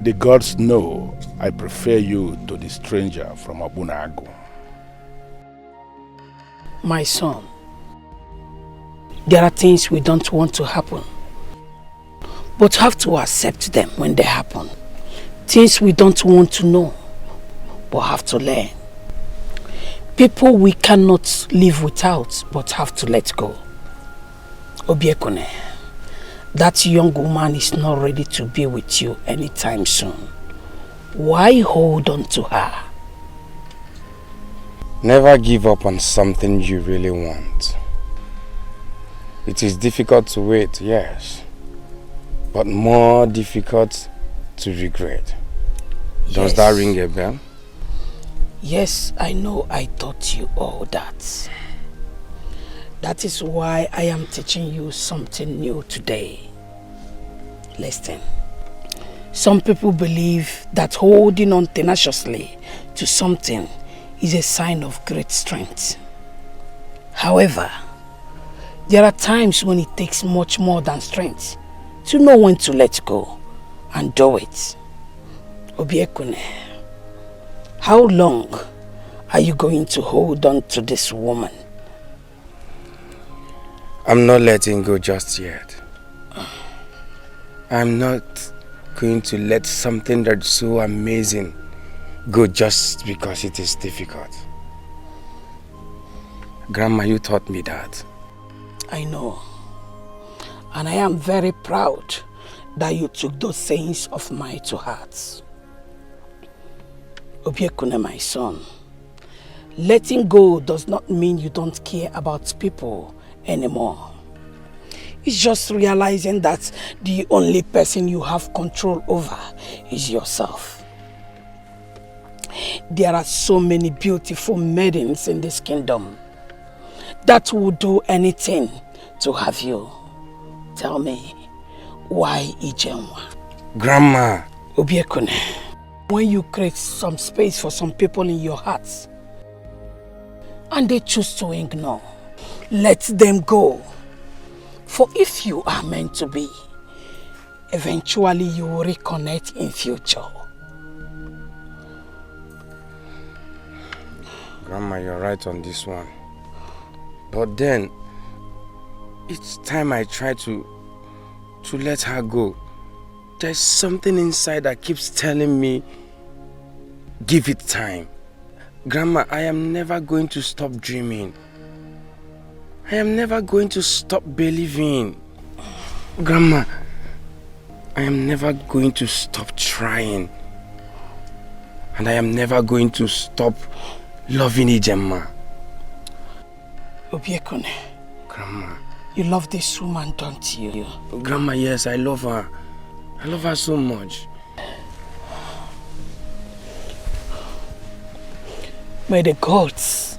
The gods know I prefer you to the stranger from Abunago. My son, there are things we don't want to happen, but have to accept them when they happen. Things we don't want to know, but have to learn. People we cannot live without, but have to let go. Obiekone, that young woman is not ready to be with you anytime soon. Why hold on to her? Never give up on something you really want. It is difficult to wait, yes, but more difficult to regret. Does that ring a bell? Yes, I know I taught you all that. That is why I am teaching you something new today. Listen. Some people believe that holding on tenaciously to something is a sign of great strength. However, there are times when it takes much more than strength to know when to let go and do it. Obiekune, how long are you going to hold on to this woman? I'm not letting go just yet. I'm not going to let something that's so amazing go just because it is difficult. Grandma, you taught me that. I know. And I am very proud that you took those sayings of mine to heart. Obiekune, my son, letting go does not mean you don't care about people anymore. It's just realizing that the only person you have control over is yourself. There are so many beautiful maidens in this kingdom that would do anything to have you. Tell me, why Ijenwa? Grandma! Obiekune, when you create some space for some people in your hearts and they choose to ignore, let them go. For if you are meant to be, eventually you will reconnect in future. Grandma, you're right on this one. But then, each time I try to let her go, there's something inside that keeps telling me, give it time. Grandma, I am never going to stop dreaming. I am never going to stop believing. Grandma, I am never going to stop trying. And I am never going to stop loving Ijenma. Obiekune. Grandma. You love this woman, don't you? Grandma, yes, I love her. I love her so much. May the gods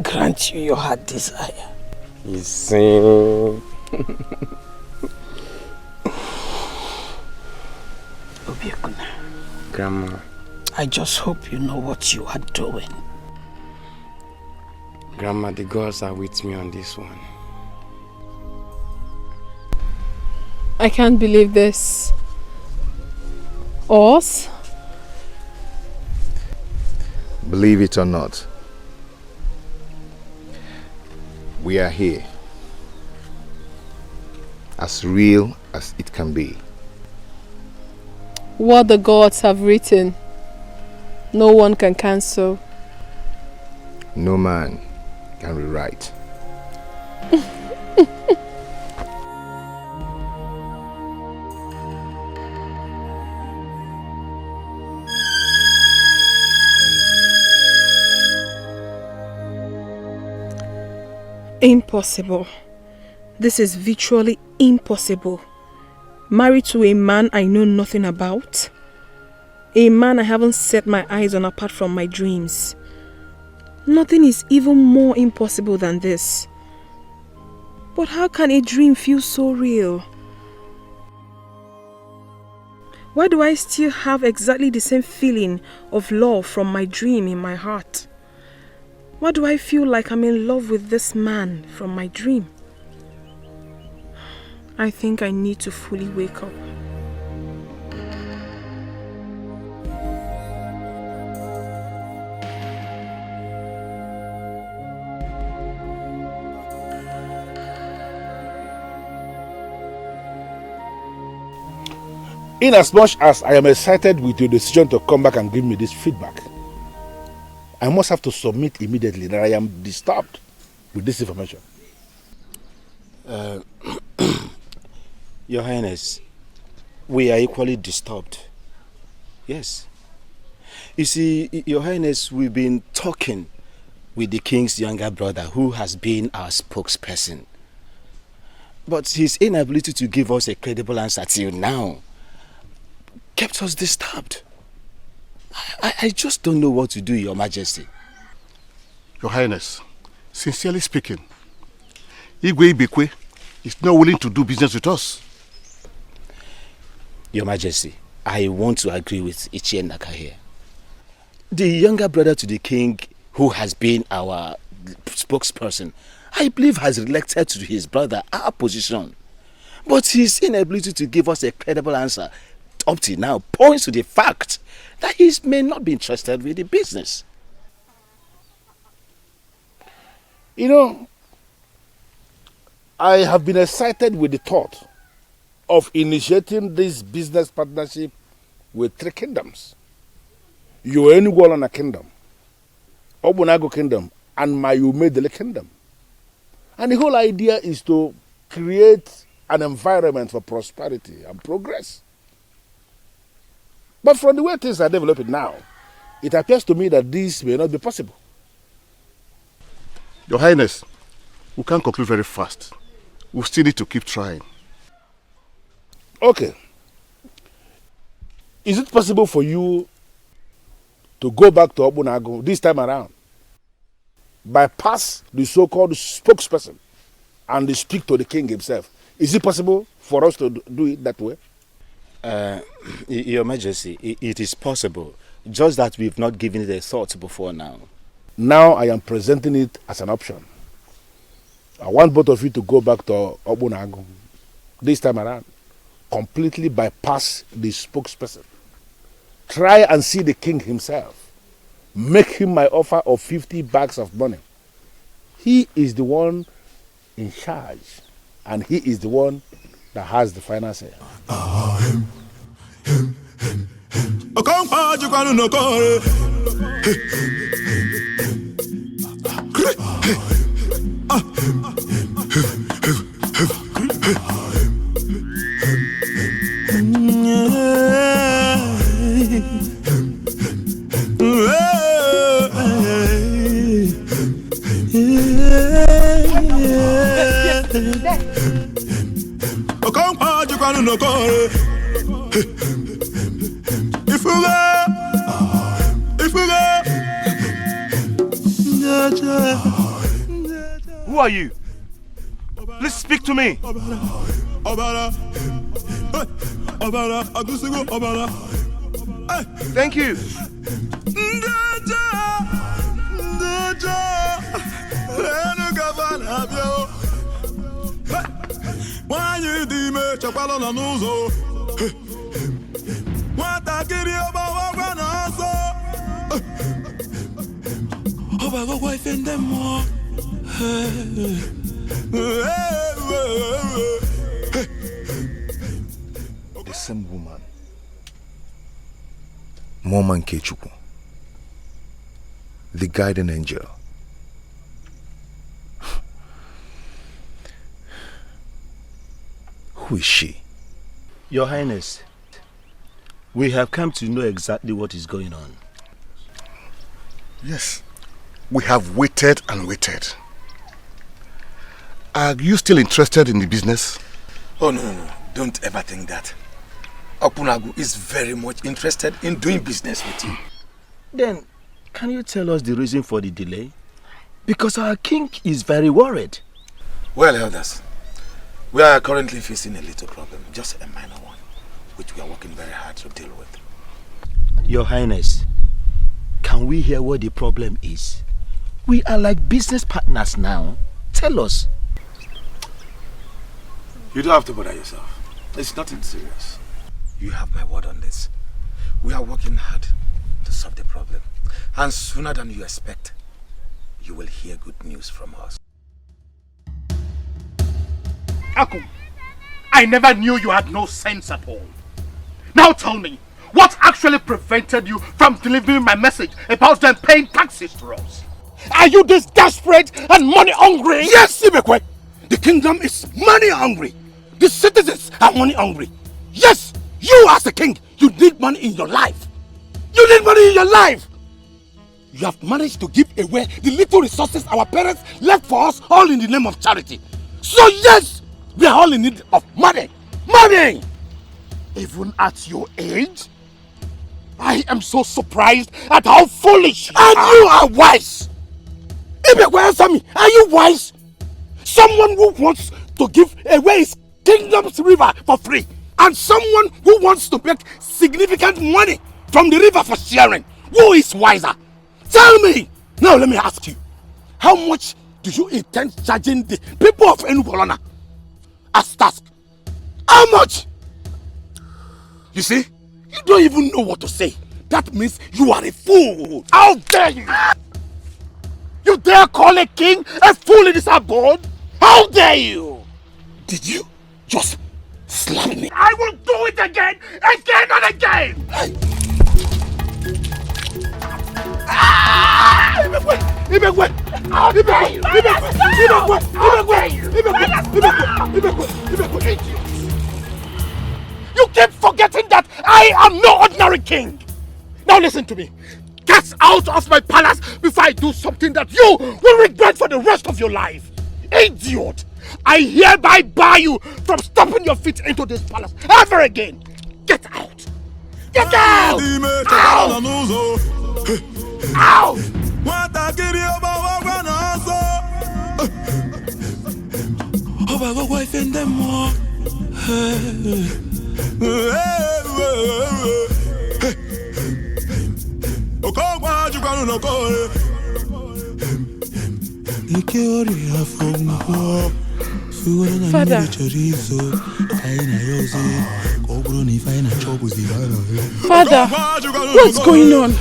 grant you your heart desire. You sing. Obiekuna. Grandma. I just hope you know what you are doing. Grandma, the gods are with me on this one. I can't believe this. Us? Believe it or not, we are here. As real as it can be. What the gods have written, no one can cancel. No man can rewrite. Impossible. This is virtually impossible. Married to a man I know nothing about. A man I haven't set my eyes on apart from my dreams. Nothing is even more impossible than this. But how can a dream feel so real? Why do I still have exactly the same feeling of love from my dream in my heart? Why do I feel like I'm in love with this man from my dream? I think I need to fully wake up. In as much as I am excited with your decision to come back and give me this feedback, I must have to submit immediately that I am disturbed with this information. Your Highness, we are equally disturbed. Yes. You see, Your Highness, we've been talking with the king's younger brother who has been our spokesperson. But his inability to give us a credible answer till now kept us disturbed. I just don't know what to do, Your Majesty. Your Highness, sincerely speaking, Igwe Ibekwe is not willing to do business with us. Your Majesty, I want to agree with Ichie Naka here. The younger brother to the king, who has been our spokesperson, I believe has elected to his brother our position. But his inability to give us a credible answer up to now points to the fact that he may not be interested with the business. You know, I have been excited with the thought of initiating this business partnership with 3 kingdoms. Your Enuguolana kingdom, Obunago kingdom, and Mayumedele kingdom. And the whole idea is to create an environment for prosperity and progress. But from the way things are developing now, it appears to me that this may not be possible. Your Highness, we can't conclude very fast. We still need to keep trying. Okay. Is it possible for you to go back to Obunago this time around, bypass the so-called spokesperson and speak to the king himself? Is it possible for us to do it that way? Your Majesty, it is possible, just that we've not given it a thought before now. Now I am presenting it as an option. I want both of you to go back to Obunago this time around, completely bypass the spokesperson. Try and see the king himself. Make him my offer of 50 bags of money. He is the one in charge, and he is the one that has the final say. Who are you? Please speak to me. Thank you. The same woman, Mama Nkechukwu, the guardian angel. Who is she? Your Highness, we have come to know exactly what is going on. Yes, we have waited and waited. Are you still interested in the business? Oh, no. Don't ever think that. Okunagu is very much interested in doing business with you. Then, can you tell us the reason for the delay? Because our king is very worried. Well, elders, we are currently facing a little problem, just a minor one, which we are working very hard to deal with. Your Highness, can we hear what the problem is? We are like business partners now. Tell us. You don't have to bother yourself. It's nothing serious. You have my word on this. We are working hard to solve the problem. And sooner than you expect, you will hear good news from us. Akum, I never knew you had no sense at all. Now tell me, what actually prevented you from delivering my message about them paying taxes to us? Are you this desperate and money hungry? Yes, Ibekwe! The kingdom is money hungry. The citizens are money hungry. Yes, you as a king, you need money in your life. You need money in your life. You have managed to give away the little resources our parents left for us, all in the name of charity. So yes, we are all in need of money. Money! Even at your age, I am so surprised at how foolish you are. And you are wise. Ibekwe, answer me. Are you wise? Someone who wants to give away his kingdom's river for free, and someone who wants to make significant money from the river for sharing. Who is wiser? Tell me! Now let me ask you, how much do you intend charging the people of Enugu as task? How much? You see, you don't even know what to say. That means you are a fool. How dare you? You dare call a king a fool in his abode? How dare you? Did you just slap me? I will do it again and again! You keep forgetting that I am no ordinary king! Now listen to me. Get out of my palace before I do something that you will regret for the rest of your life! Idiot! I hereby bar you from stepping your feet into this palace ever again! Get out! Get out! Out! Out! Father. Father, what's going on?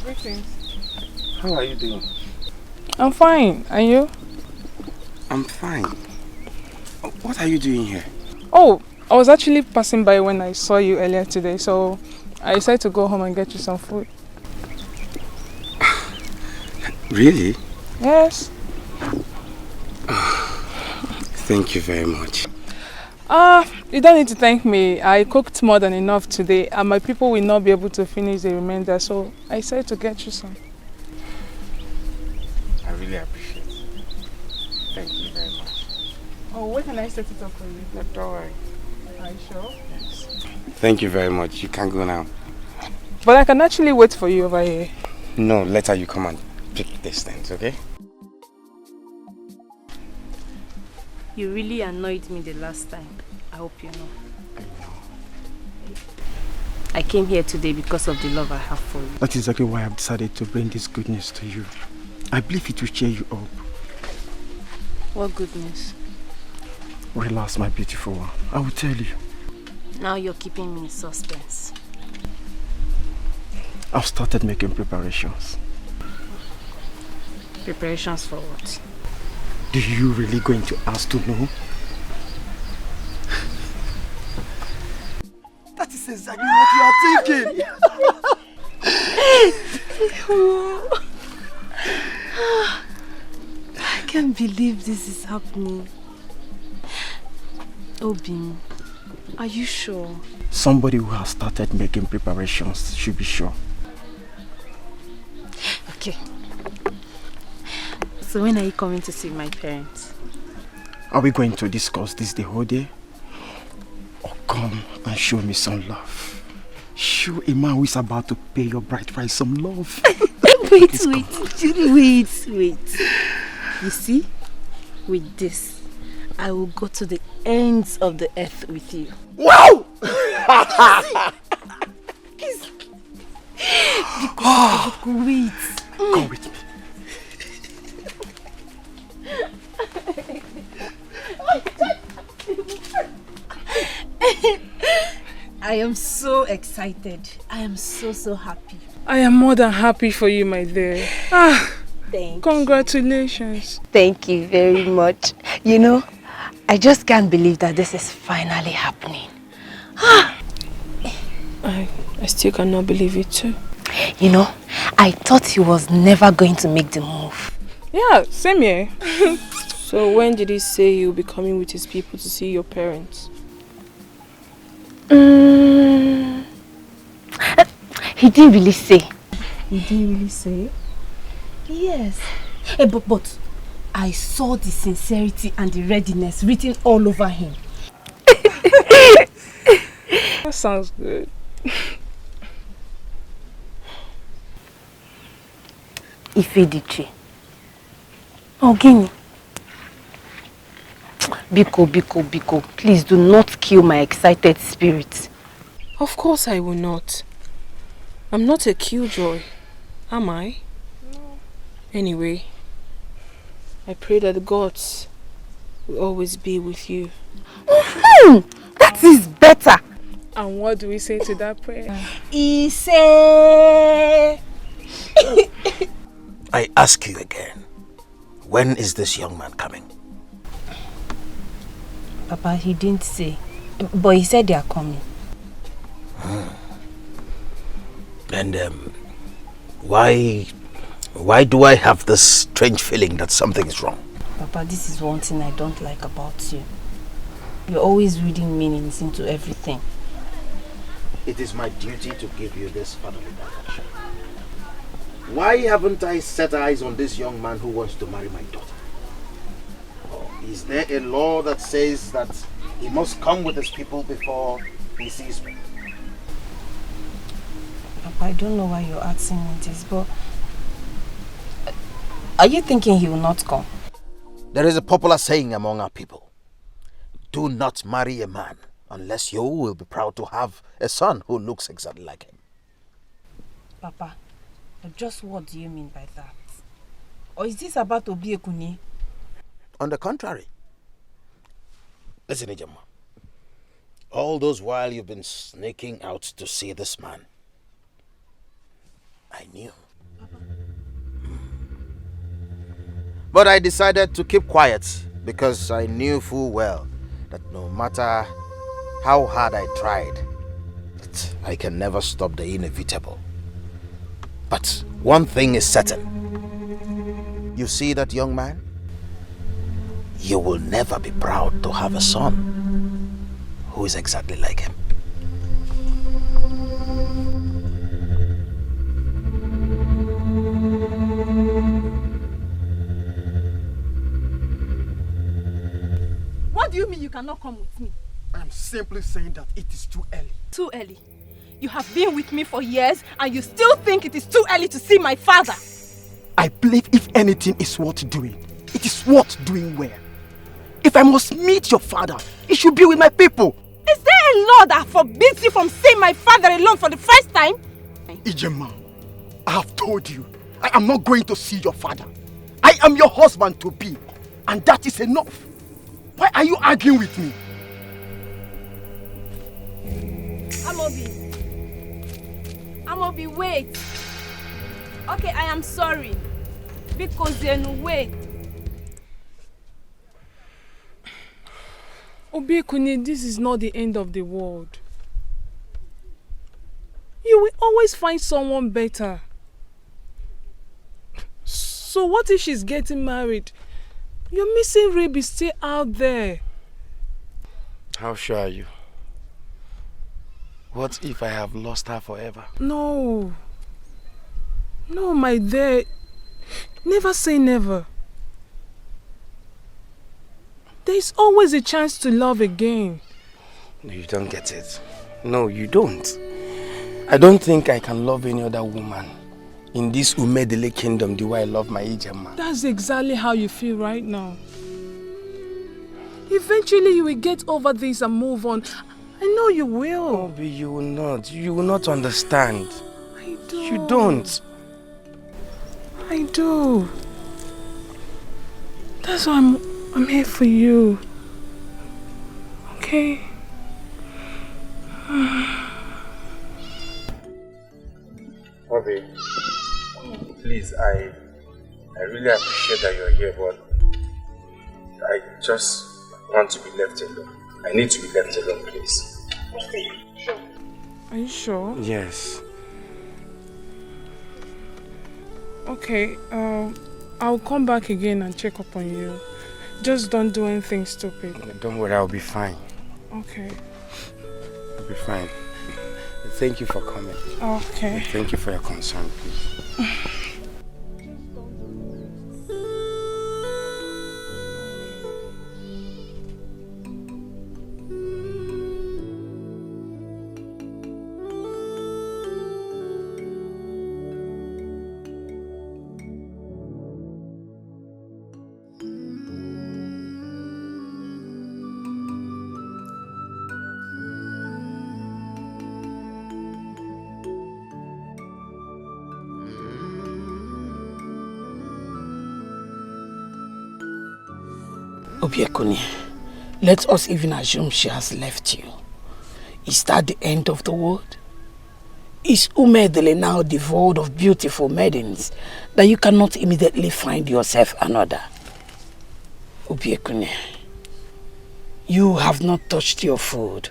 Greetings. How are you doing? I'm fine. And you? I'm fine. What are you doing here? Oh, I was actually passing by when I saw you earlier today, so I decided to go home and get you some food. Really? Yes. Thank you very much. You don't need to thank me. I cooked more than enough today and my people will not be able to finish the remainder, so I decided to get you some. I really appreciate it. Thank you very much. Oh, where can I set it up for you? No, don't worry. Are you sure? Yes. Thank you very much. You can go now. But I can actually wait for you over here. No, later you come and pick these things, okay? You really annoyed me the last time. I hope you know. I know. I came here today because of the love I have for you. That's exactly why I've decided to bring this good news to you. I believe it will cheer you up. What good news? Relax, my beautiful one. I will tell you. Now you're keeping me in suspense. I've started making preparations. Preparations for what? Do you really going to ask to know? That is exactly what you are thinking. I can't believe this is happening. Obim, are you sure? Somebody who has started making preparations should be sure. Okay. So when are you coming to see my parents? Are we going to discuss this the whole day? Or come and show me some love? Show a man who is about to pay your bride price some love. wait. You see, with this, I will go to the ends of the earth with you. Wow! Wait. Come with me. I am so excited. I am so happy. I am more than happy for you, my dear. Congratulations. Thank you very much. You know, I just can't believe that this is finally happening. I still cannot believe it too. You know, I thought he was never going to make the move. Yeah, same here. So when did he say he'll be coming with his people to see your parents? He didn't really say. He didn't really say? Yes. But I saw the sincerity and the readiness written all over him. That sounds good. Ifediche. Ogini. Biko, please do not kill my excited spirit. Of course I will not. I'm not a killjoy, am I? No. Anyway, I pray that the gods will always be with you. That is better. And what do we say to that prayer? Ise. I ask you again, when is this young man coming? Papa, he didn't say, but he said they are coming. And why do I have this strange feeling that something is wrong? Papa, this is one thing I don't like about you. You're always reading meanings into everything. It is my duty to give you this fatherly direction. Why haven't I set eyes on this young man who wants to marry my daughter? Or is there a law that says that he must come with his people before he sees me? Papa, I don't know why you're asking me this, but are you thinking he will not come? There is a popular saying among our people. Do not marry a man unless you will be proud to have a son who looks exactly like him. Papa, just what do you mean by that? Or is this about Obiekuni? On the contrary. Listen, Ijama. All those while you've been sneaking out to see this man, I knew. But I decided to keep quiet because I knew full well that no matter how hard I tried, I can never stop the inevitable. But one thing is certain. You see that young man? You will never be proud to have a son who is exactly like him. What do you mean you cannot come with me? I'm simply saying that it is too early. Too early? You have been with me for years and you still think it is too early to see my father? I believe if anything is worth doing, it is worth doing well. If I must meet your father, it should be with my people. Is there a law that forbids you from seeing my father alone for the first time? Ijema, I have told you, I am not going to see your father. I am your husband to be, and that is enough. Why are you arguing with me? Amobi, wait. Okay, I am sorry. Because then wait. Obiekune, this is not the end of the world. You will always find someone better. So what if she's getting married? Your missing rib is still out there. How sure are you? What if I have lost her forever? No. No, my dear. Never say never. There is always a chance to love again. No, you don't get it. No, you don't. I don't think I can love any other woman in this Umedele kingdom the way I love my Ijema. That's exactly how you feel right now. Eventually you will get over this and move on. I know you will. Obi, you will not. You will not understand. I do. You don't. I do. That's why I'm here for you. Okay? Obi, please, I really appreciate that you're here, but I just want to be left alone. I need to be left alone, please. Are you sure? Yes. Okay, I'll come back again and check up on you. Just don't do anything stupid. Don't worry, I'll be fine. Okay. I'll be fine. Thank you for coming. Okay. Thank you for your concern, please. Obiekune, let us even assume she has left you. Is that the end of the world? Is Umedele now devoid of beautiful maidens that you cannot immediately find yourself another? Obiekune, you have not touched your food.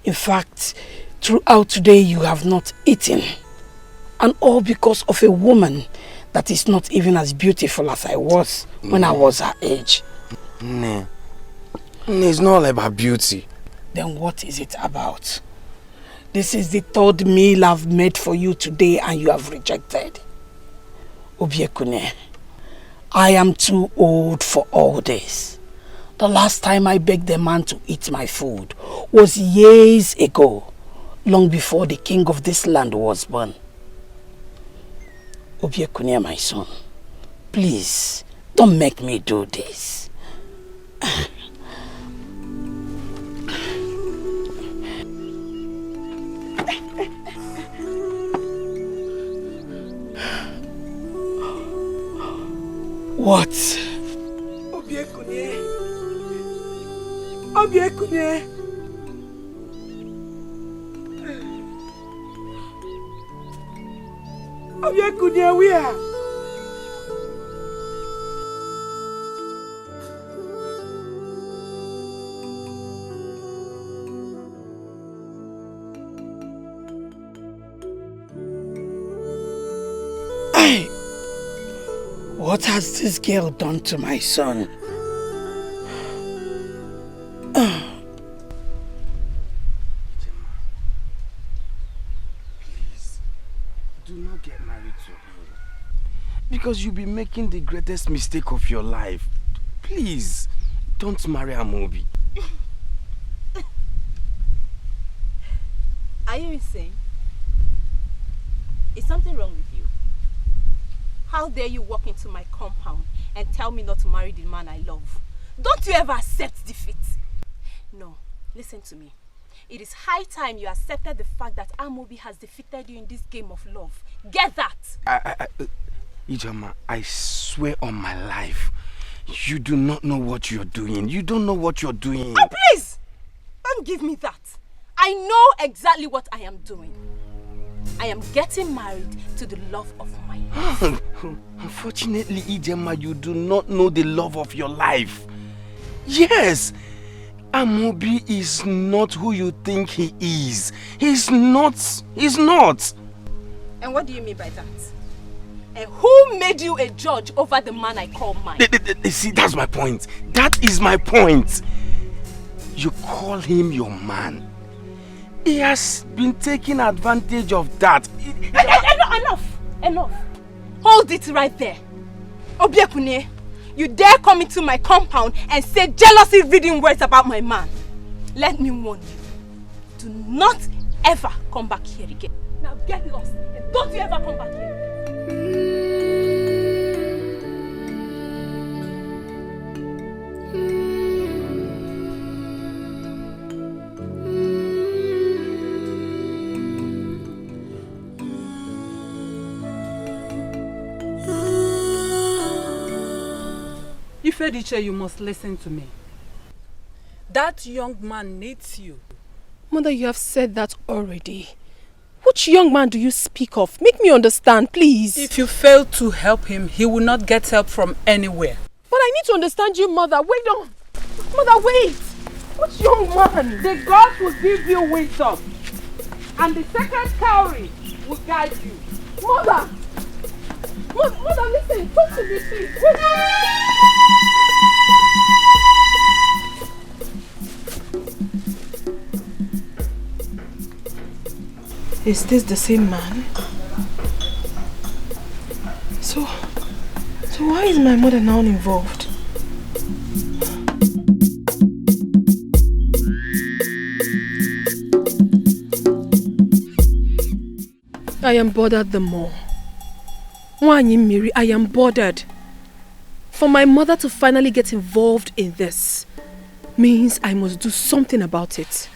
In fact, throughout today you have not eaten. And all because of a woman that is not even as beautiful as I was when I was her age. No. It's not all about beauty. Then what is it about? This is the third meal I've made for you today and you have rejected. Obiekune, I am too old for all this. The last time I begged a man to eat my food was years ago, long before the king of this land was born. Obiekune, my son, please, don't make me do this. What? Obiekune. Obiekune. Obiekune, where? What has this girl done to my son? Please, do not get married to him. Because you'll be making the greatest mistake of your life. Please, don't marry Amobi. Are you insane? Is something wrong with you? How dare you walk into my compound and tell me not to marry the man I love? Don't you ever accept defeat? No, listen to me. It is high time you accepted the fact that Amobi has defeated you in this game of love. Get that! Ijoma, I swear on my life, you do not know what you're doing. You don't know what you're doing. Oh, please! Don't give me that. I know exactly what I am doing. I am getting married to the love of my life. Unfortunately, Ijoma, you do not know the love of your life. Yes, Amobi is not who you think he is. He's not. He's not. And what do you mean by that? And who made you a judge over the man I call mine? See, that's my point. That is my point. You call him your man. He has been taking advantage of that. Enough. Hold it right there. Obiekune, you dare come into my compound and say jealousy-reading words about my man. Let me warn you. Do not ever come back here again. Now get lost and don't you ever come back here. Ifediche, you must listen to me. That young man needs you. Mother, you have said that already. Which young man do you speak of? Make me understand, please. If you fail to help him, he will not get help from anywhere. But I need to understand you, Mother. Wait on. Mother, wait. Which young man? The gods will give you wisdom. And the second cowrie will guide you. Mother! Mother, listen. Talk to me, please. Wait. Is this the same man? So why is my mother now involved? I am bothered the more. Wanyi Miri, I am bothered. For my mother to finally get involved in this means I must do something about it.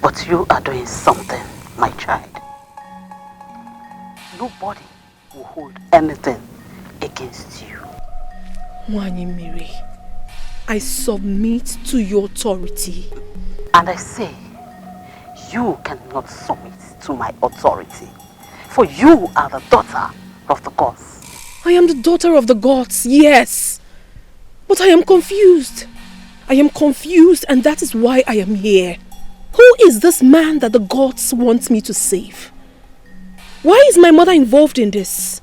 But you are doing something, my child. Nobody will hold anything against you. Wanyi Miri, I submit to your authority. And I say, you cannot submit to my authority. For you are the daughter of the gods. I am the daughter of the gods, yes. But I am confused. I am confused, and that is why I am here. Who is this man that the gods want me to save? Why is my mother involved in this?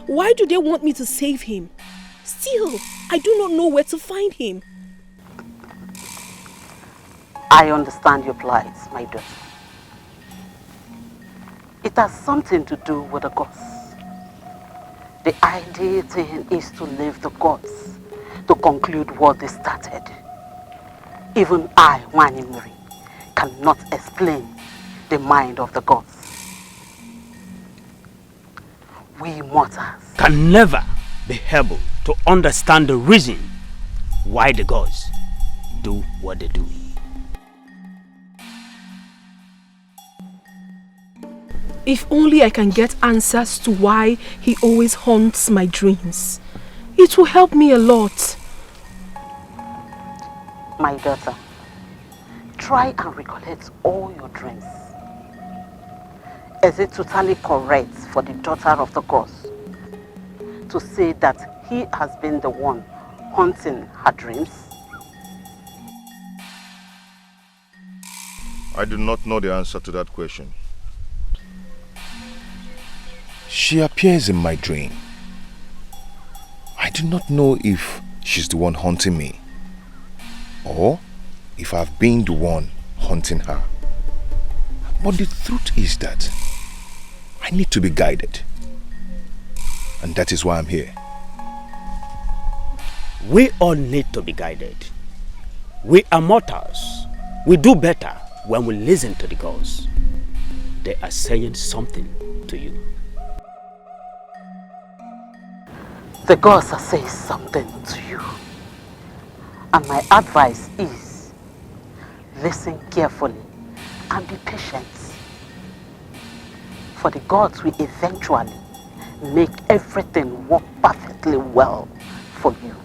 Why do they want me to save him? Still, I do not know where to find him. I understand your plight, my daughter. It has something to do with the gods. The ideal thing is to leave the gods to conclude what they started. Even I, Wanyi Miri, cannot explain the mind of the gods. We mortals can never be able to understand the reason why the gods do what they do. If only I can get answers to why he always haunts my dreams. It will help me a lot. My daughter, try and recollect all your dreams. Is it totally correct for the daughter of the gods to say that he has been the one haunting her dreams? I do not know the answer to that question. She appears in my dream. I do not know if she's the one haunting me or if I've been the one haunting her. But the truth is that I need to be guided. And that is why I'm here. We all need to be guided. We are mortals. We do better when we listen to the gods. They are saying something to you. The gods are saying something to you. And my advice is, listen carefully and be patient. For the gods will eventually make everything work perfectly well for you.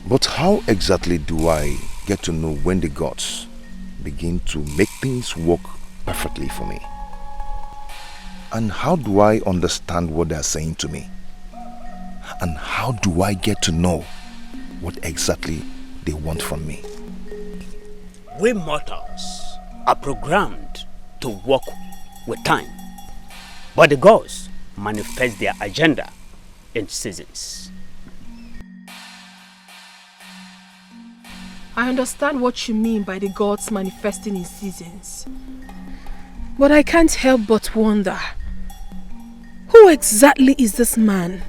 But how exactly do I get to know when the gods begin to make things work perfectly for me? And how do I understand what they are saying to me? And how do I get to know what exactly they want from me? We mortals are programmed to work with time. But the gods manifest their agenda in seasons. I understand what you mean by the gods manifesting in seasons. But I can't help but wonder, who exactly is this man?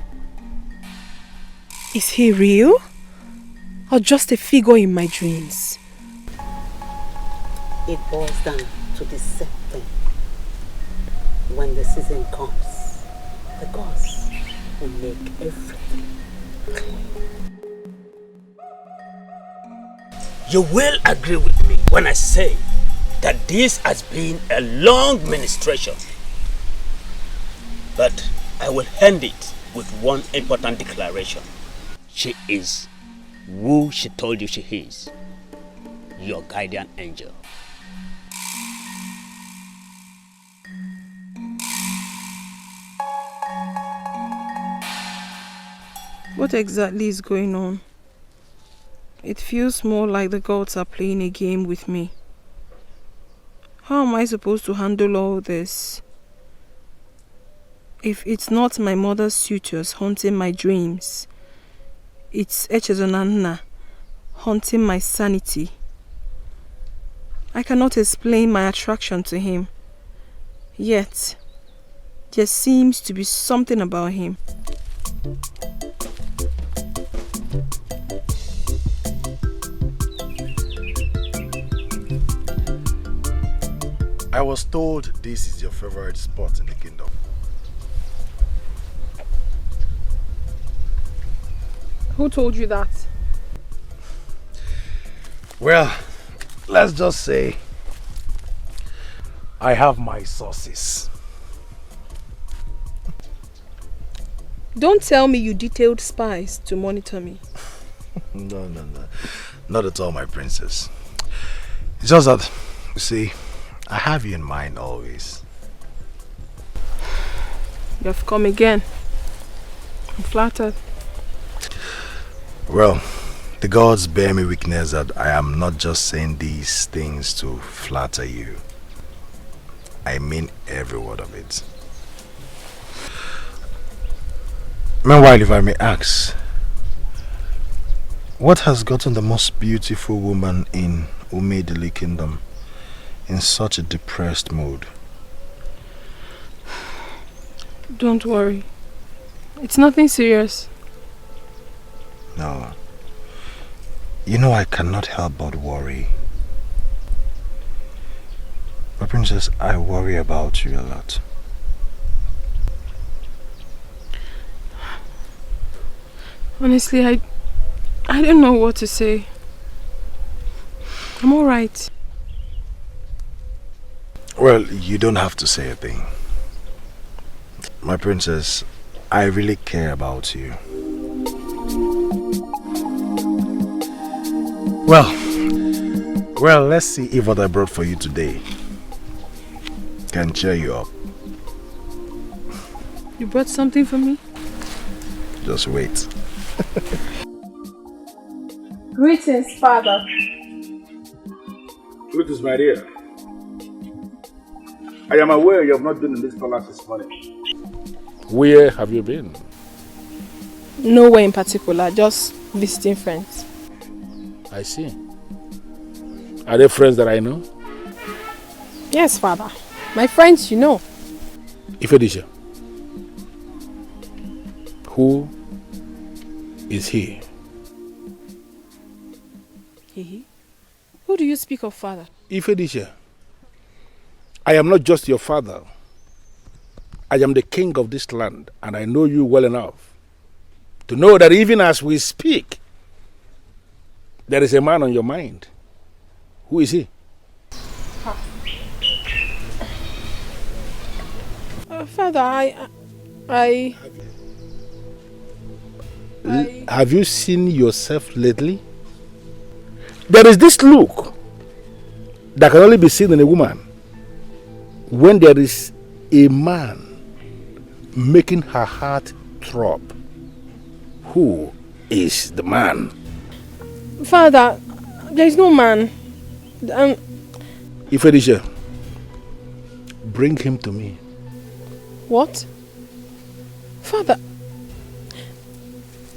Is he real? Or just a figure in my dreams? It boils down to the same thing. When the season comes, the gods will make everything clear. You will agree with me when I say that this has been a long ministration. But I will end it with one important declaration. She is who she told you she is. Your guardian angel. What exactly is going on? It feels more like the gods are playing a game with me. How am I supposed to handle all this? If it's not my mother's suitors haunting my dreams, it's Echezonanna haunting my sanity. I cannot explain my attraction to him. Yet, there seems to be something about him. I was told this is your favorite spot in the kingdom. Who told you that? Well, let's just say I have my sources. Don't tell me you detailed spies to monitor me. No. Not at all, my princess. It's just that, you see, I have you in mind always. You have come again. I'm flattered. Well, the gods bear me witness that I am not just saying these things to flatter you. I mean every word of it. Meanwhile, if I may ask, what has gotten the most beautiful woman in Umedili Kingdom in such a depressed mood? Don't worry. It's nothing serious. No. You know I cannot help but worry. But princess, I worry about you a lot. Honestly, I don't know what to say. I'm alright. Well, you don't have to say a thing. My princess, I really care about you. Well, let's see if what I brought for you today can cheer you up. You brought something for me? Just wait. Greetings, Father. Greetings, my dear. I am aware you have not been in this palace this morning. Where have you been? Nowhere in particular, just visiting friends. I see. Are they friends that I know? Yes, Father. My friends, you know. Ifedisha, who is he? He? Who do you speak of, Father? Ifedisha, I am not just your father. I am the king of this land, and I know you well enough to know that even as we speak, there is a man on your mind. Who is he? Father, Have you seen yourself lately? There is this look that can only be seen in a woman when there is a man making her heart throb. Who is the man? Father, there is no man. Ifedisha, bring him to me. What? Father,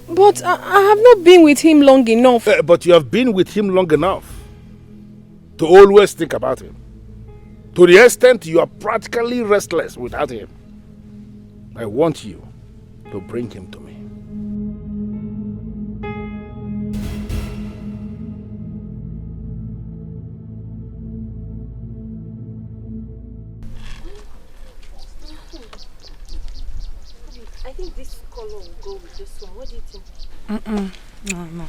but I have not been with him long enough. But you have been with him long enough to always think about him. To the extent you are practically restless without him. I want you to bring him to me. I think this color will go with this one. What do you think? No.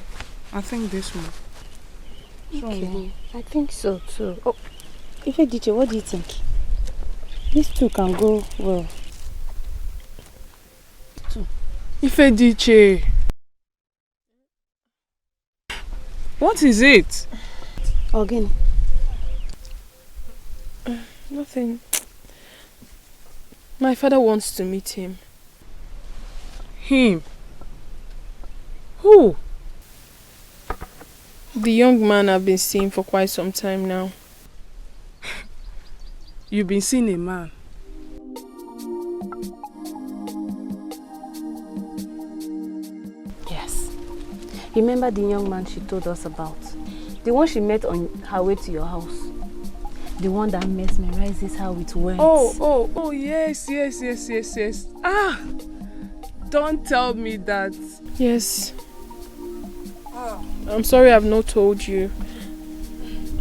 I think this one. Okay, I think so too. Oh, Ifedisha, what do you think? These two can go well. Ifedisha. What is it? Again. Nothing. My father wants to meet him. Him? Who? The young man I've been seeing for quite some time now. You've been seeing a man? Yes. Remember the young man she told us about? The one she met on her way to your house? The one that mesmerizes her with words. Oh, yes. Ah! Don't tell me that. Yes. I'm sorry I've not told you.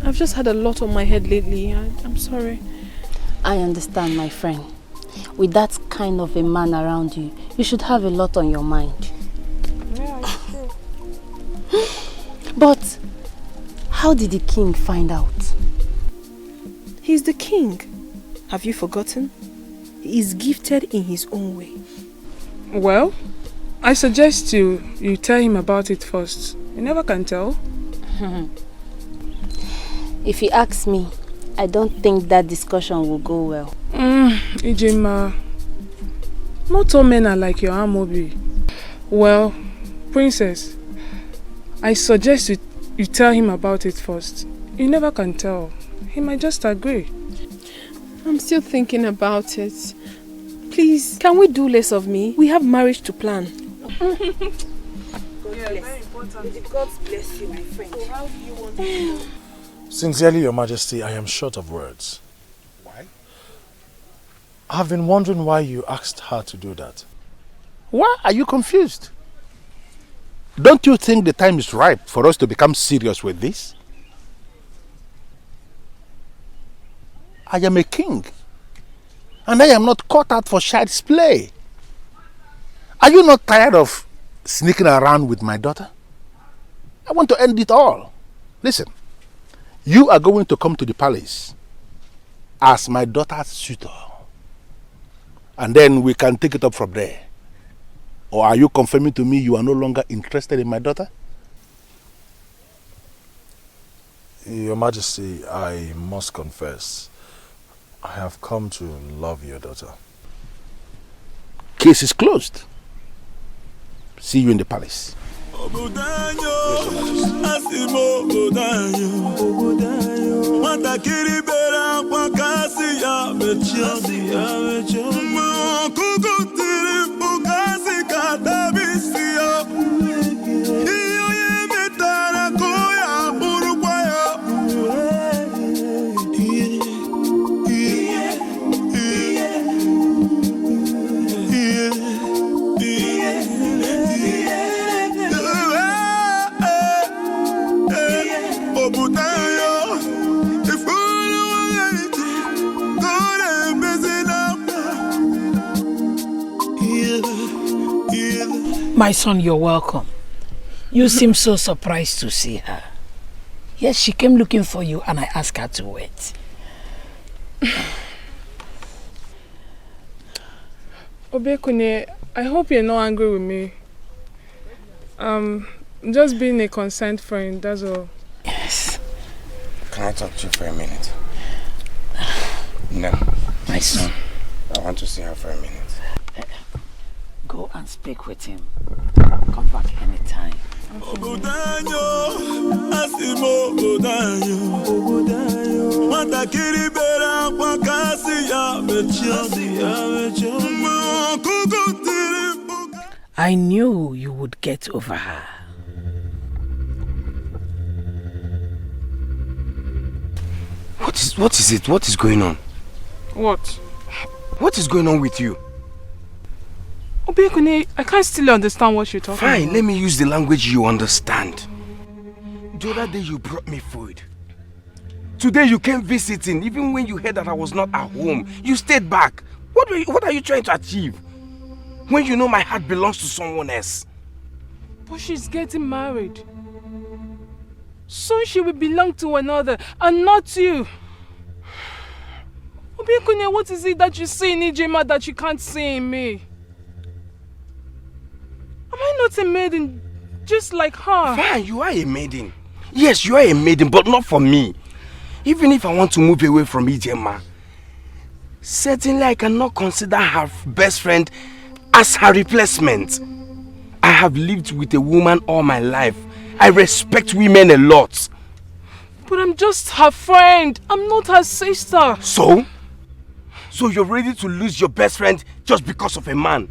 I've just had a lot on my head lately. I'm sorry. I understand, my friend. With that kind of a man around you, you should have a lot on your mind. Yeah, it's true. But how did the king find out? He's the king. Have you forgotten? He is gifted in his own way. Well, I suggest you tell him about it first. You never can tell. If he asks me, I don't think that discussion will go well. Ijima, not all men are like your Amobi. Well, princess, I suggest you tell him about it first. You never can tell. He might just agree. I'm still thinking about it. Please, can we do less of me? We have marriage to plan. God bless. May the gods bless you, my friend. So how do you want to do? Sincerely, Your Majesty, I am short of words. Why? I've been wondering why you asked her to do that. Why are you confused? Don't you think the time is ripe for us to become serious with this? I am a king, and I am not caught out for child's play. Are you not tired of sneaking around with my daughter? I want to end it all. Listen, you are going to come to the palace as my daughter's suitor, and then we can take it up from there. Or are you confirming to me you are no longer interested in my daughter? Your Majesty, I must confess, I have come to love your daughter. Case is closed. See you in the palace. Yes, Your Majesty. akwa kasi ya mecho kuku tiri bukasi katabisi yo iyo ye metara koya burukwa yo My son, you're welcome. You seem so surprised to see her. Yes, she came looking for you and I asked her to wait. Obekune, I hope you're not angry with me. Just being a concerned friend, that's all. Yes. Can I talk to you for a minute? No. My son. I want to see her for a minute. Go and speak with him. Come back anytime. I knew you would get over her. What is it? What is going on? What? What is going on with you? Obekune, I can't still understand what you're talking about. Fine, let me use the language you understand. The other day you brought me food. Today you came visiting, even when you heard that I was not at home. You stayed back. What are you trying to achieve? When you know my heart belongs to someone else. But she's getting married. Soon she will belong to another, and not you. Obekune, what is it that you see in Ijema that you can't see in me? Am I not a maiden just like her? Fine, you are a maiden. Yes, you are a maiden, but not for me. Even if I want to move away from Ijema, certainly I cannot consider her best friend as her replacement. I have lived with a woman all my life. I respect women a lot. But I'm just her friend. I'm not her sister. So? So you're ready to lose your best friend just because of a man?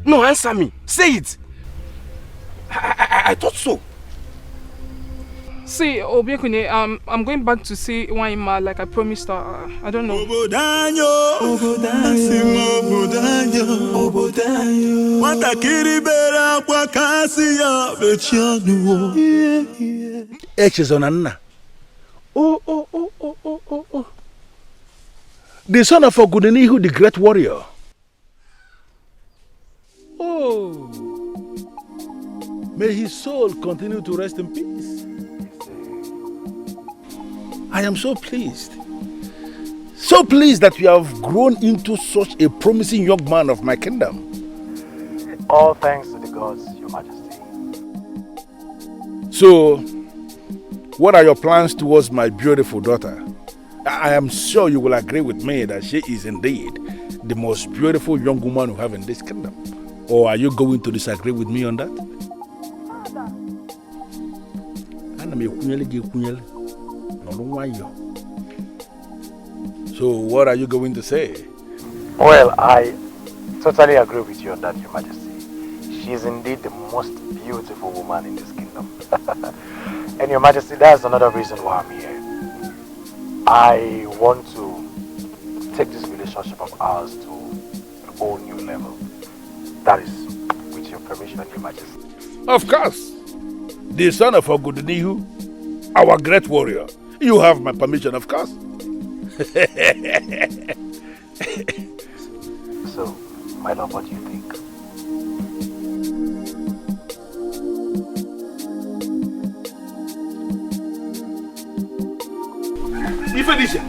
No, answer me. Say it. I thought so. See, Obekune, I'm going back to see Waima like I promised her. I don't know. Oh. The son of Ogudenihu, the great warrior. Oh. May his soul continue to rest in peace. I am so pleased. So pleased that you have grown into such a promising young man of my kingdom. All thanks to the gods, Your Majesty. So, what are your plans towards my beautiful daughter? I am sure you will agree with me that she is indeed the most beautiful young woman we have in this kingdom. Or are you going to disagree with me on that? So what are you going to say? Well, I totally agree with you on that, Your Majesty. She is indeed the most beautiful woman in this kingdom. And Your Majesty, that's another reason why I'm here. I want to take this relationship of ours to a whole new level. That is with your permission, Your Majesty. Of course. The son of Ogudenihu, our great warrior. You have my permission, of course. So, my love, what do you think? Ifedisha.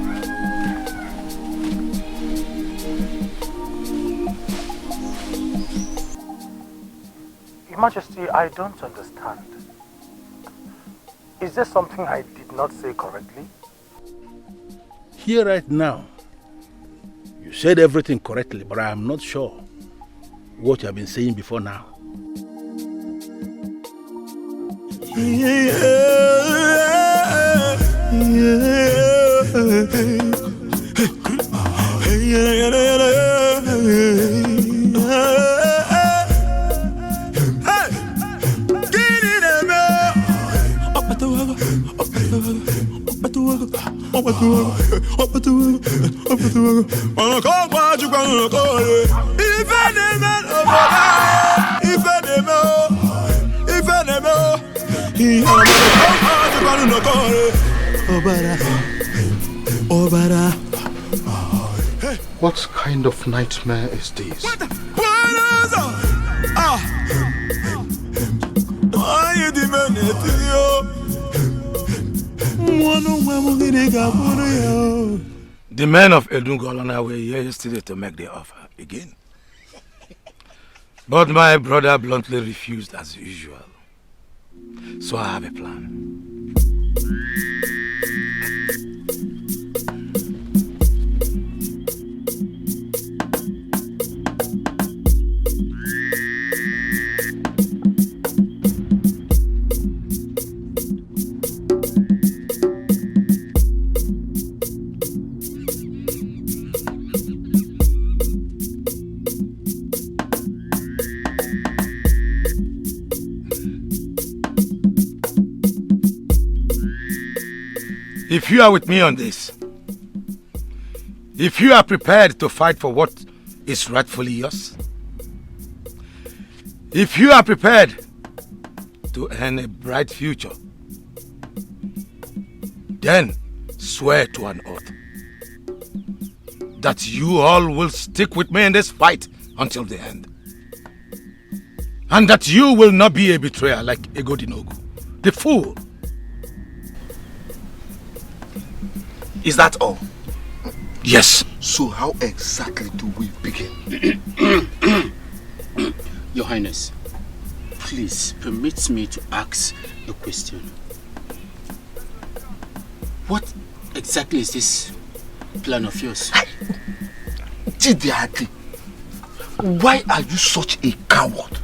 Your Majesty, I don't understand. Is there something I did not say correctly? Here right now, you said everything correctly, but I am not sure what you have been saying before now. What kind of nightmare is this? The men of Edungolona were here yesterday to make the offer again. But my brother bluntly refused as usual. So I have a plan. If you are with me on this, if you are prepared to fight for what is rightfully yours, if you are prepared to earn a bright future, then swear to an oath that you all will stick with me in this fight until the end. And that you will not be a betrayer like Egodinogu, the fool. Is that all? Yes. So how exactly do we begin? Your Highness, please permit me to ask a question. What exactly is this plan of yours? Chidiati, why are you such a coward?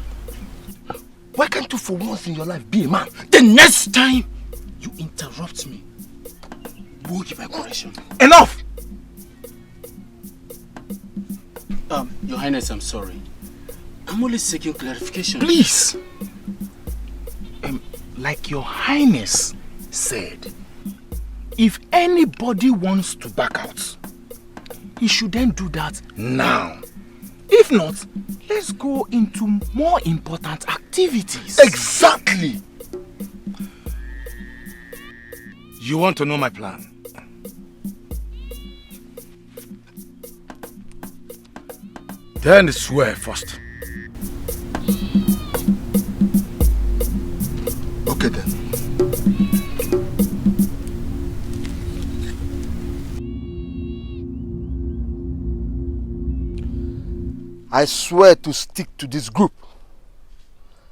Why can't you for once in your life be a man? The next time you interrupt me, we'll give a correction. Enough! Your Highness, I'm sorry. I'm only seeking clarification. Please! Like Your Highness said, if anybody wants to back out, he should then do that now. If not, let's go into more important activities. Exactly! You want to know my plan? Then swear first. Okay then. I swear to stick to this group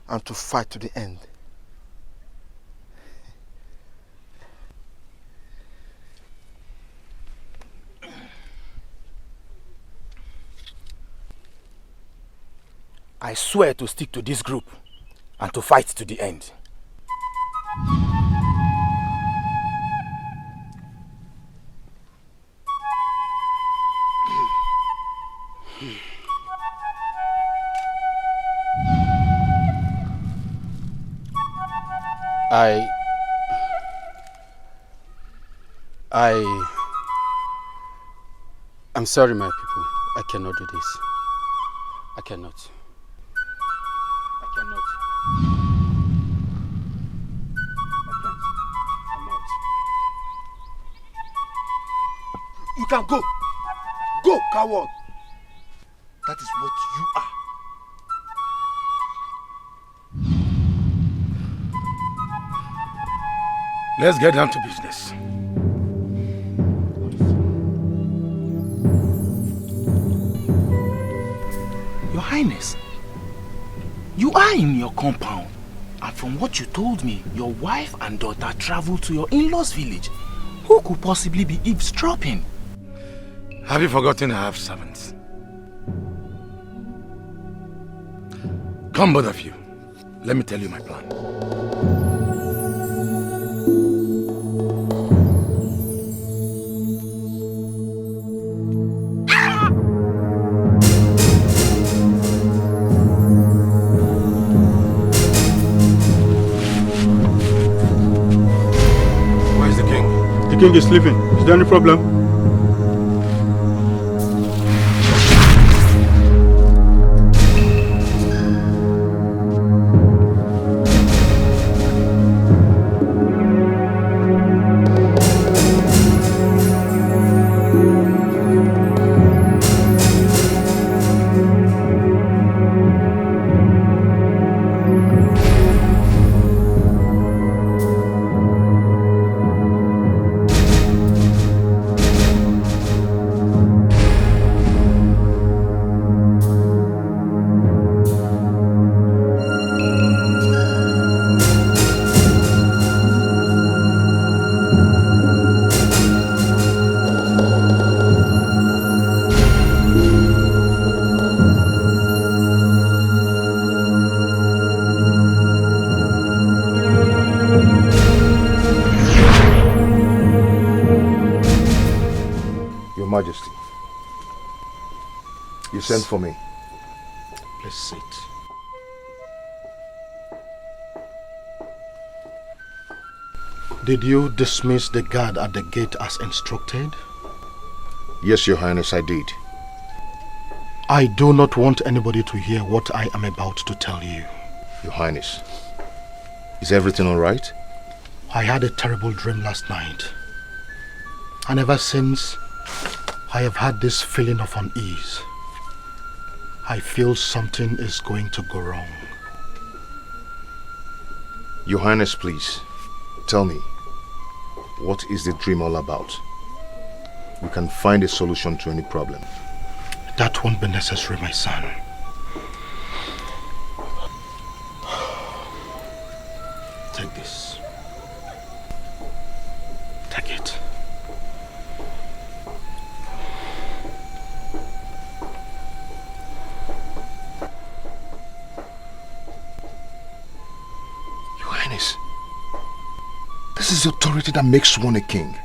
and to fight to the end. I swear to stick to this group and to fight to the end. I'm sorry, my people. I cannot do this. I cannot. You can go. Go, coward. That is what you are. Let's get down to business. Your Highness, you are in your compound, and from what you told me, your wife and daughter traveled to your in-laws' village. Who could possibly be eavesdropping? Have you forgotten I have servants? Come, both of you. Let me tell you my plan. king is leaving. Is there any problem? Majesty, you sent for me. Please sit. Did you dismiss the guard at the gate as instructed? Yes, Your Highness, I did. I do not want anybody to hear what I am about to tell you. Your Highness, is everything all right? I had a terrible dream last night. And ever since, I have had this feeling of unease. I feel something is going to go wrong. Your Highness, please, tell me, what is the dream all about? We can find a solution to any problem. That won't be necessary, my son. Take this. Take it. Your Highness, this is authority that makes one a king.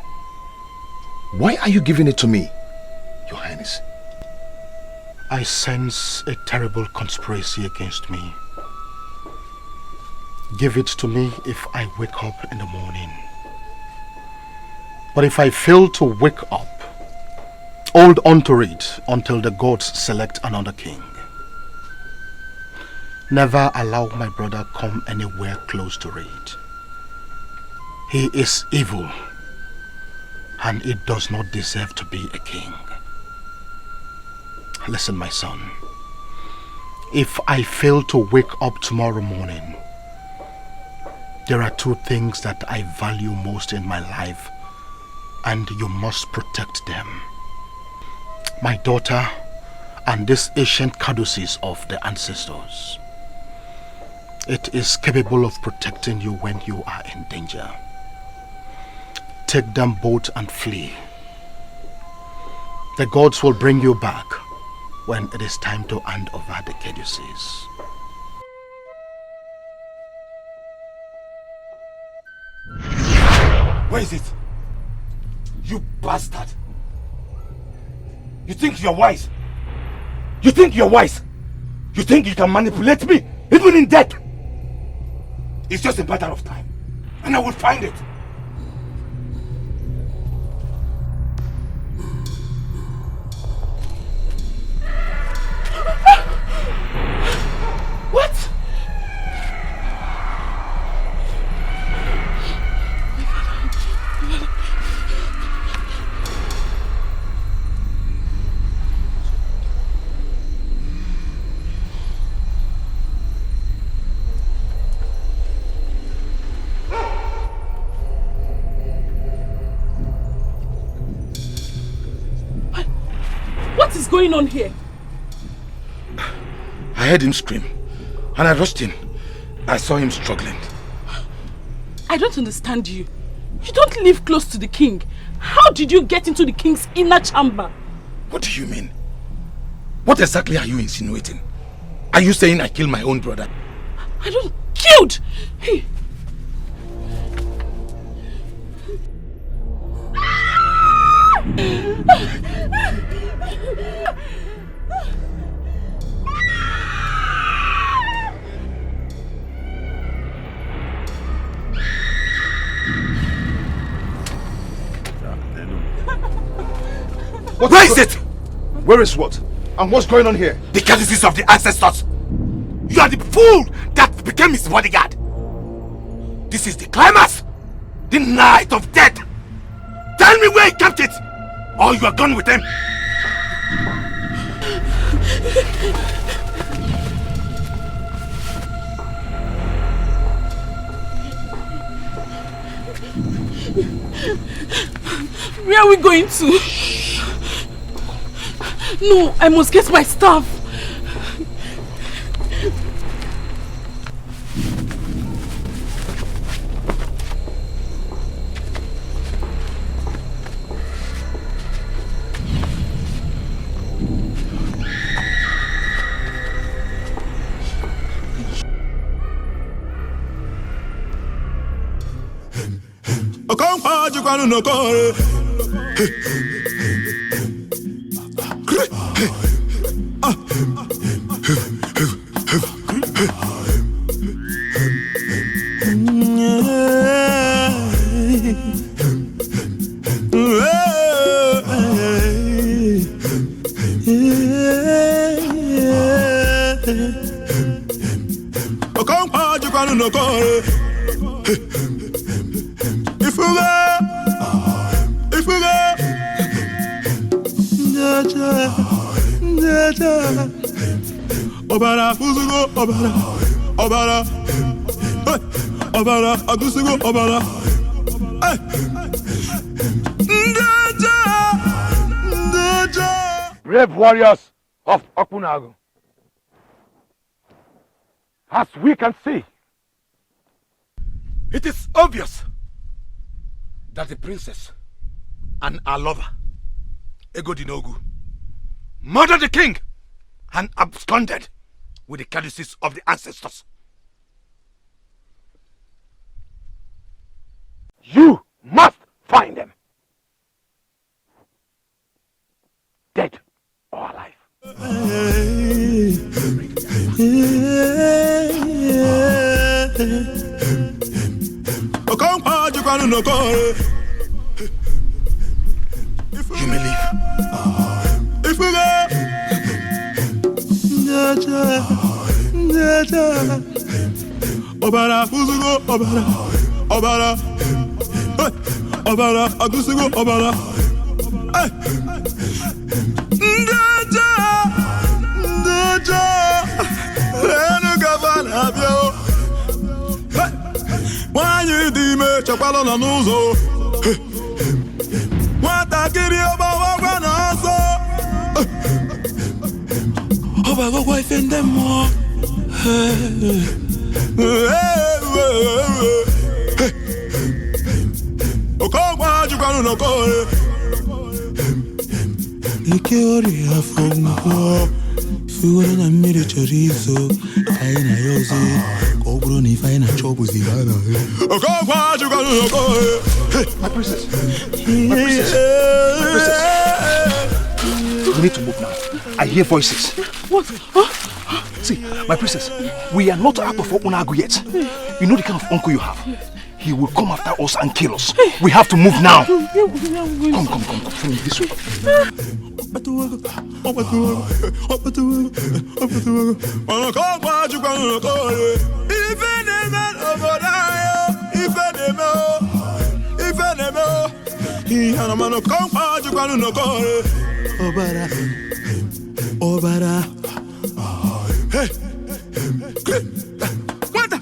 Why are you giving it to me, Your Highness? I sense a terrible conspiracy against me. Give it to me if I wake up in the morning. But if I fail to wake up, hold on to it until the gods select another king. Never allow my brother come anywhere close to it. He is evil, and he does not deserve to be a king. Listen, my son. If I fail to wake up tomorrow morning, there are two things that I value most in my life, and you must protect them. My daughter and this ancient caduceus of the ancestors. It is capable of protecting you when you are in danger. Take them both and flee. The gods will bring you back when it is time to hand over the caduceus. Where is it? You bastard! You think you're wise? You think you're wise? You think you can manipulate me, even in death? It's just a matter of time, and I will find it. What? What is going on here? I heard him scream, and I rushed in. I saw him struggling. I don't understand you. You don't live close to the king. How did you get into the king's inner chamber? What do you mean? What exactly are you insinuating? Are you saying I killed my own brother? I don't... Killed! Hey. Where is it? Where is what? And what's going on here? The courtesies of the ancestors. You are the fool that became his bodyguard. This is the climax. The night of death. Tell me where he kept it, or you are gone with him. Where are we going to? No, I must get my stuff. Obara, Agusugo, Obara. Brave warriors of Okunagu, as we can see, it is obvious that the princess and our lover, Egodinogu, murdered the king and absconded with the courtesies of the ancestors. You must find them, dead or alive. You may leave. Obara, Agusugo, Obara. Wanyi dime chapalo na nuzo. Wata kiri oba wagwa na aso. Oba go kwa ifende mo. Okogwa jukwanu no kore. Ike ori afongo. Figura na mire chorizo. Kaina yoze. Kobro ni faina chobu zigana. Okogwa jukwanu no kore. My princess. My princess. My princess. We need to move now. I hear voices. What? Huh? See, my princess, we are not out of Unagu yet. You know the kind of uncle you have. He will come after us and kill us. We have to move now. Come. Follow me this way. Obara. Hey. What the?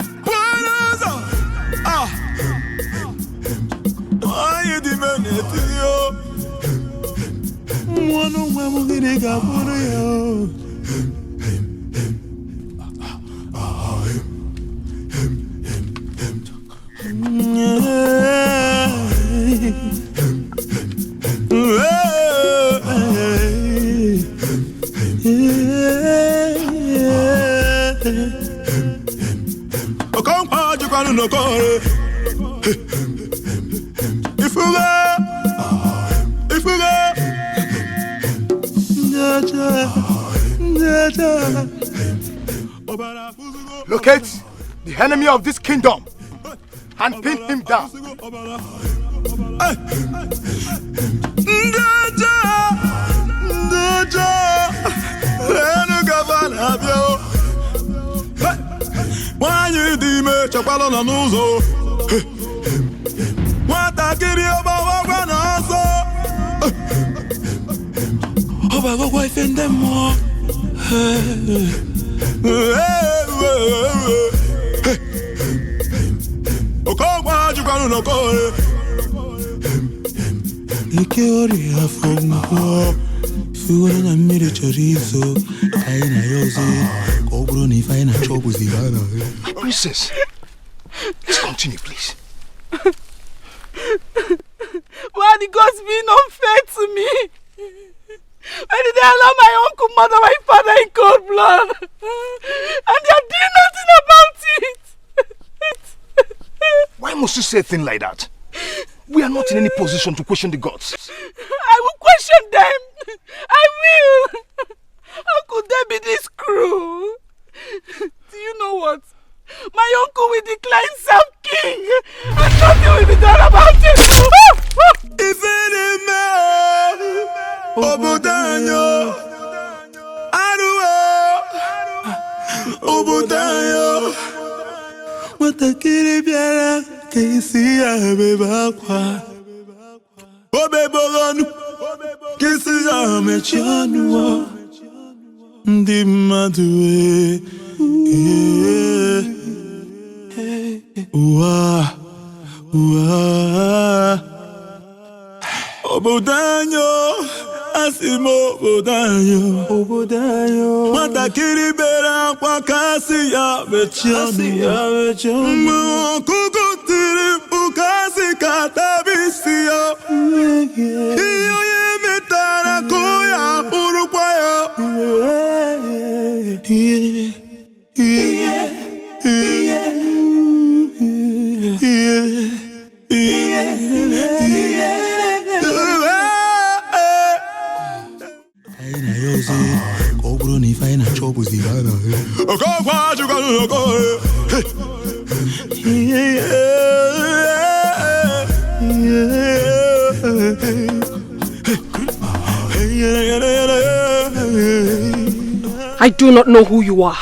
Why you demanding yo? One of my money got for you. No call. If we locate the enemy of this kingdom and pin him down. Nwanyi di me chakwalo na n'ụzọ. Nwatakịrị ọgbawagwa n'ọsọ. Ọgbagwagwa ife ndị mmụọ. Okogwa jukwanụ n'okore. Ike ọrịa afọ ngwọ. Fuwara na mmiri chọrọ izo. Anyị na ya ọzọ. Ka ọ bụrụ na ife anyị na-achọ bụzi ya na. Princess, let's continue, please. Why are the gods being unfair to me? Why did they allow my uncle murder my father in cold blood? And they are doing nothing about it. Why must you say a thing like that? We are not in any position to question the gods. I will question them. I will. How could they be this cruel? Do you know what? My uncle will declare himself king, and nothing will be done about it. If any man, Obudanyo, Aruo, Obudanyo, Watakiri biara, Kisi ya bebakwa, Obebogonu, Kisi ya mechanu, Ndi madue, Obudanyo, asimo Obudanyo, Watakiri bera kwa kasi ya mechanu, Kukutiri ukasi katabisi yo, Iyo ye metara kuya urukwayo. I do not know who you are,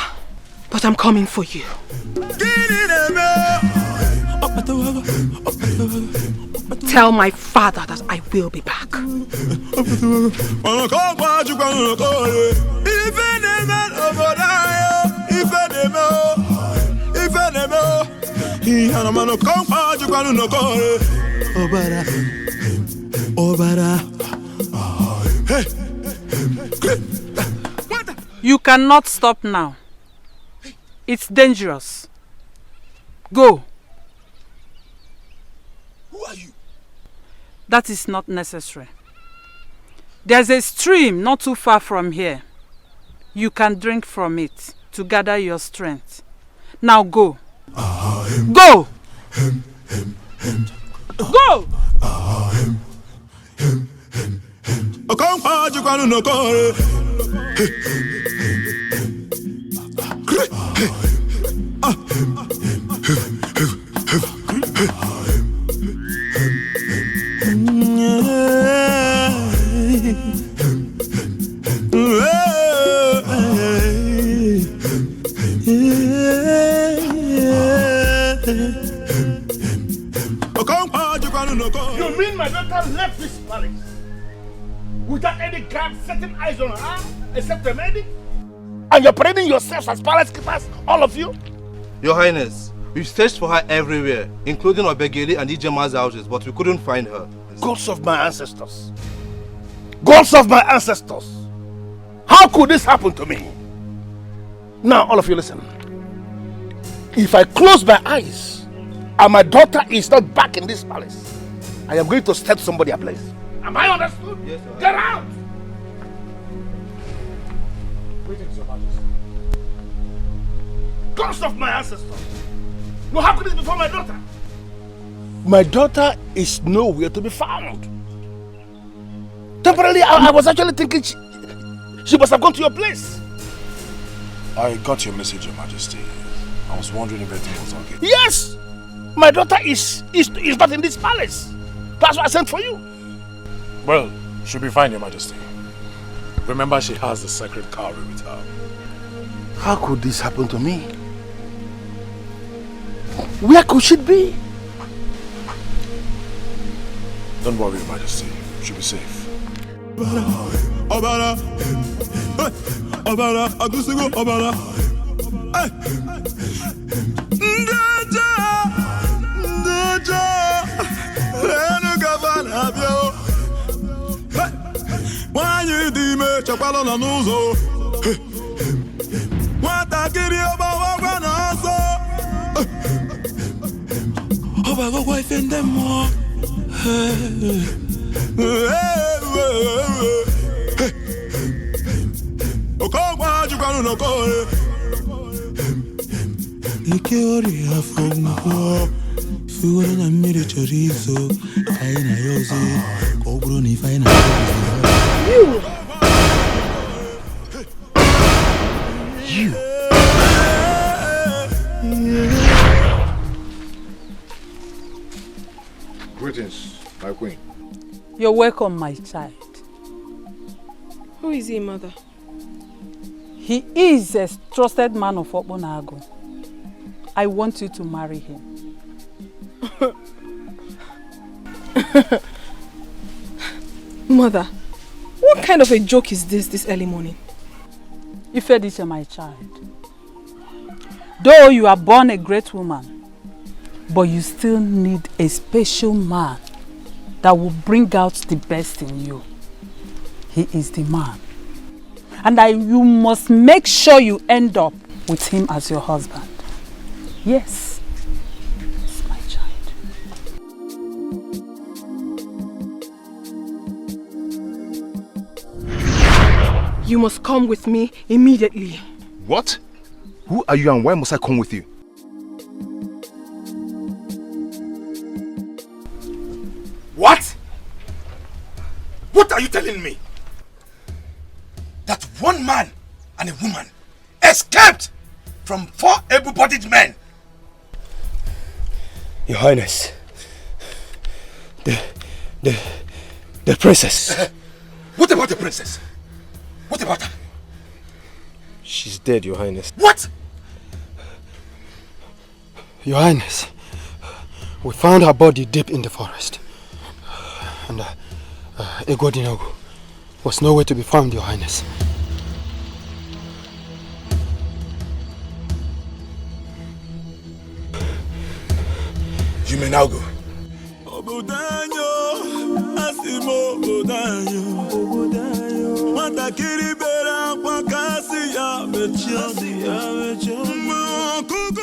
but I'm coming for you. Tell my father that I will be back. You cannot stop now. It's dangerous. Go. Who are you? That is not necessary. There's a stream not too far from here. You can drink from it to gather your strength. Now go. Go! Go! You mean my daughter left this palace without any guard setting eyes on her except the medic? And you're parading yourselves as palace keepers, all of you? Your Highness, we've searched for her everywhere, including Obegeli and Ijema's houses, but we couldn't find her. Gods of my ancestors! Gods of my ancestors! How could this happen to me? Now, all of you listen. If I close my eyes and my daughter is not back in this palace, I am going to set somebody ablaze. Am I understood? Yes, sir. Get out! Greetings, Your Majesty. Ghost of my ancestors! No, how could this be for my daughter? My daughter is nowhere to be found. Temporarily, I was actually thinking she must have gone to your place. I got your message, Your Majesty. I was wondering if everything was okay. Yes! My daughter is not in this palace. That's why I sent for you. Well, she'll be fine, Your Majesty. Remember, she has the sacred cowrie with her. How could this happen to me? Where could she be? Don't worry, Your Majesty. She'll be safe. Obara, Obara, Agusugo, Obara. Ndaja, Lenu Gavana Bio. Wanyi dime chapalo na nuzo. Watakiri oba na so. Oba go wife and them more. Nikiori afongwa Figura na mire chorizo Aina yoze Koguro ni faina You Greetings, my queen. You're welcome, my child. Who is he, mother? He is a trusted man of Okponago. I want you to marry him. Mother, what kind of a joke is this early morning? Ifedisha, my child. Though you are born a great woman, but you still need a special man that will bring out the best in you. He is the man. And you must make sure you end up with him as your husband. Yes. Yes, my child. You must come with me immediately. What? Who are you and why must I come with you? What? What are you telling me? That one man and a woman escaped from 4 able-bodied men? Your Highness, the princess. What about the princess? What about her? She's dead, Your Highness. What? Your Highness, we found her body deep in the forest. And Egodinogu was nowhere to be found, Your Highness. You may now go.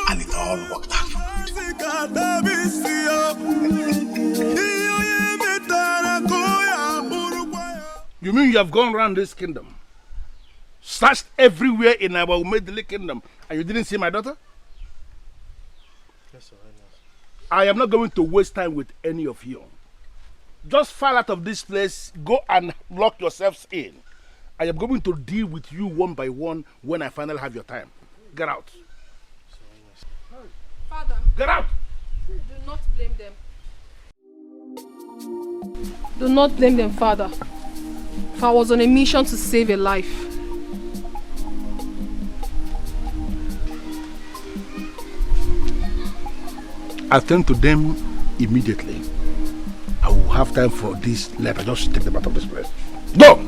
And it all worked out for You mean you have gone around this kingdom, searched everywhere in our Umedili kingdom, and you didn't see my daughter? Yes, Your Highness. I am not going to waste time with any of you. Just file out of this place, go and lock yourselves in. I am going to deal with you one by one when I finally have your time. Get out. Father, get out! Do not blame them. Do not blame them, Father. For I was on a mission to save a life. Attend to them immediately. I will have time for this letter. Just take them out of this place. Go!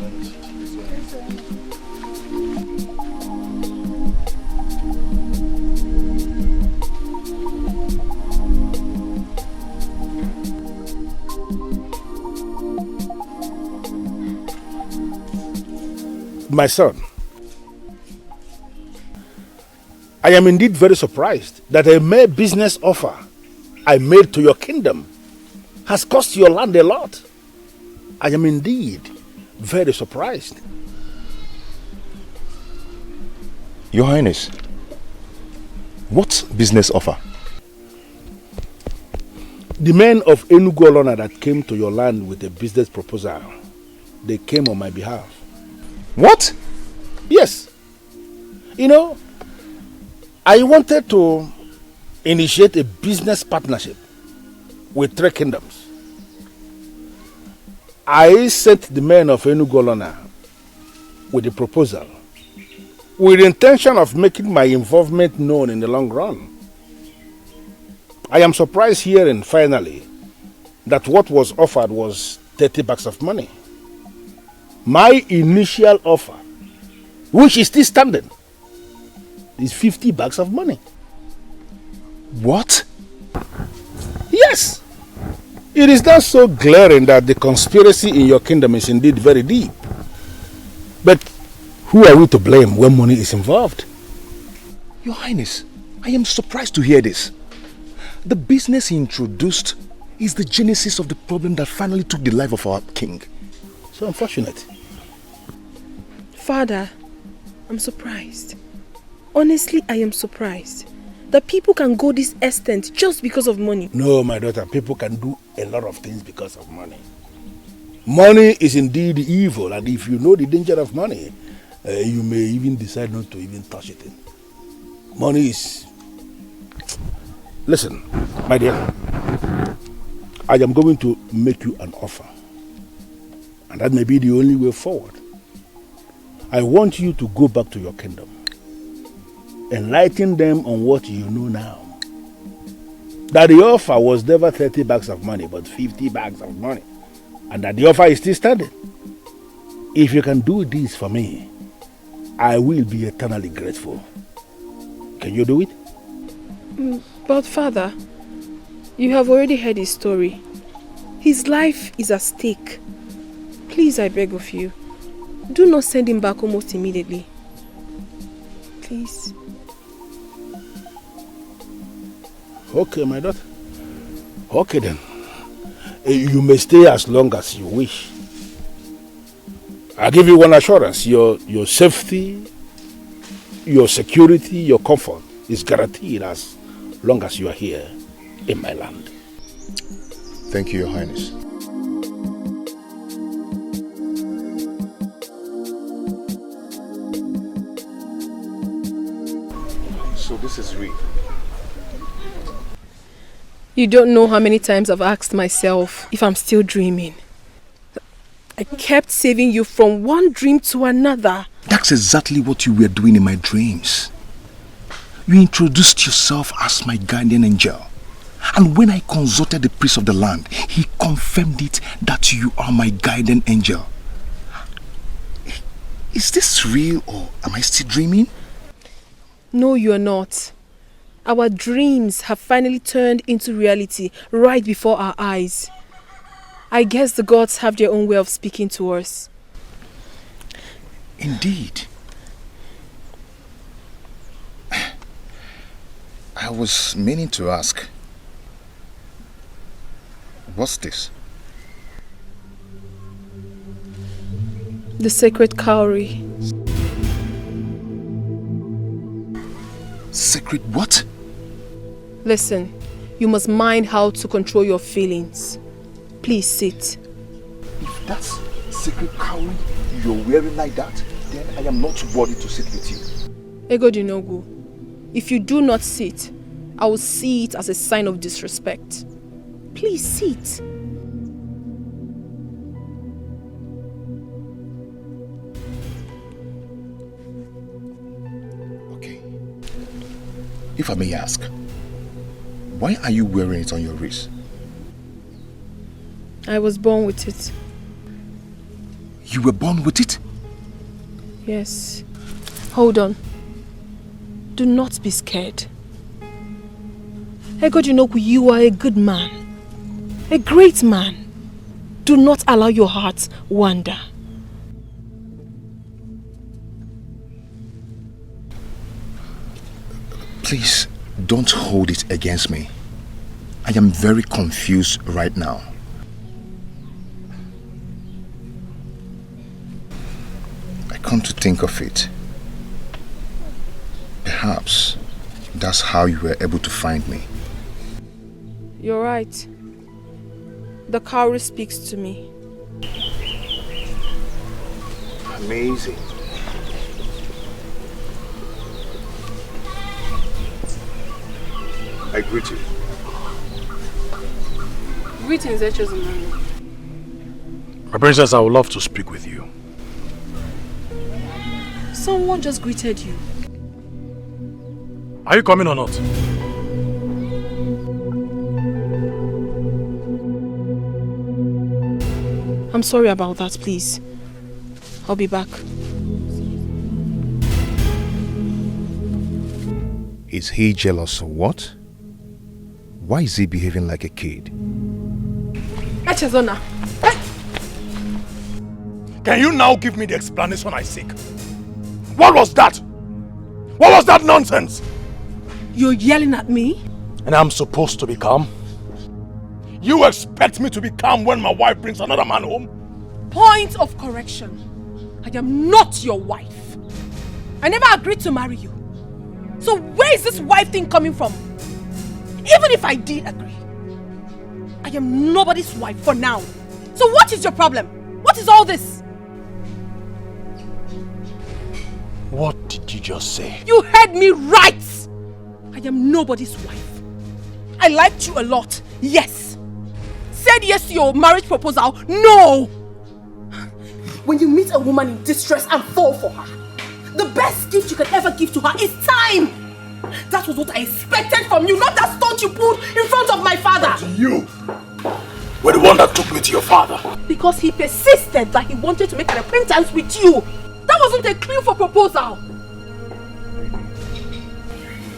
My son, I am indeed very surprised that a mere business offer I made to your kingdom has cost your land a lot. I am indeed very surprised. Your Highness, what business offer? The men of Enugu Olona that came to your land with a business proposal, they came on my behalf. What? Yes. You know, I wanted to initiate a business partnership with 3 kingdoms. I sent the men of Enugu Olona with a proposal with the intention of making my involvement known in the long run. I am surprised hearing finally that what was offered was 30 bags of money. My initial offer, which is still standing, is 50 bags of money. What? Yes! It is not so glaring that the conspiracy in your kingdom is indeed very deep. But who are we to blame when money is involved? Your Highness, I am surprised to hear this. The business he introduced is the genesis of the problem that finally took the life of our king. So unfortunate. Father, I'm surprised. Honestly, I am surprised that people can go this extent just because of money. No, my daughter, people can do a lot of things because of money. Money is indeed evil, and if you know the danger of money, you may even decide not to even touch it. Money is... Listen, my dear, I am going to make you an offer, and that may be the only way forward. I want you to go back to your kingdom. Enlighten them on what you know now. That the offer was never 30 bags of money, but 50 bags of money. And that the offer is still standing. If you can do this for me, I will be eternally grateful. Can you do it? But Father, you have already heard his story. His life is at stake. Please, I beg of you, do not send him back almost immediately. Please. Okay, my daughter. Okay then. You may stay as long as you wish. I'll give you one assurance. Your safety, your security, your comfort is guaranteed as long as you are here in my land. Thank you, Your Highness. So this is real. You don't know how many times I've asked myself if I'm still dreaming. I kept saving you from one dream to another. That's exactly what you were doing in my dreams. You introduced yourself as my guardian angel. And when I consulted the priest of the land, he confirmed it that you are my guardian angel. Is this real or am I still dreaming? No, you're not. Our dreams have finally turned into reality right before our eyes. I guess the gods have their own way of speaking to us. Indeed. I was meaning to ask, what's this? The sacred cowrie. Sacred what? Listen, you must mind how to control your feelings. Please sit. If that's sacred cowrie you're wearing like that, then I am not worthy to sit with you. Egodinogu, if you do not sit, I will see it as a sign of disrespect. Please sit. Okay. If I may ask, why are you wearing it on your wrist? I was born with it. You were born with it? Yes. Hold on. Do not be scared. Egodinogu, you are a good man. A great man. Do not allow your heart wander. Please, don't hold it against me. I am very confused right now. I come to think of it. Perhaps that's how you were able to find me. You're right. The cowrie speaks to me. Amazing. I greet you. Greetings, Echezumanu. My princess, I would love to speak with you. Someone just greeted you. Are you coming or not? I'm sorry about that, please. I'll be back. Is he jealous or what? Why is he behaving like a kid? Echezona. Can you now give me the explanation I seek? What was that? What was that nonsense? You're yelling at me? And I'm supposed to be calm? You expect me to be calm when my wife brings another man home? Point of correction. I am not your wife. I never agreed to marry you. So where is this wife thing coming from? Even if I did agree, I am nobody's wife for now. So what is your problem? What is all this? What did you just say? You heard me right! I am nobody's wife. I liked you a lot, yes. Said yes to your marriage proposal, no! When you meet a woman in distress and fall for her, the best gift you can ever give to her is time! That was what I expected from you, not that stunt you pulled in front of my father! But you were the one that took me to your father. Because he persisted that he wanted to make an acquaintance with you. That wasn't a clue for proposal.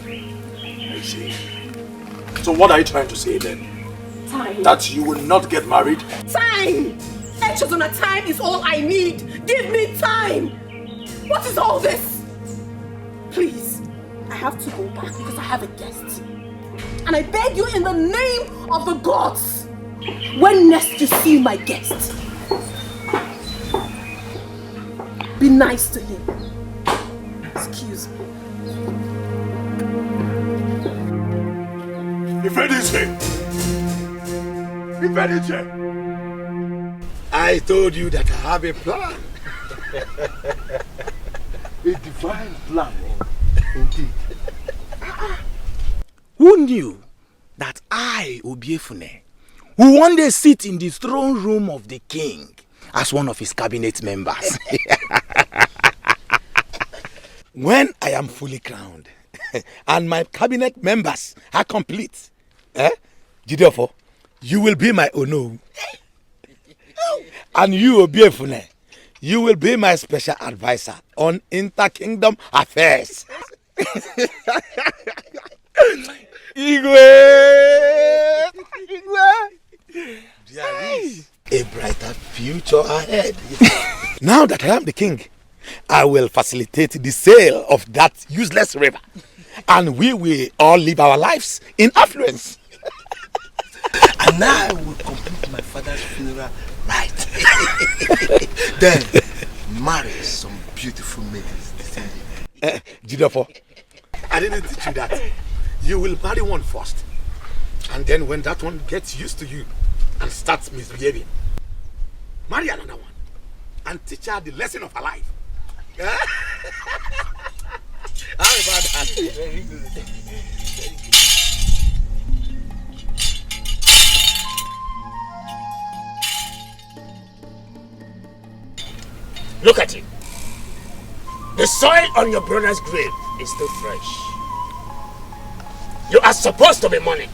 I see. So what are you trying to say then? Time. That you will not get married? Time! Echezona, time is all I need. Give me time. What is all this? Please, I have to go back because I have a guest. And I beg you in the name of the gods, when next you see my guest, be nice to him. Excuse me. I told you that I have a plan. A divine plan, indeed. Who knew that I, Obiefune, will one day sit in the throne room of the king as one of his cabinet members? When I am fully crowned and my cabinet members are complete, Jidofo, you will be my Ono. And you, Obiefune, you will be my special advisor on inter-kingdom affairs. Igwe! There is a brighter future ahead. Now that I am the king, I will facilitate the sale of that useless river. And we will all live our lives in affluence. And I will complete my father's funeral right. Then marry some beautiful maidens. Jidofo, I didn't teach you that. You will marry one first. And then when that one gets used to you and starts misbehaving, marry another one and teach her the lesson of her life. How about that? Very good. Very good. Look at it. The soil on your brother's grave is still fresh. You are supposed to be mourning,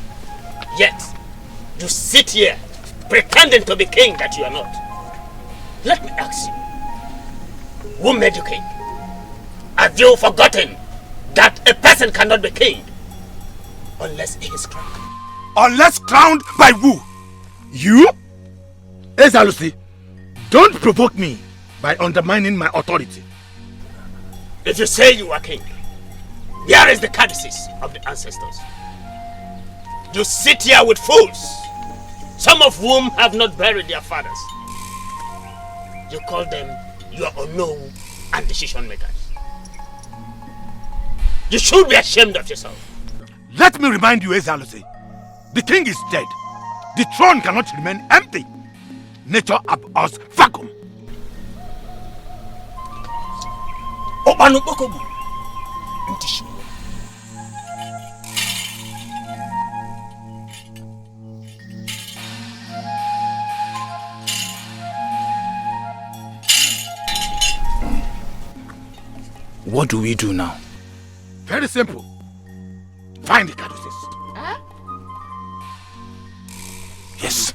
yet you sit here pretending to be king that you are not. Let me ask you, who made you king? Have you forgotten that a person cannot be king unless he is crowned? Unless crowned by who? You? Ezalusi, don't provoke me by undermining my authority. If you say you are king, here is the codices of the ancestors. You sit here with fools, some of whom have not buried their fathers. You call them your unknown and decision makers. You should be ashamed of yourself. Let me remind you, Ezalusi, the king is dead. The throne cannot remain empty. Nature abhors vacuum. What do we do now? Very simple. Find the caduceus. Yes.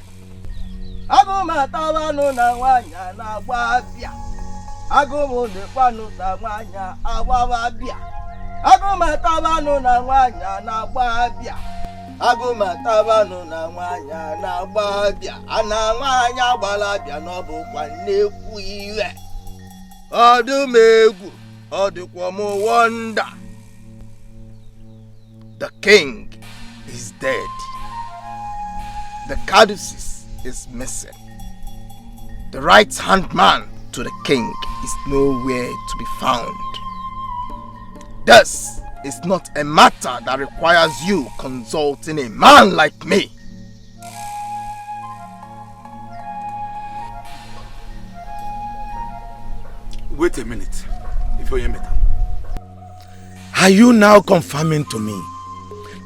Agụmatabanu na nwanya na-agba abịa. Agụmụdekwanụ na nwanya agbawa abịa. Agụmatabanu na nwanya na-agba abịa. Agụmatabanu na nwanya na-agba abịa. Ana nwanya gbara abịa n'ọbụkwa nnekwu iwe. Ọdụm egwu, ọdụkwa m wonder. The king is dead. The caduceus is missing. The right-hand man to the king is nowhere to be found. This is not a matter that requires you consulting a man like me. Wait a minute. Before you meet him. Are you now confirming to me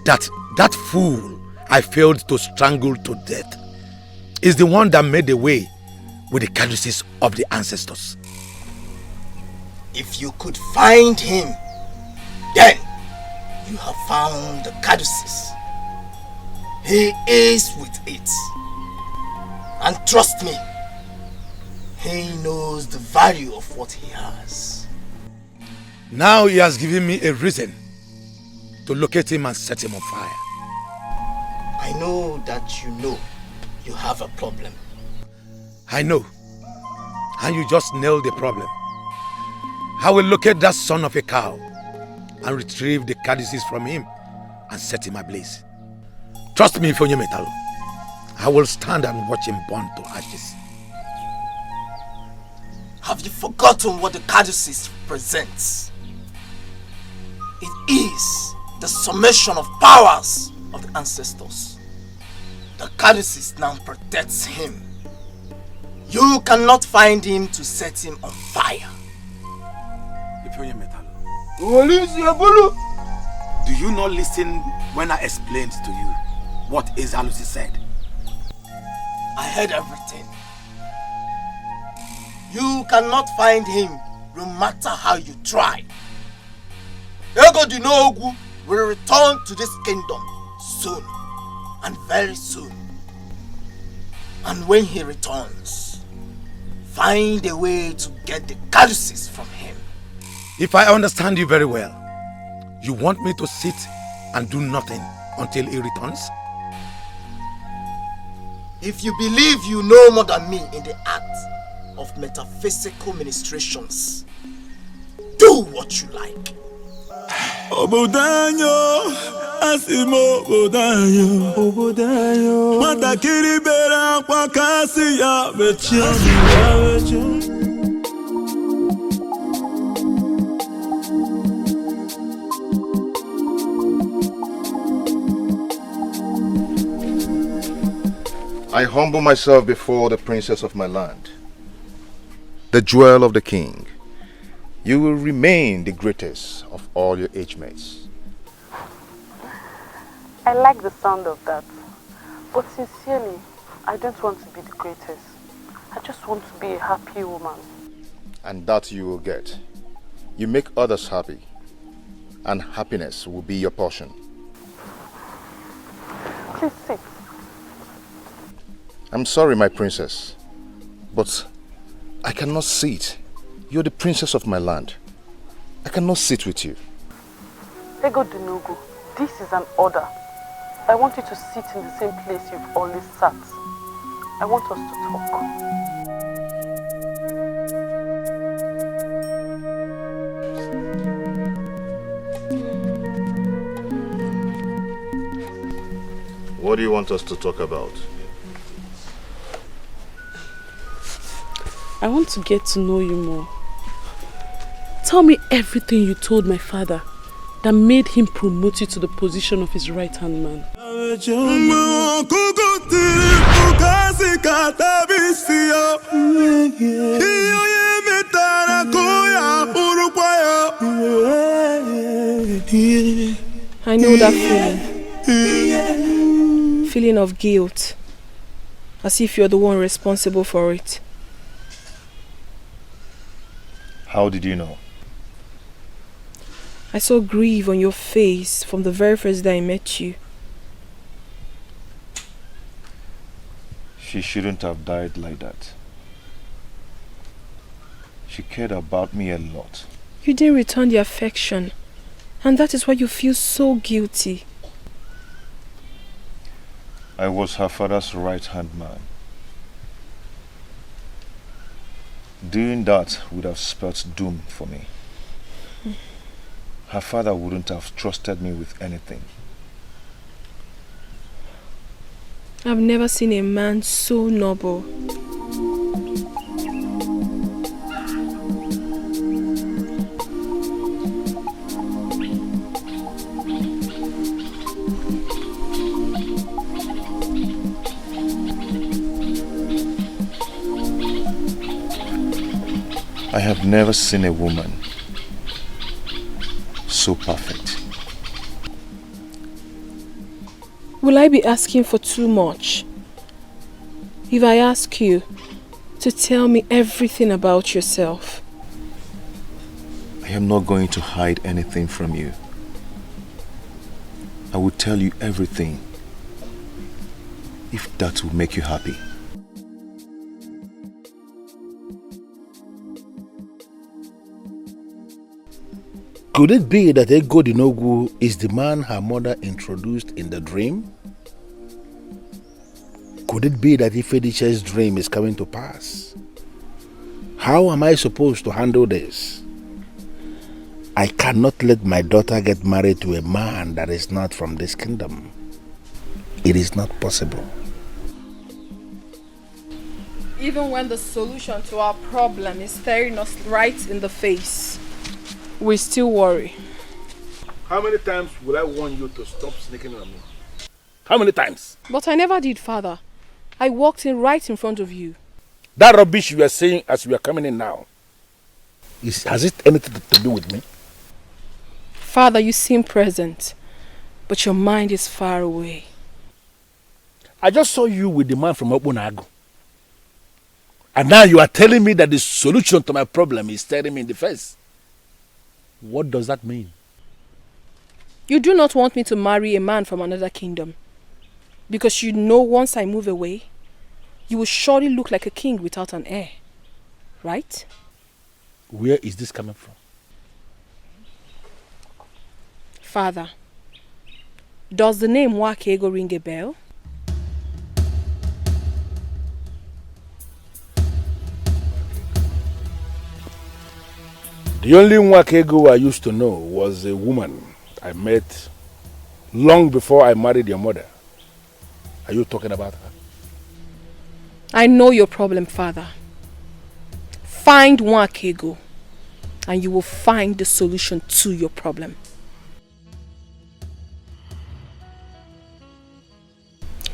that fool I failed to strangle to death is the one that made away with the caduceus of the ancestors? If you could find him, then you have found the caduceus. He is with it. And trust me, he knows the value of what he has. Now he has given me a reason to locate him and set him on fire. I know that you have a problem. I know. And you just nailed the problem. I will locate that son of a cow and retrieve the caduceus from him and set him ablaze. Trust me, Ifonye Metalo. I will stand and watch him burn to ashes. Have you forgotten what the caduceus represents? It is the summation of powers of the ancestors. The caduceus now protects him. You cannot find him to set him on fire. Do you not listen when I explained to you what Ezalusi said? I heard everything. You cannot find him no matter how you try. Ego Dinogu will return to this kingdom soon, and very soon. And when he returns, find a way to get the caduceus from him. If I understand you very well, you want me to sit and do nothing until he returns? If you believe you know more than me in the act of metaphysical ministrations, do what you like. Obodanyo, asimo obodanyo, matakiri bera kwa kasi ya becho. I humble myself before the princess of my land, the jewel of the king. You will remain the greatest of all your age mates. I like the sound of that. But sincerely, I don't want to be the greatest. I just want to be a happy woman. And that you will get. You make others happy, and happiness will be your portion. Please sit. I'm sorry, my princess, but I cannot sit. You're the princess of my land. I cannot sit with you. Ego Dinogo, this is an order. I want you to sit in the same place you've always sat. I want us to talk. What do you want us to talk about? I want to get to know you more. Tell me everything you told my father that made him promote you to the position of his right-hand man. I know that feeling. Feeling of guilt. As if you're the one responsible for it. How did you know? I saw grief on your face from the very first day I met you. She shouldn't have died like that. She cared about me a lot. You didn't return the affection, and that is why you feel so guilty. I was her father's right-hand man. Doing that would have spelt doom for me. Her father wouldn't have trusted me with anything. I've never seen a man so noble. I have never seen a woman so perfect. Will I be asking for too much if I ask you to tell me everything about yourself? I am not going to hide anything from you. I will tell you everything if that will make you happy. Could it be that Ugezu is the man her mother introduced in the dream? Could it be that Ifediche's dream is coming to pass? How am I supposed to handle this? I cannot let my daughter get married to a man that is not from this kingdom. It is not possible. Even when the solution to our problem is staring us right in the face, we still worry. How many times will I warn you to stop sneaking on me? How many times? But I never did, Father. I walked in right in front of you. That rubbish you are saying as we are coming in now, has it anything to do with me? Father, you seem present, but your mind is far away. I just saw you with the man from Obunagu. And now you are telling me that the solution to my problem is staring me in the face. What does that mean? You do not want me to marry a man from another kingdom. Because you know once I move away, you will surely look like a king without an heir. Right? Where is this coming from? Father, does the name Ugezu ring a bell? The only Ugezu I used to know was a woman I met long before I married your mother. Are you talking about her? I know your problem, Father. Find Ugezu, and you will find the solution to your problem.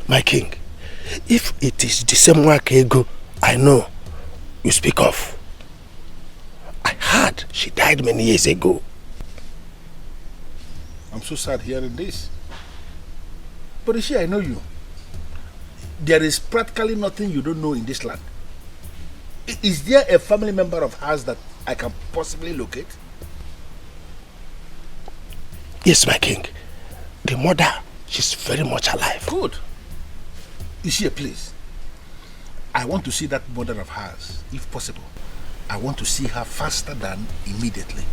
My king, if it is the same Ugezu I know you speak of, I heard she died many years ago. I'm so sad hearing this. But you see, I know you. There is practically nothing you don't know in this land. Is there a family member of hers that I can possibly locate? Yes, my king. The mother, she's very much alive. Good. You see, please, I want to see that mother of hers, if possible. I want to see her faster than immediately.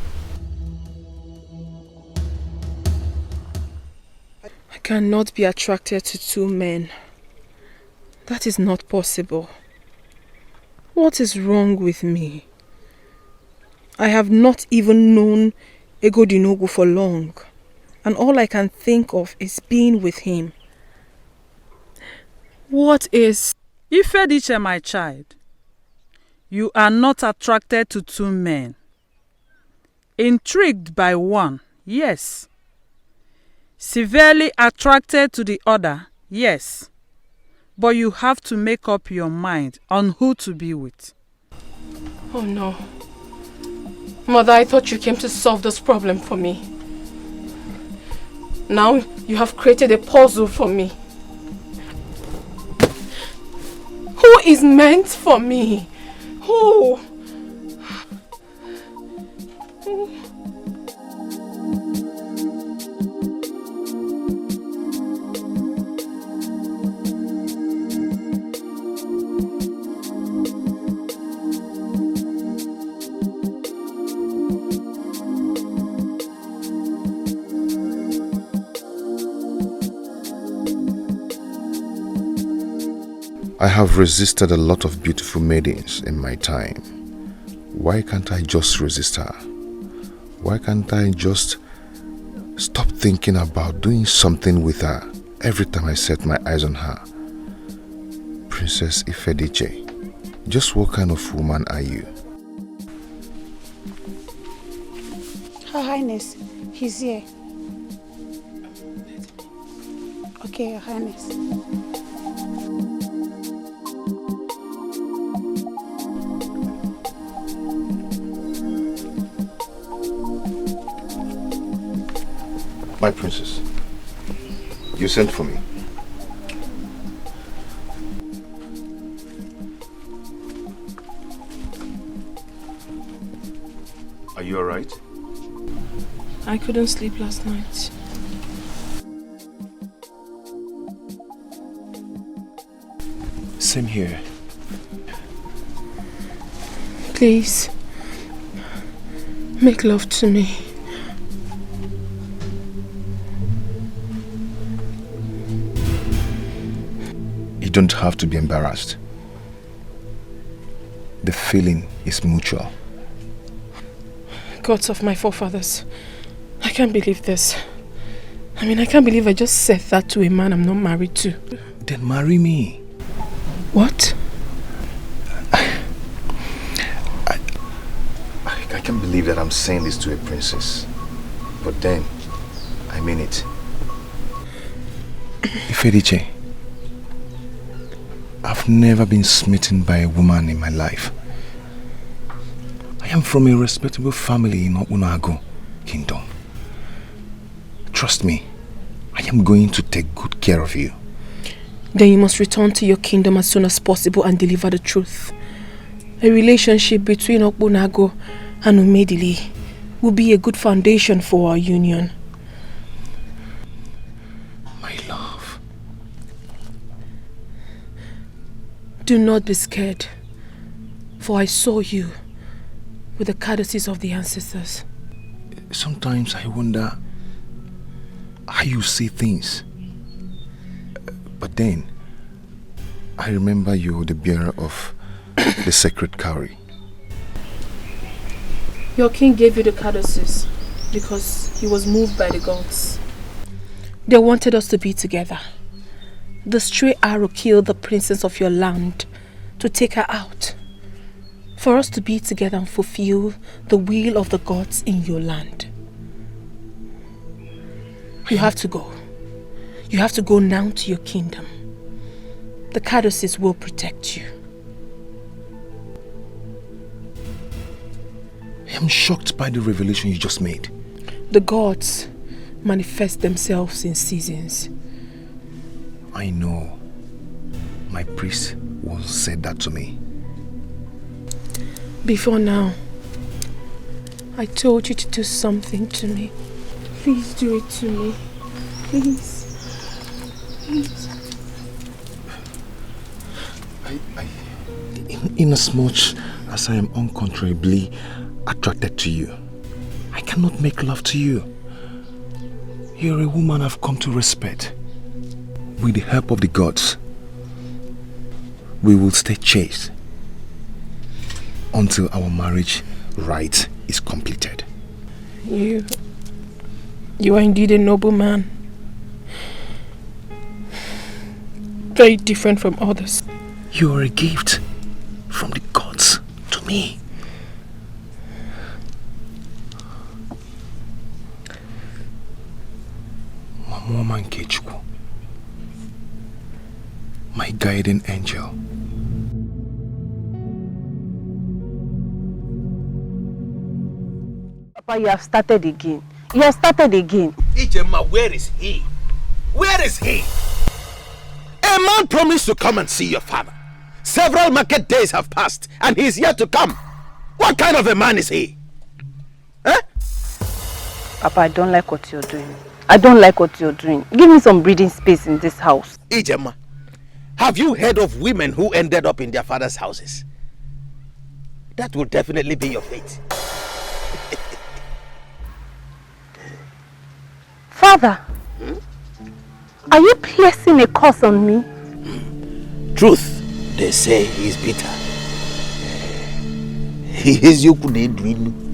I cannot be attracted to two men. That is not possible. What is wrong with me? I have not even known Ugezu for long, and all I can think of is being with him. What is... Ifediche, my child, you are not attracted to two men. Intrigued by one, yes. Severely attracted to the other, yes. But you have to make up your mind on who to be with. Oh no. Mother, I thought you came to solve this problem for me. Now you have created a puzzle for me. Who is meant for me? Who? I have resisted a lot of beautiful maidens in my time. Why can't I just resist her? Why can't I just stop thinking about doing something with her every time I set my eyes on her? Princess Ifediche, just what kind of woman are you? Her Highness, he's here. Okay, Your Highness. My princess, you sent for me. Are you alright? I couldn't sleep last night. Same here. Please, make love to me. You don't have to be embarrassed. The feeling is mutual. Gods of my forefathers, I can't believe this. I can't believe I just said that to a man I'm not married to. Then marry me. What? I can't believe that I'm saying this to a princess. But then, I mean it. Ifediche, I've never been smitten by a woman in my life. I am from a respectable family in Obunago Kingdom. Trust me, I am going to take good care of you. Then you must return to your kingdom as soon as possible and deliver the truth. A relationship between Okbunago and Umedili will be a good foundation for our union. My love. Do not be scared, for I saw you with the courtesies of the ancestors. Sometimes I wonder how you see things. But then, I remember you're the bearer of the sacred cowrie. Your king gave you the courtesies because he was moved by the gods. They wanted us to be together. The stray arrow killed the princess of your land to take her out. For us to be together and fulfill the will of the gods in your land. You have to go. You have to go now to your kingdom. The courtesies will protect you. I am shocked by the revelation you just made. The gods manifest themselves in seasons. I know. My priest once said that to me. Before now, I told you to do something to me. Please do it to me. Please. Please. Inasmuch as I am uncontrollably attracted to you, I cannot make love to you. You're a woman I've come to respect. With the help of the gods, we will stay chaste until our marriage rite is completed. You are indeed a noble man. Very different from others. You are a gift from the gods to me. Mama Nkechukwu, my guiding angel. Papa, you have started again. You have started again. Ijema, where is he? Where is he? A man promised to come and see your father. Several market days have passed and he's yet to come. What kind of a man is he? Eh? Papa, I don't like what you're doing. I don't like what you're doing. Give me some breathing space in this house. Ijema, have you heard of women who ended up in their father's houses? That will definitely be your fate. Father, are you placing a curse on me? Truth They say he's bitter. He is you could dream.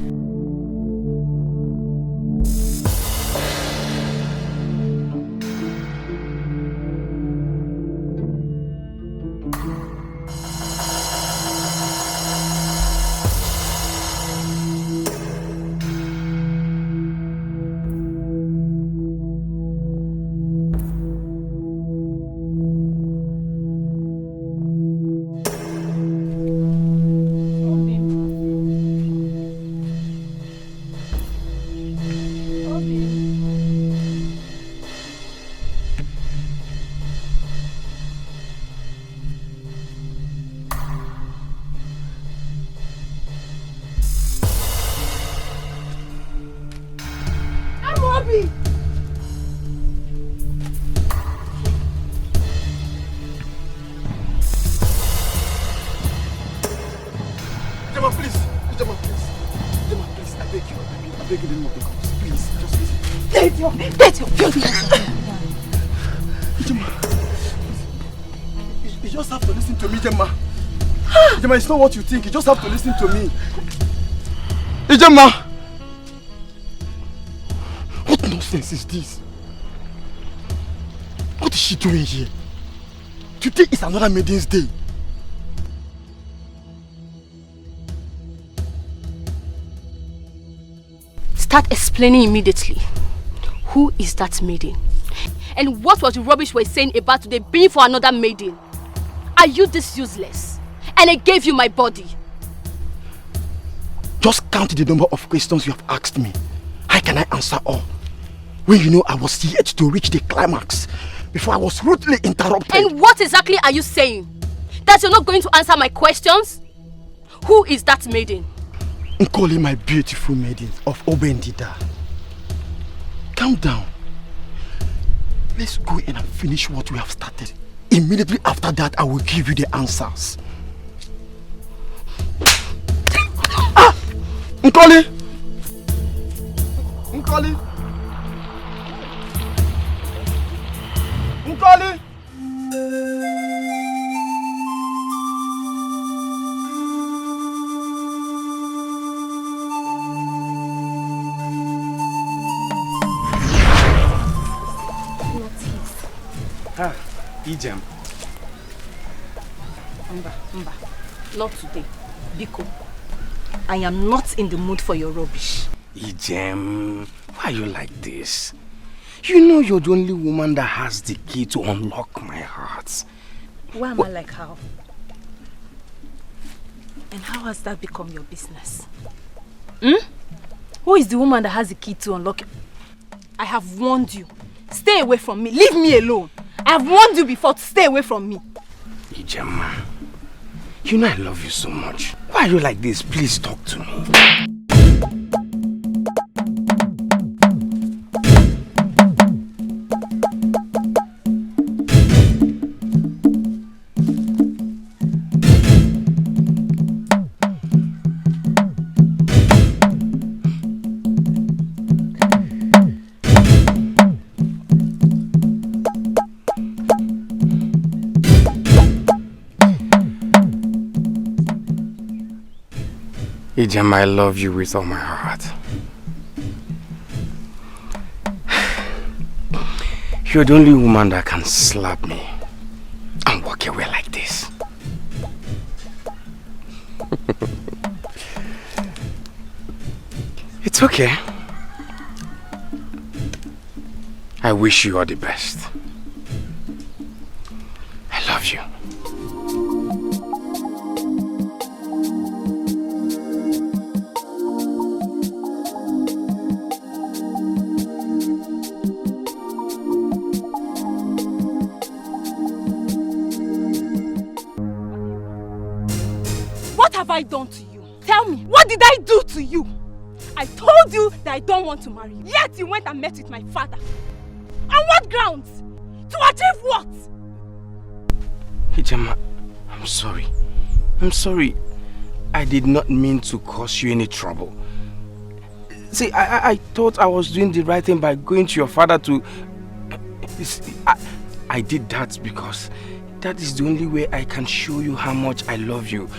It's not what you think. You just have to listen to me. Ijema! What nonsense is this? What is she doing here? Today is another Maiden's Day. Start explaining immediately. Who is that maiden? And what was the rubbish we're saying about today being for another maiden? Are you this useless? And I gave you my body. Just count the number of questions you have asked me. How can I answer all? When you know I was yet to reach the climax before I was rudely interrupted. And what exactly are you saying? That you're not going to answer my questions? Who is that maiden? Nkoli, my beautiful maiden of Obendida. Calm down. Let's go in and finish what we have started. Immediately after that, I will give you the answers. Nkoli! Nkoli! Nkoli! Ijem. Mba, not today. Biko, I am not in the mood for your rubbish. Ijem, why are you like this? You know you're the only woman that has the key to unlock my heart. Why am I like how? And how has that become your business? Who is the woman that has the key to unlock it? I have warned you. Stay away from me. Leave me alone. I have warned you before to stay away from me. Ijema, you know I love you so much. Why are you like this? Please talk to me. Ijem, I love you with all my heart. You're the only woman that can slap me and walk away like this. It's okay. I wish you all the best. I love you. What have I done to you? Tell me, what did I do to you? I told you that I don't want to marry you. Yet you went and met with my father. On what grounds? To achieve what? Ijema, I'm sorry. I'm sorry. I did not mean to cause you any trouble. See, I thought I was doing the right thing by going to your father to... I did that because That is the only way I can show you how much I love you.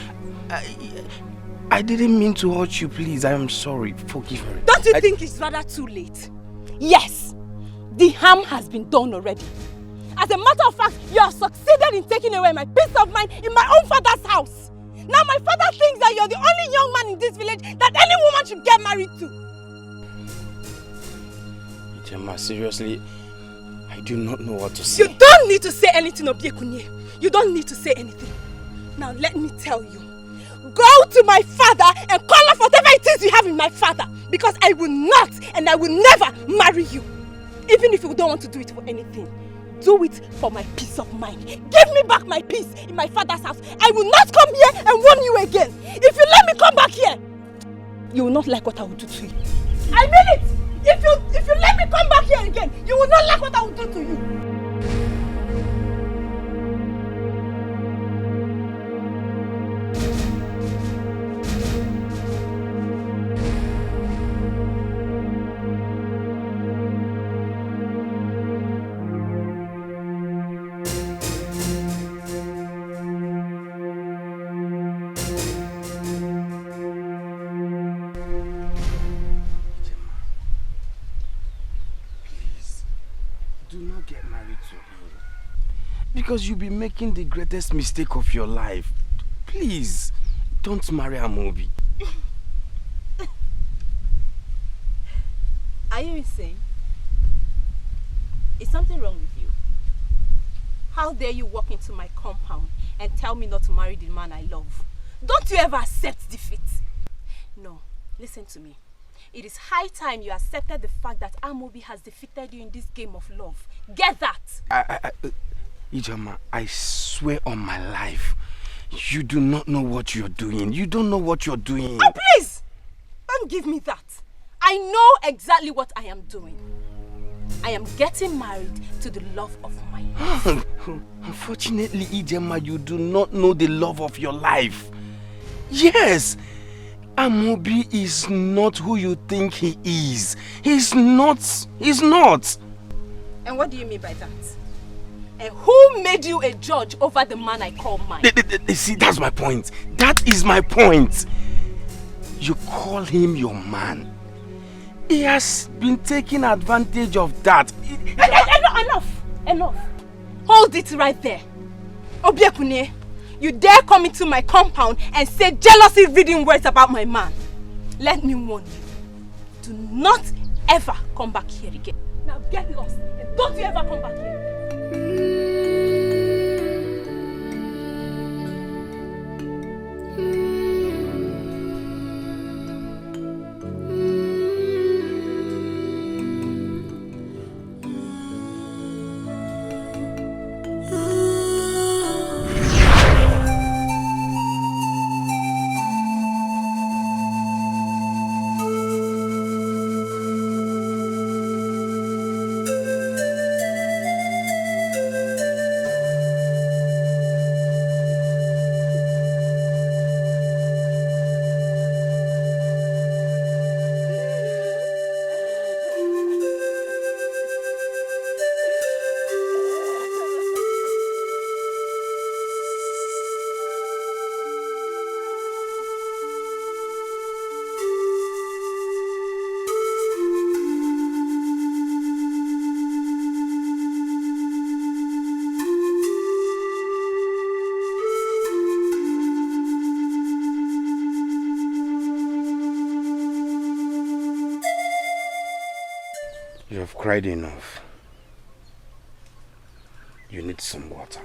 I didn't mean to hurt you, please. I am sorry. Forgive me. Don't you think it's rather too late? Yes, the harm has been done already. As a matter of fact, you have succeeded in taking away my peace of mind in my own father's house. Now my father thinks that you're the only young man in this village that any woman should get married to. Gemma, seriously, I do not know what to say. You don't need to say anything, Obiekunye. You don't need to say anything. Now let me tell you. Go to my father and call off whatever it is you have in my father. Because I will not and I will never marry you. Even if you don't want to do it for anything. Do it for my peace of mind. Give me back my peace in my father's house. I will not come here and warn you again. If you let me come back here, you will not like what I will do to you. I mean it! If you let me come back here again, you will not like what I will do to you. Because you'll be making the greatest mistake of your life. Please, don't marry Amobi. Are you insane? Is something wrong with you? How dare you walk into my compound and tell me not to marry the man I love? Don't you ever accept defeat? No, listen to me. It is high time you accepted the fact that Amobi has defeated you in this game of love. Get that! Ijoma, I swear on my life, you do not know what you're doing. You don't know what you're doing. Oh, please! Don't give me that. I know exactly what I am doing. I am getting married to the love of my life. Unfortunately, Ijoma, you do not know the love of your life. Yes, Amobi is not who you think he is. He's not. He's not. And what do you mean by that? And who made you a judge over the man I call mine? See, that's my point. That is my point. You call him your man. He has been taking advantage of that. Enough. Hold it right there. Obiekune, you dare come into my compound and say jealousy-reading words about my man. Let me warn you. Do not ever come back here again. Now get lost and don't you ever come back here. You have cried enough. You need some water.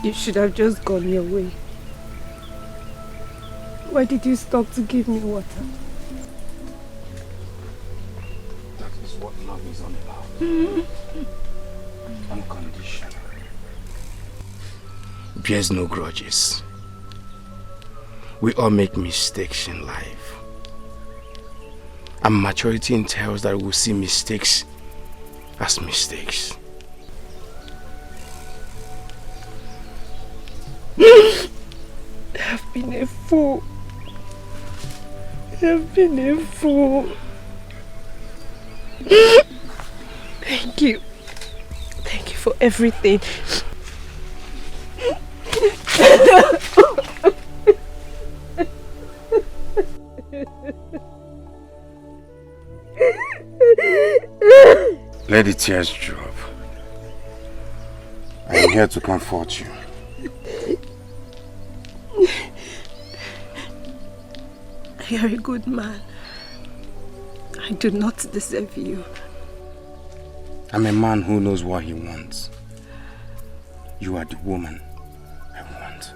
You should have just gone your way. Why did you stop to give me water? That is what love is all about. Unconditional. Bears no grudges. We all make mistakes in life. And maturity entails that we'll see mistakes as mistakes. I've been a fool. I've been a fool. Thank you. Thank you for everything. Let the tears drop. I am here to comfort you. You're a good man. I do not deserve you. I'm a man who knows what he wants. You are the woman I want.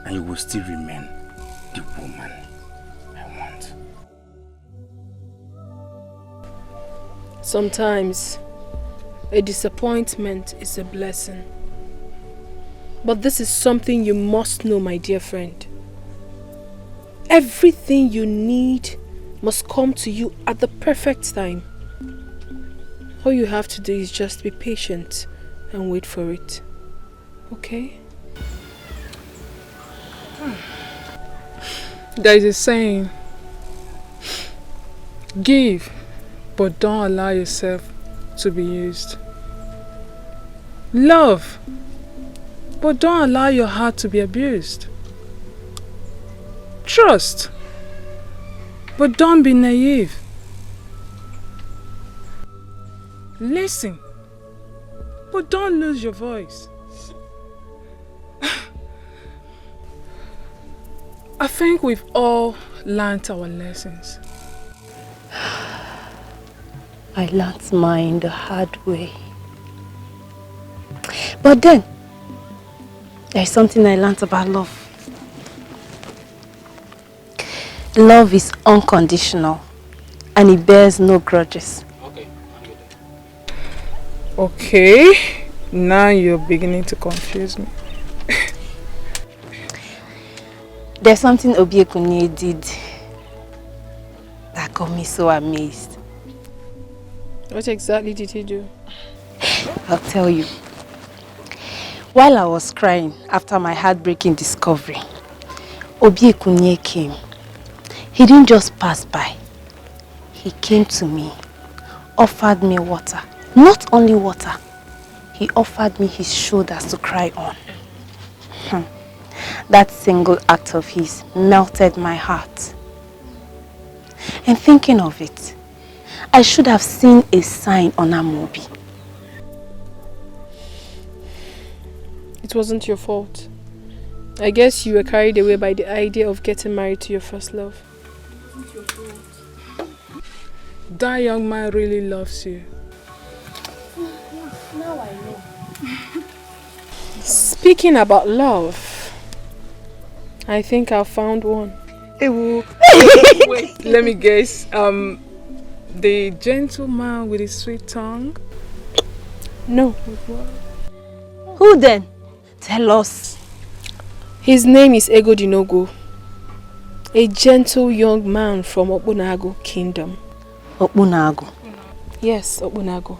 And you will still remain the woman I want. Sometimes a disappointment is a blessing. But this is something you must know, my dear friend. Everything you need must come to you at the perfect time. All you have to do is just be patient and wait for it. Okay? There is a saying, give, but don't allow yourself to be used. Love, but don't allow your heart to be abused. Trust, but don't be naive. Listen, but don't lose your voice. I think we've all learnt our lessons. I learnt mine the hard way. But then, there's something I learnt about love. Love is unconditional and it bears no grudges. Okay, now you're beginning to confuse me. There's something Obiekunye did that got me so amazed. What exactly did he do? I'll tell you. While I was crying after my heartbreaking discovery, Obiekunye came. He didn't just pass by. He came to me, offered me water. Not only water, he offered me his shoulders to cry on. That single act of his melted my heart. And thinking of it, I should have seen a sign on Amobi. It wasn't your fault. I guess you were carried away by the idea of getting married to your first love. That young man really loves you. Now I know. Speaking about love, I think I found one. Wait, let me guess. The gentleman with his sweet tongue? No. Who then? Tell us. His name is Ego Dinogo. A gentle young man from Obunago Kingdom. Obunago? Yes, Obunago.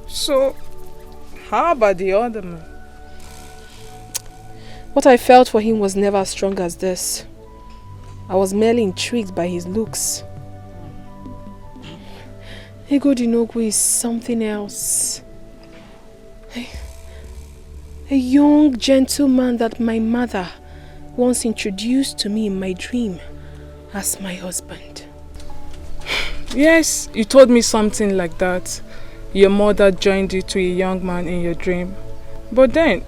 So, how about the other man? What I felt for him was never as strong as this. I was merely intrigued by his looks. Ego Dinogo is something else. A young gentleman that my mother once introduced to me in my dream as my husband. Yes, you told me something like that. Your mother joined you to a young man in your dream. But then,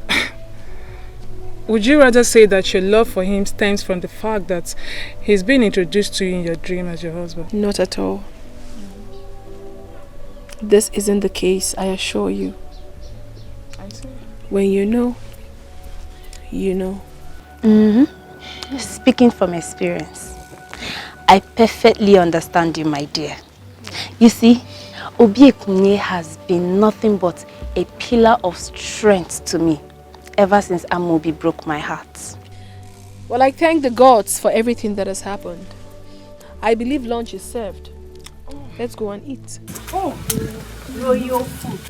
would you rather say that your love for him stems from the fact that he's been introduced to you in your dream as your husband? Not at all. This isn't the case, I assure you. I see. When you know, you know. Speaking from experience, I perfectly understand you, my dear. You see, Obi Ekunye has been nothing but a pillar of strength to me ever since Amobi broke my heart. Well, I thank the gods for everything that has happened. I believe lunch is served. Let's go and eat. Oh, royal food.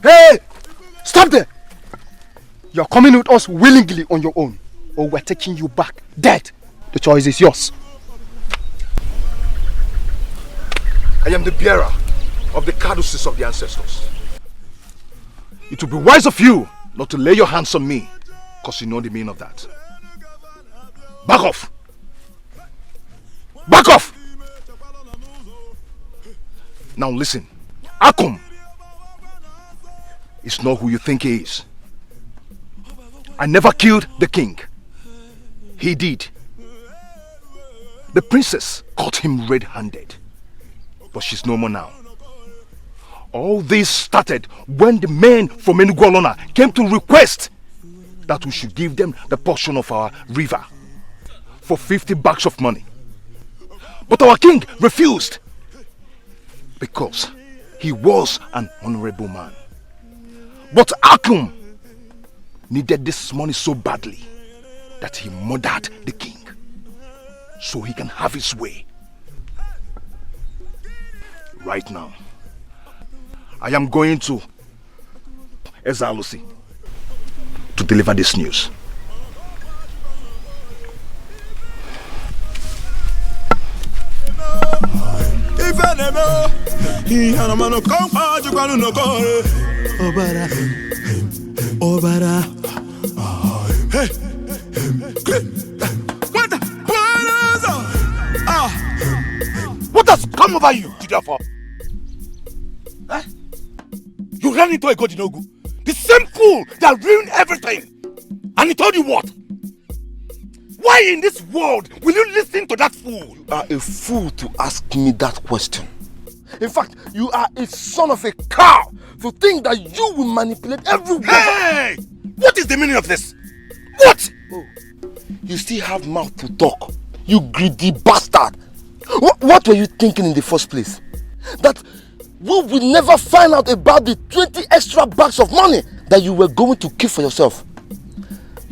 Hey! Stop there! You're coming with us willingly on your own, or we're taking you back dead. The choice is yours. I am the bearer of the caduceus of the ancestors. It would be wise of you not to lay your hands on me, because you know the meaning of that. Back off! Back off! Now listen, Akum is not who you think he is. I never killed the king. He did. The princess caught him red-handed, but she's no more now. All this started when the men from Enugu came to request that we should give them the portion of our river for 50 bags of money. But our king refused because he was an honorable man. But Akum needed this money so badly that he murdered the king so he can have his way. Right now, I am going to Ezalusi to deliver this news. Obara. Hey. What has come over you, Tidafa? Huh? You ran into a god in Ogu, the same fool that ruined everything. And he told you what? Why in this world will you listen to that fool? You are a fool to ask me that question. In fact, you are a son of a cow to think that you will manipulate everyone. Hey! What is the meaning of this? What? Oh, you still have mouth to talk, you greedy bastard. What were you thinking in the first place? That we will never find out about the 20 extra bags of money that you were going to keep for yourself.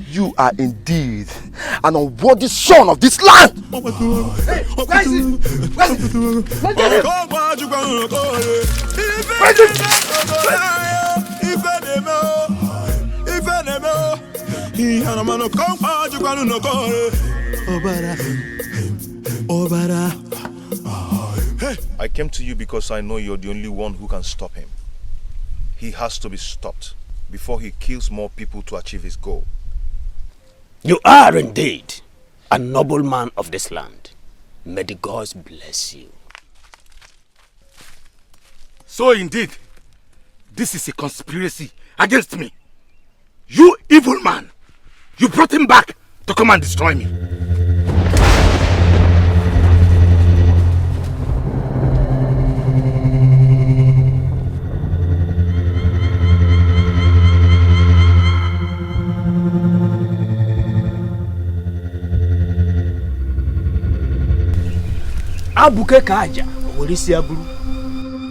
You are indeed an unworthy son of this land. Hey, where is it? Where is I came to you because I know you're the only one who can stop him. He has to be stopped before he kills more people to achieve his goal. You are indeed a noble man of this land. May the gods bless you. So indeed, this is a conspiracy against me. You evil man, you brought him back to come and destroy me.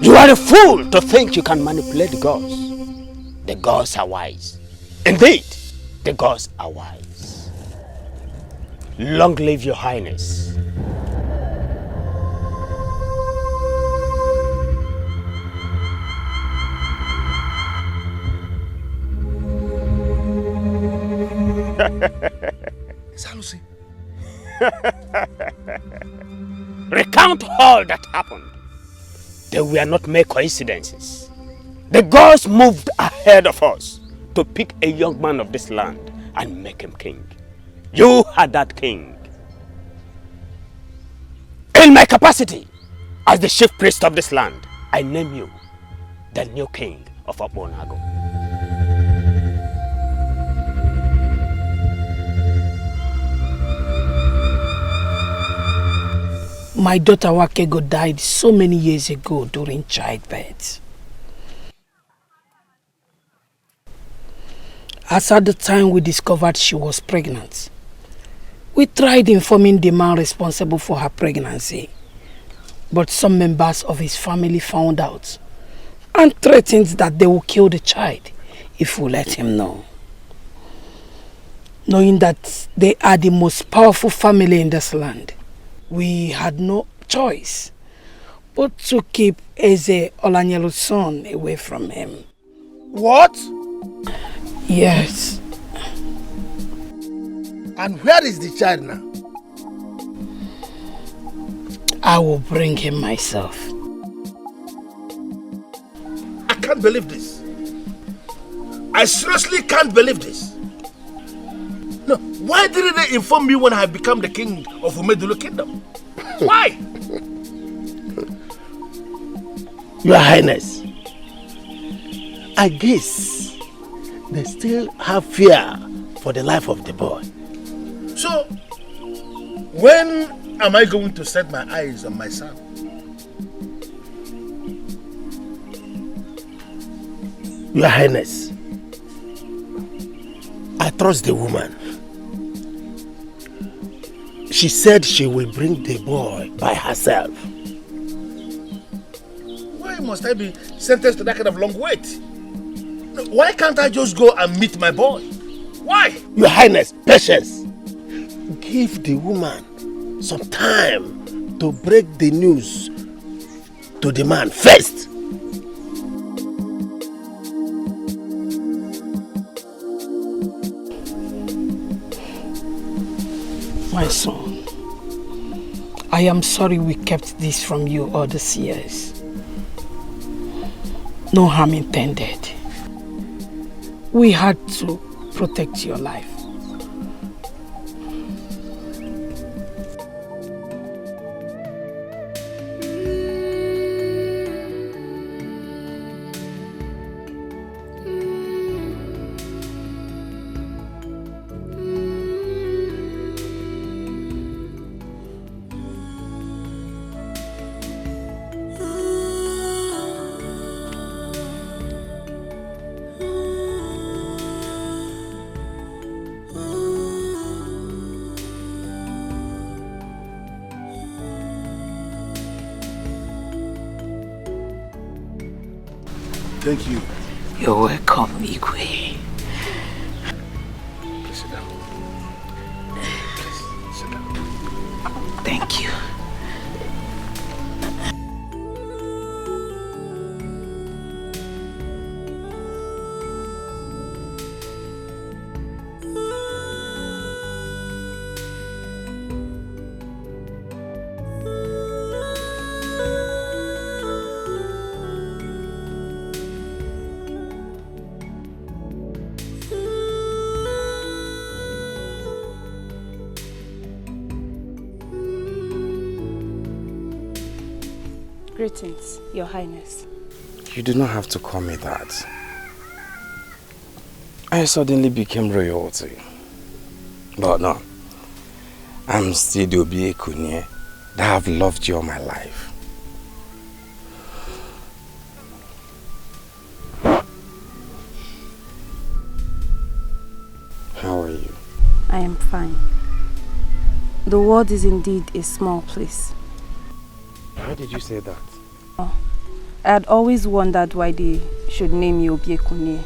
You are a fool to think you can manipulate the gods. The gods are wise. Indeed, the gods are wise. Long live your highness. Salusi. Recount all that happened. They were not mere coincidences. The gods moved ahead of us to pick a young man of this land and make him king. You are that king. In my capacity as the chief priest of this land, I name you the new king of Obonago. My daughter Wakego died so many years ago during childbirth. As at the time we discovered she was pregnant, we tried informing the man responsible for her pregnancy, but some members of his family found out and threatened that they will kill the child if we let him know. Knowing that they are the most powerful family in this land, we had no choice but to keep Eze Olanyelu's son away from him. What? Yes. And where is the child now? I will bring him myself. I can't believe this. I seriously can't believe this. No, why didn't they inform me when I had become the king of Umedulu Kingdom? Why? Your Highness, I guess they still have fear for the life of the boy. So, when am I going to set my eyes on my son? Your Highness, I trust the woman. She said she will bring the boy by herself. Why must I be sentenced to that kind of long wait? Why can't I just go and meet my boy? Why? Your Highness, patience. Give the woman some time to break the news to the man first. My son, I am sorry we kept this from you all these years. No harm intended. We had to protect your life. Thank you. You're welcome, Igwe. Please sit down. Please sit down. Thank you. Greetings, Your Highness. You do not have to call me that. I suddenly became royalty. But no, I'm still the Obi Ekunye that have loved you all my life. How are you? I am fine. The world is indeed a small place. Why did you say that? I had always wondered why they should name you Obiekunye.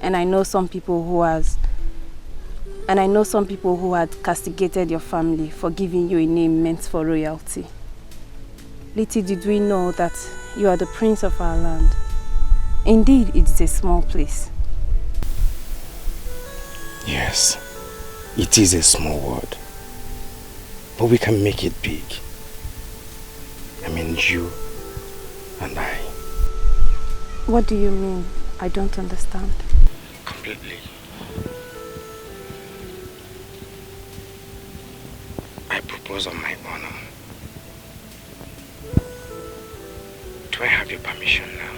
And I know some people who had castigated your family for giving you a name meant for royalty. Little did we know that you are the prince of our land. Indeed, it is a small place. Yes, it is a small world. But we can make it big. I mean you and I. What do you mean? I don't understand. completely. I propose on my honor. Do I have your permission now?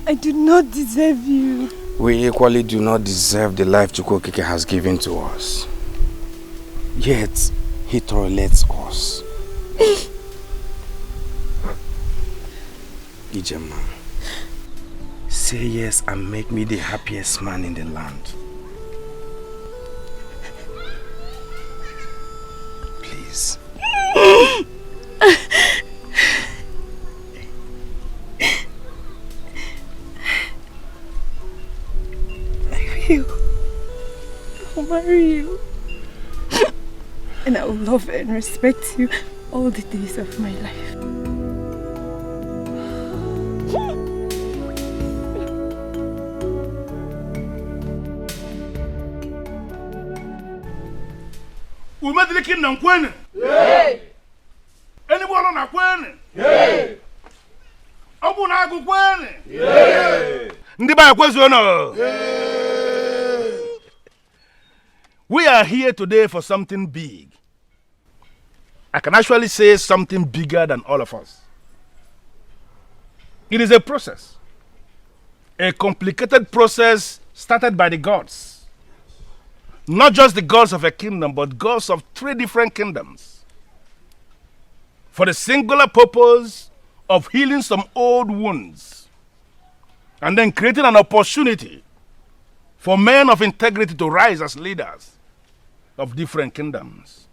I do not deserve you. We equally do not deserve the life Chukwokeke has given to us. Yet, he tolerates us. Ijema, say yes and make me the happiest man in the land. Please. I'll marry you. And I will love and respect you all the days of my life. Umedilikin na nkwene? Yay! Anyone na kwene? Yay! Obu na agu kwene? Yay! Ndi ba kwezu no? Yay! We are here today for something big. I can actually say something bigger than all of us. It is a process. A complicated process started by the gods. Not just the gods of a kingdom, but gods of 3 different kingdoms. For the singular purpose of healing some old wounds. And then creating an opportunity for men of integrity to rise as leaders of different kingdoms.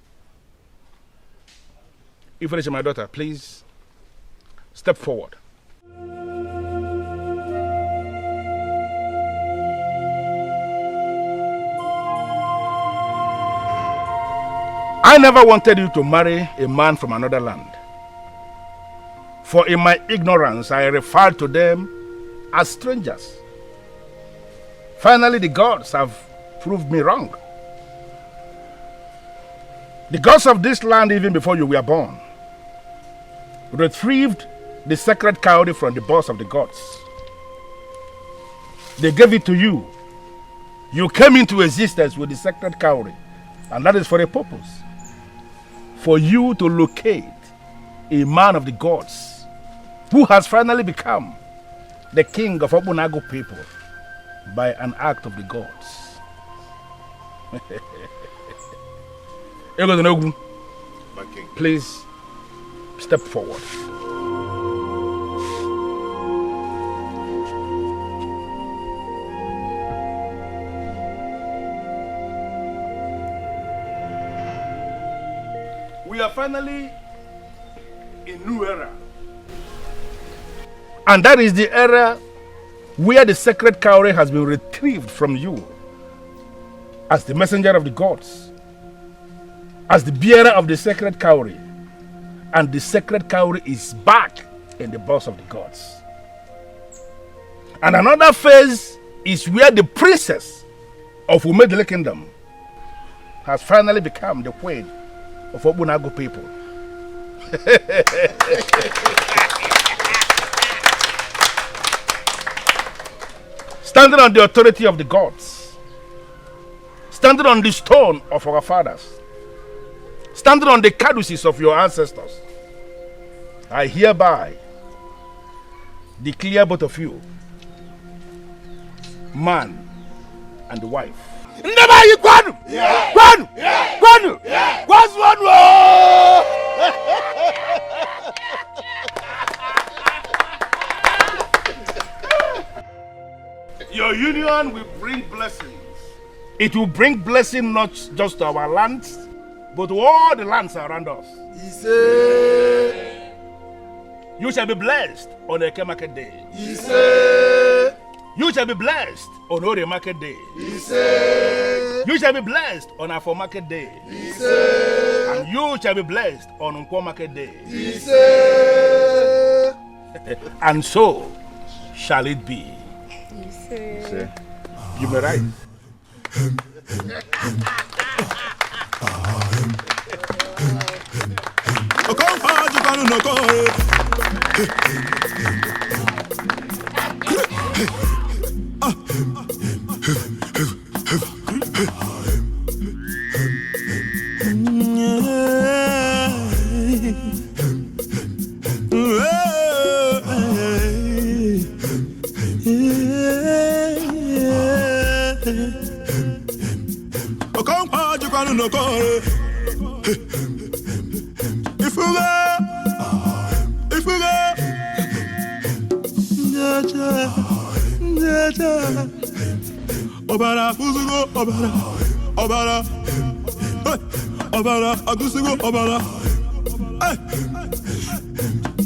Ifeanyi, my daughter, please step forward. I never wanted you to marry a man from another land. For in my ignorance, I referred to them as strangers. Finally, the gods have proved me wrong. The gods of this land, even before you were born, retrieved the sacred cowrie from the boss of the gods. They gave it to you. You came into existence with the sacred cowrie, and that is for a purpose. For you to locate a man of the gods who has finally become the king of Obunagu people by an act of the gods. Please step forward. We are finally in a new era. And that is the era where the sacred cowrie has been retrieved from you as the messenger of the gods, as the bearer of the sacred cowrie. And the sacred cowrie is back in the boss of the gods. And another phase is where the princess of Umedile Kingdom has finally become the queen of Obunagu people. Standing on the authority of the gods, standing on the stone of our fathers, standing on the caduceus of your ancestors, I hereby declare both of you man and wife. Your union will bring blessings. It will bring blessing not just to our lands, but to all the lands around us. You shall be blessed on Eke Market Day. You shall be blessed on Ore Market Day. You shall be blessed on Afo Market Day. And you shall be blessed on Nkwo Market Day. And so shall it be. You may write. Obara, Uzugo, Obara, Obara, Obara, Agusugo, Obara.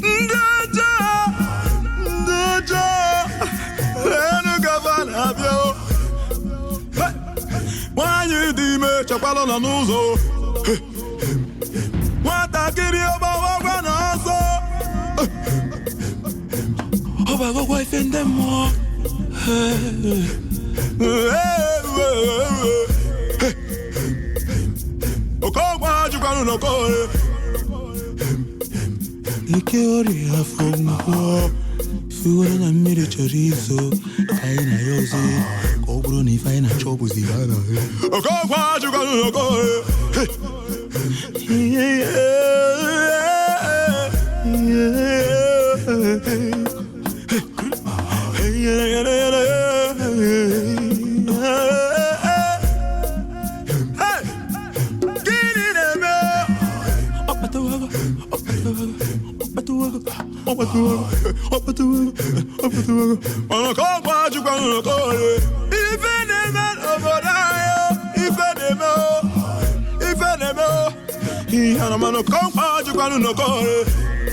Ndaja, Enu Gavana, Bio. Why you dime, Chapalo Nanuzo? What I get you about Wanaso? Obago wife and them more. Ikeori afongo Figura na mire chorizo Kaina yoze Kobro ni faina chobu zigana Okokwa chukanu noko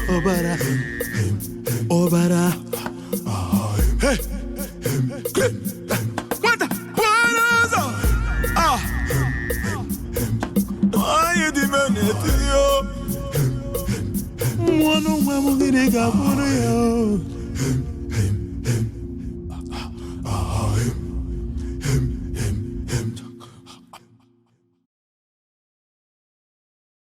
Obara, Obara. Hey, what? Ah, why you demanding? Mwana mwa mugire gaboro yo.